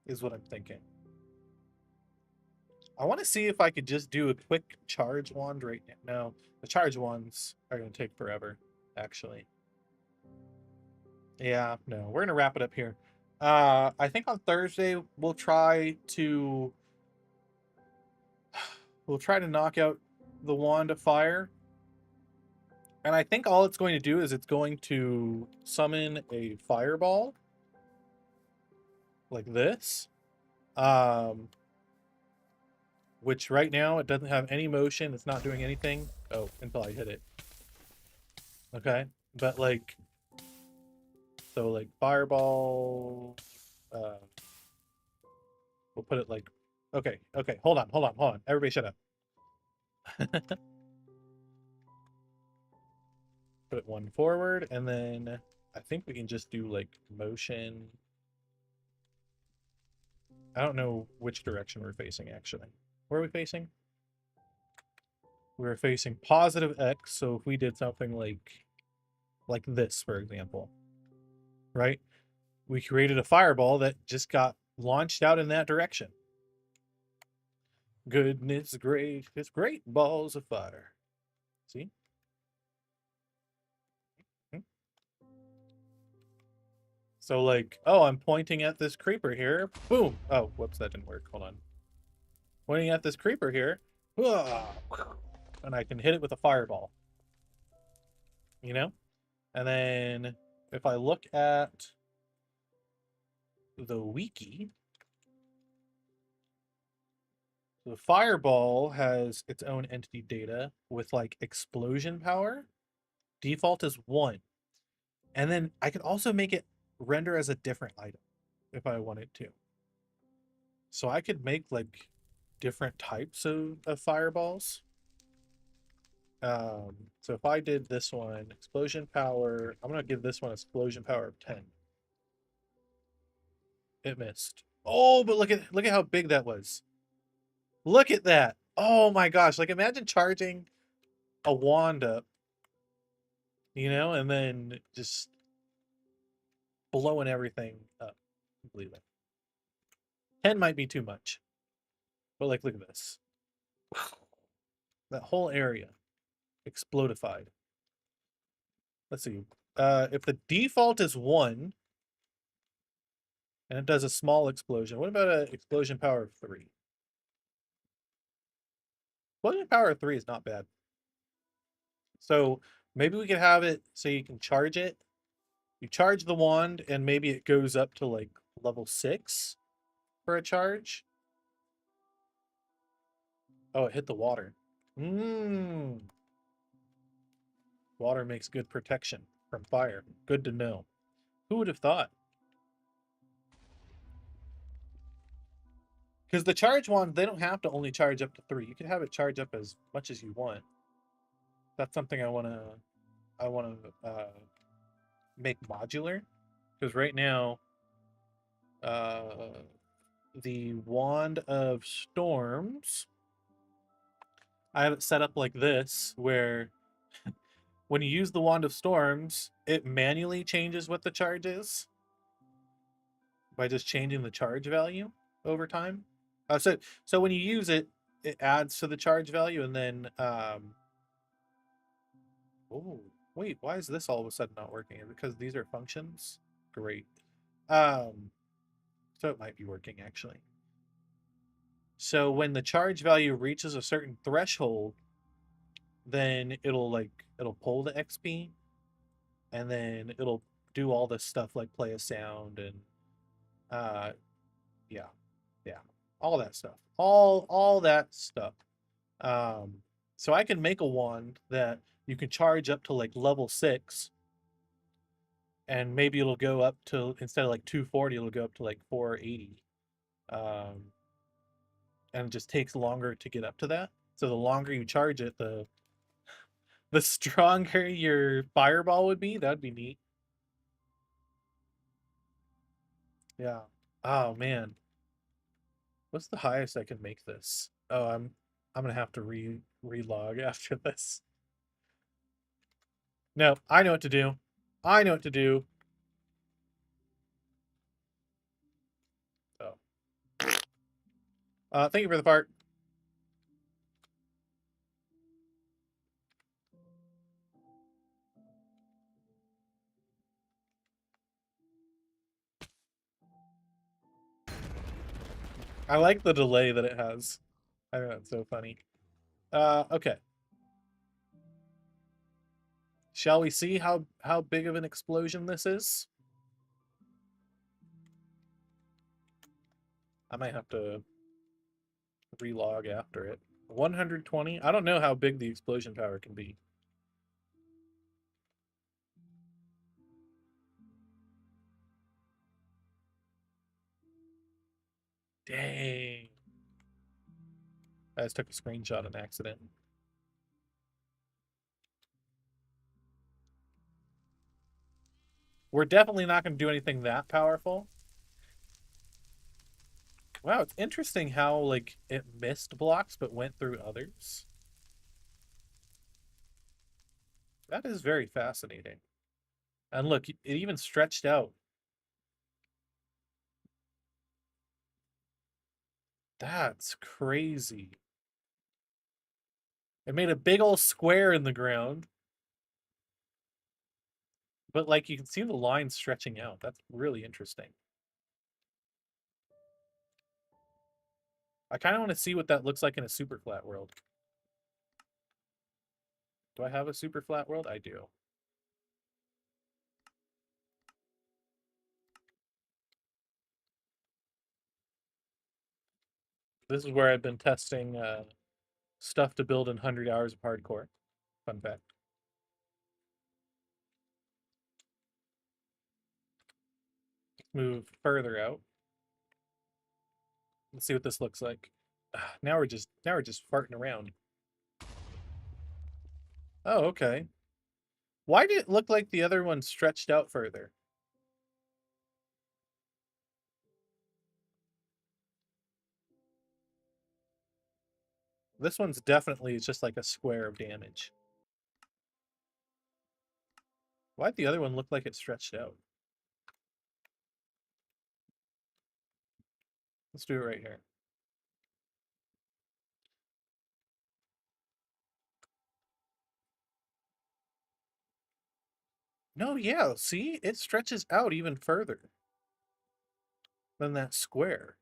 is what I'm thinking. I want to see if I could just do a quick charge wand right now. No, the charge wands are going to take forever, actually. Yeah, no, we're going to wrap it up here. I think on Thursday we'll try to knock out the wand of fire. And I think all it's going to do is it's going to summon a fireball like this. Which right now it doesn't have any motion. It's not doing anything. Oh, until I hit it. Okay. But like, so like fireball, uh, we'll put it like, okay. Hold on. Everybody shut up. Put one forward, and then I think we can just do like motion. I don't know which direction we're facing actually. Where are we facing? We're facing positive X, so if we did something like this, for example, right? We created a fireball that just got launched out in that direction. Goodness gracious, great balls of fire. See? So like, oh, I'm pointing at this creeper here. Boom. Oh, whoops, that didn't work. Hold on. Pointing at this creeper here. And I can hit it with a fireball. You know? And then if I look at the wiki, the fireball has its own entity data with like explosion power. Default is 1. And then I could also make it render as a different item if I wanted to. So I could make like different types of fireballs. So if I did this one, explosion power, I'm gonna give this one explosion power of 10. It missed. Oh, but look at how big that was. Look at that. Oh my gosh. Like imagine charging a wand up, and then just blowing everything up completely. 10 might be too much. But like look at this. That whole area explodified. Let's see. If the default is 1 and it does a small explosion, what about an explosion power of 3? Explosion power of 3 is not bad. So maybe we could have it so you can charge it. You charge the wand and maybe it goes up to like level 6 for a charge. Oh, it hit the water. Water makes good protection from fire. Good to know. Who would have thought? Because the charge wand, they don't have to only charge up to 3. You can have it charge up as much as you want. That's something I want to make modular. Because right now, the Wand of Storms, I have it set up like this, where when you use the Wand of Storms, it manually changes what the charge is by just changing the charge value over time. So when you use it, it adds to the charge value, and then oh wait, why is this all of a sudden not working? Is it because these are functions? Great. So it might be working actually. So when the charge value reaches a certain threshold, then it'll pull the XP, and then it'll do all this stuff like play a sound and uh yeah, all that stuff, all that stuff. Um, so I can make a wand that you can charge up to like level 6, and maybe it'll go up to, instead of like 240, it'll go up to like 480. Um, and it just takes longer to get up to that. So the longer you charge it, the stronger your fireball would be. That'd be neat. Yeah. Oh man. What's the highest I can make this? Oh, I'm gonna have to relog after this. No, I know what to do. I know what to do. Oh. Thank you for the part. I like the delay that it has. I think that's so funny. Okay. Shall we see how big of an explosion this is? I might have to relog after it. 120? I don't know how big the explosion power can be. Dang. I just took a screenshot on accident. We're definitely not going to do anything that powerful. Wow, it's interesting how, like, it missed blocks but went through others. That is very fascinating. And look, it even stretched out. That's crazy. It made a big old square in the ground. But, like, you can see the lines stretching out. That's really interesting. I kind of want to see what that looks like in a super flat world. Do I have a super flat world? I do. This is where I've been testing stuff to build in 100 hours of hardcore. Fun fact. Move further out. Let's see what this looks like. Now we're just farting around. Oh, okay. Why did it look like the other one stretched out further? This one's definitely just like a square of damage. Why'd the other one look like it stretched out? Let's do it right here. No, yeah, see? It stretches out even further than that square.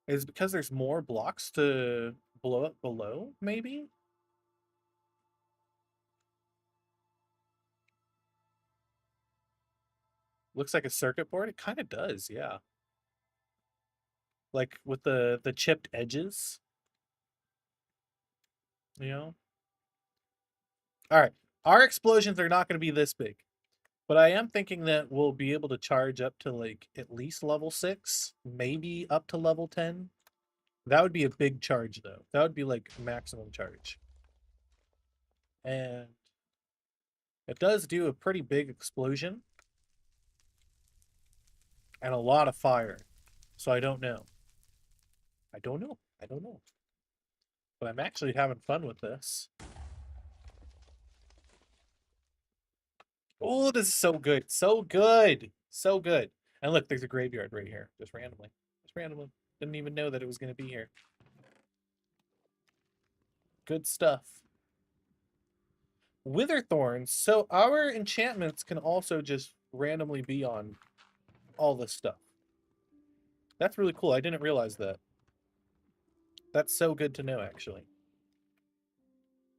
Is it because there's more blocks to blow up below, maybe? Looks like a circuit board. It kind of does, yeah. Like with the chipped edges, you know? All right. Our explosions are not going to be this big, but I am thinking that we'll be able to charge up to like at least level 6, maybe up to level 10. That would be a big charge though. That would be like maximum charge. And it does do a pretty big explosion and a lot of fire. So I don't know. I don't know. I don't know. But I'm actually having fun with this. Oh, this is so good. So good. So good. And look, there's a graveyard right here. Just randomly. Just randomly. Didn't even know that it was going to be here. Good stuff. Witherthorns. So our enchantments can also just randomly be on all this stuff. That's really cool. I didn't realize that. That's so good to know, actually.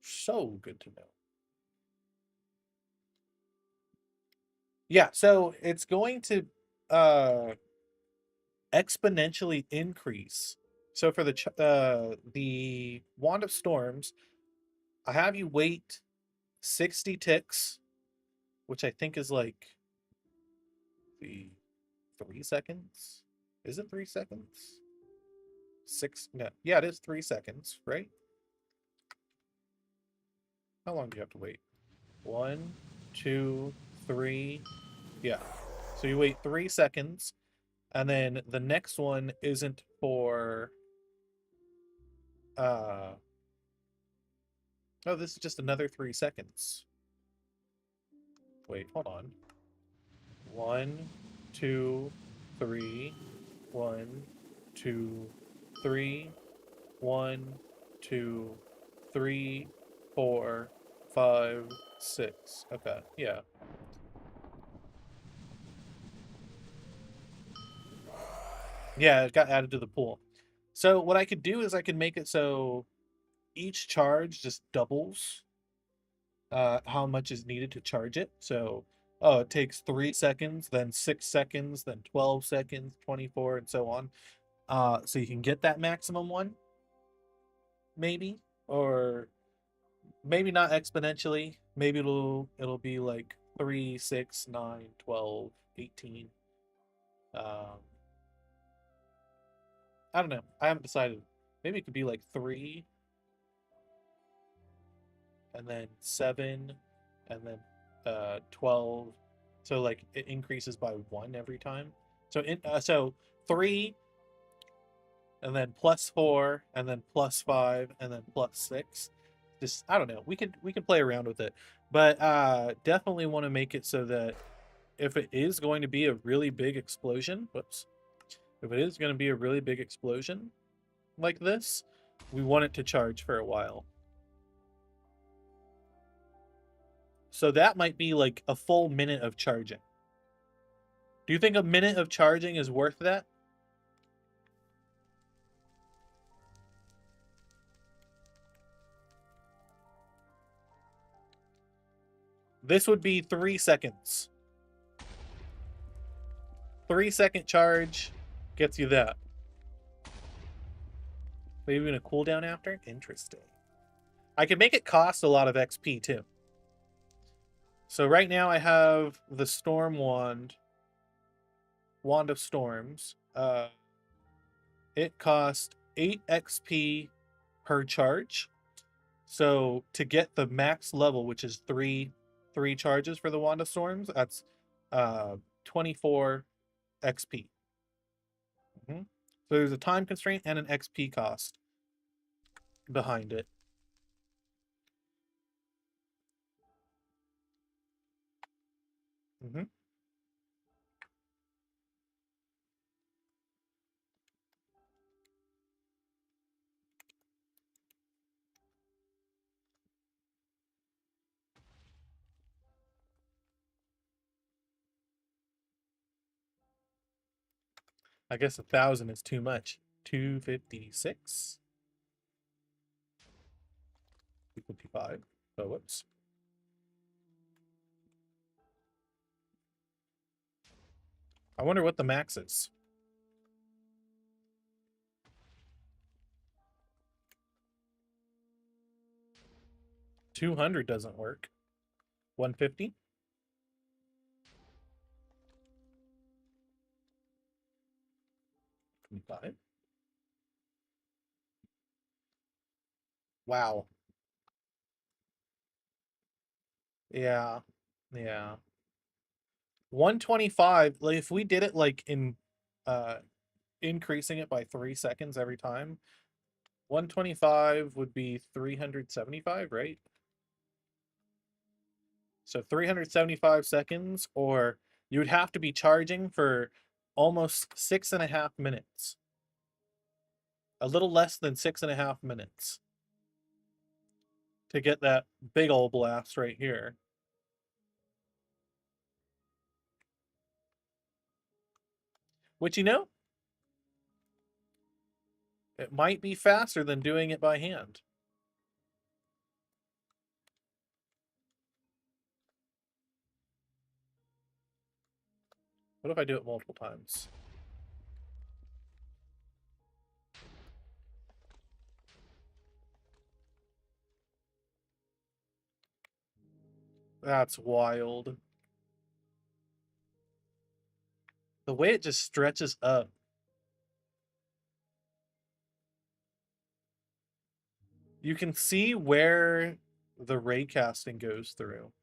So good to know. Yeah, so it's going to exponentially increase. So for the Wand of Storms, I have you wait 60 ticks, which I think is like the 3 seconds. Is it 3 seconds? Six? No. Yeah, it is 3 seconds, right? How long do you have to wait? 1, 2, 3. Yeah. So you wait 3 seconds, and then the next one isn't for uh oh, this is just another 3 seconds. Wait, hold on. 1, 2, 3. 1, 2, 3. 1, 2, 3, 4, 5, 6. Okay, yeah. Yeah, it got added to the pool. So what I could do is I could make it so each charge just doubles how much is needed to charge it. So, oh, it takes 3 seconds, then 6 seconds, then 12 seconds, 24, and so on. So you can get that maximum one, maybe, or maybe not exponentially. Maybe it'll be like 3, 6, 9, 12, 18. I don't know. I haven't decided. Maybe it could be like 3, and then 7, and then 12. So like it increases by 1 every time. So 3, and then +4, and then +5, and then +6. Just, I don't know. We could play around with it. But definitely want to make it so that if it is going to be a really big explosion, whoops. If it is going to be a really big explosion like this, we want it to charge for a while. So that might be like a full minute of charging. Do you think a minute of charging is worth that? This would be 3 seconds. 3-second charge gets you that. Maybe even a cooldown after? Interesting. I could make it cost a lot of XP too. So right now I have the Storm Wand, Wand of Storms. It costs 8 XP per charge. So to get the max level, which is three charges for the Wand of Storms, that's 24 XP. So there's a time constraint and an XP cost behind it. I guess 1,000 is too much. 256. 255. Oh, whoops. I wonder what the max is. 200 doesn't work. 150. 25. Wow. Yeah. Yeah. 125. Like if we did it like in uh increasing it by 3 seconds every time, 125 would be 375, right? So 375 seconds, or you would have to be charging for almost 6.5 minutes. A little less than 6.5 minutes to get that big old blast right here. Which, it might be faster than doing it by hand. What if I do it multiple times? That's wild. The way it just stretches up. You can see where the ray casting goes through.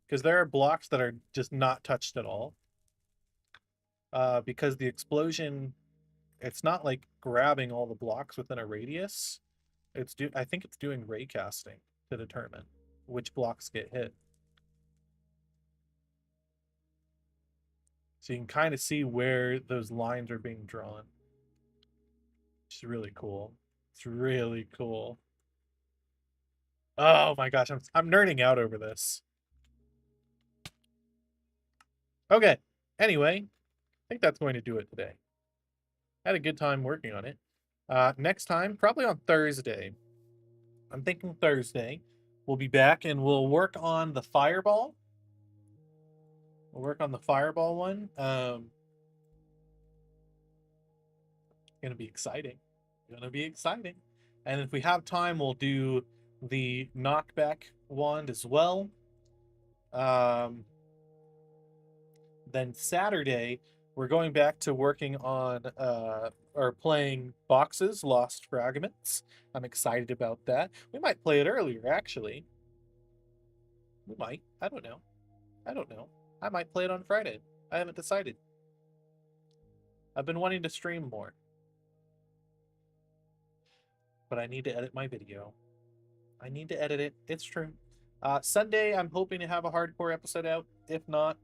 Because there are blocks that are just not touched at all. Because the explosion, it's not like grabbing all the blocks within a radius. I think it's doing ray casting to determine which blocks get hit. So you can kind of see where those lines are being drawn. It's really cool. It's really cool. Oh my gosh, I'm nerding out over this. Okay. Anyway, I think that's going to do it today. I had a good time working on it. Next time, probably on Thursday. I'm thinking Thursday. We'll be back and we'll work on the fireball. We'll work on the fireball one. Gonna be exciting. Gonna be exciting. And if we have time, we'll do the knockback wand as well. Then Saturday, we're going back to working on or playing boxes, Lost Fragments. I'm excited about that. We might play it earlier, actually. We might. I don't know. I don't know. I might play it on Friday. I haven't decided. I've been wanting to stream more. But I need to edit my video. I need to edit it. It's true. Sunday, I'm hoping to have a hardcore episode out. If not,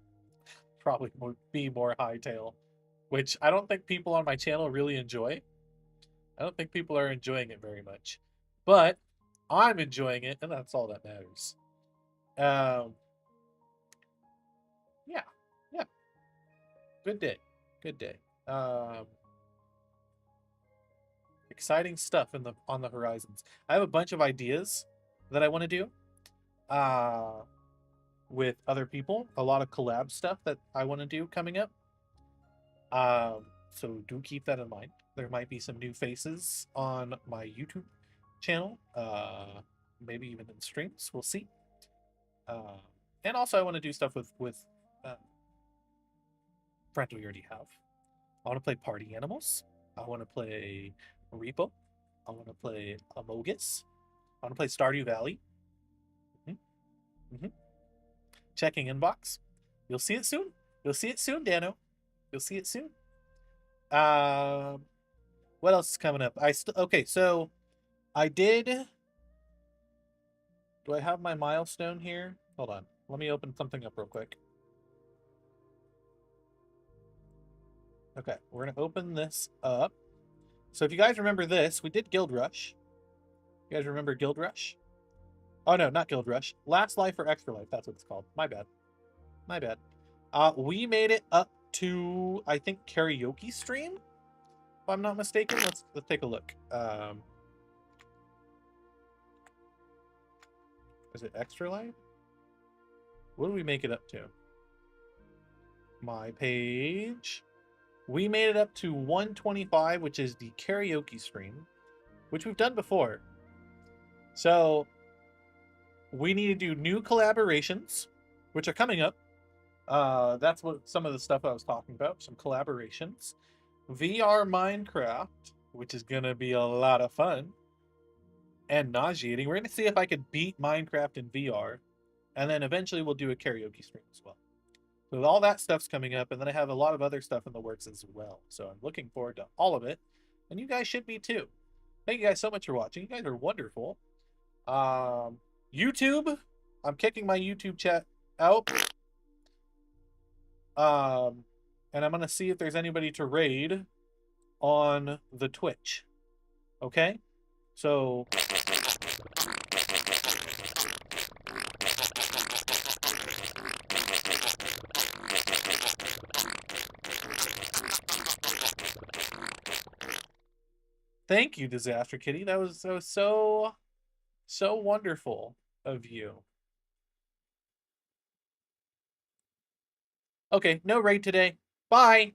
probably would be more hightail, which I don't think people on my channel really enjoy. I don't think people are enjoying it very much, but I'm enjoying it, and that's all that matters. Yeah, yeah. Good day. Good day. Exciting stuff on the horizons. I have a bunch of ideas that I want to do. With other people, a lot of collab stuff that I want to do coming up. So do keep that in mind. There might be some new faces on my YouTube channel, maybe even in streams. We'll see. And also, I want to do stuff with friends we already have. I want to play Party Animals. I want to play Repo. I want to play Amogus. I want to play Stardew Valley. Mm-hmm. Checking inbox. You'll see it soon. You'll see it soon, Dano. You'll see it soon. What else is coming up? Okay, so I did. Do I have my milestone here? Hold on. Let me open something up real quick. Okay, we're gonna open this up. So if you guys remember this, we did Guild Rush. You guys remember Guild Rush? Oh no, not Guild Rush. Last Life or Extra Life, that's what it's called. My bad. My bad. We made it up to, I think, karaoke stream, if I'm not mistaken. Let's take a look. Is it Extra Life? What did we make it up to? My page. We made it up to 125, which is the karaoke stream, which we've done before. So we need to do new collaborations, which are coming up. That's what some of the stuff I was talking about, some collaborations. VR Minecraft, which is gonna be a lot of fun and nauseating. We're gonna see if I could beat Minecraft in VR, and then eventually we'll do a karaoke stream as well. So all that stuff's coming up, and then I have a lot of other stuff in the works as well. So I'm looking forward to all of it, and you guys should be too. Thank you guys so much for watching. You guys are wonderful. YouTube, I'm kicking my YouTube chat out. And I'm gonna see if there's anybody to raid on the Twitch. Okay? So thank you, Disaster Kitty. That was so wonderful of you. Okay, no raid today. Bye.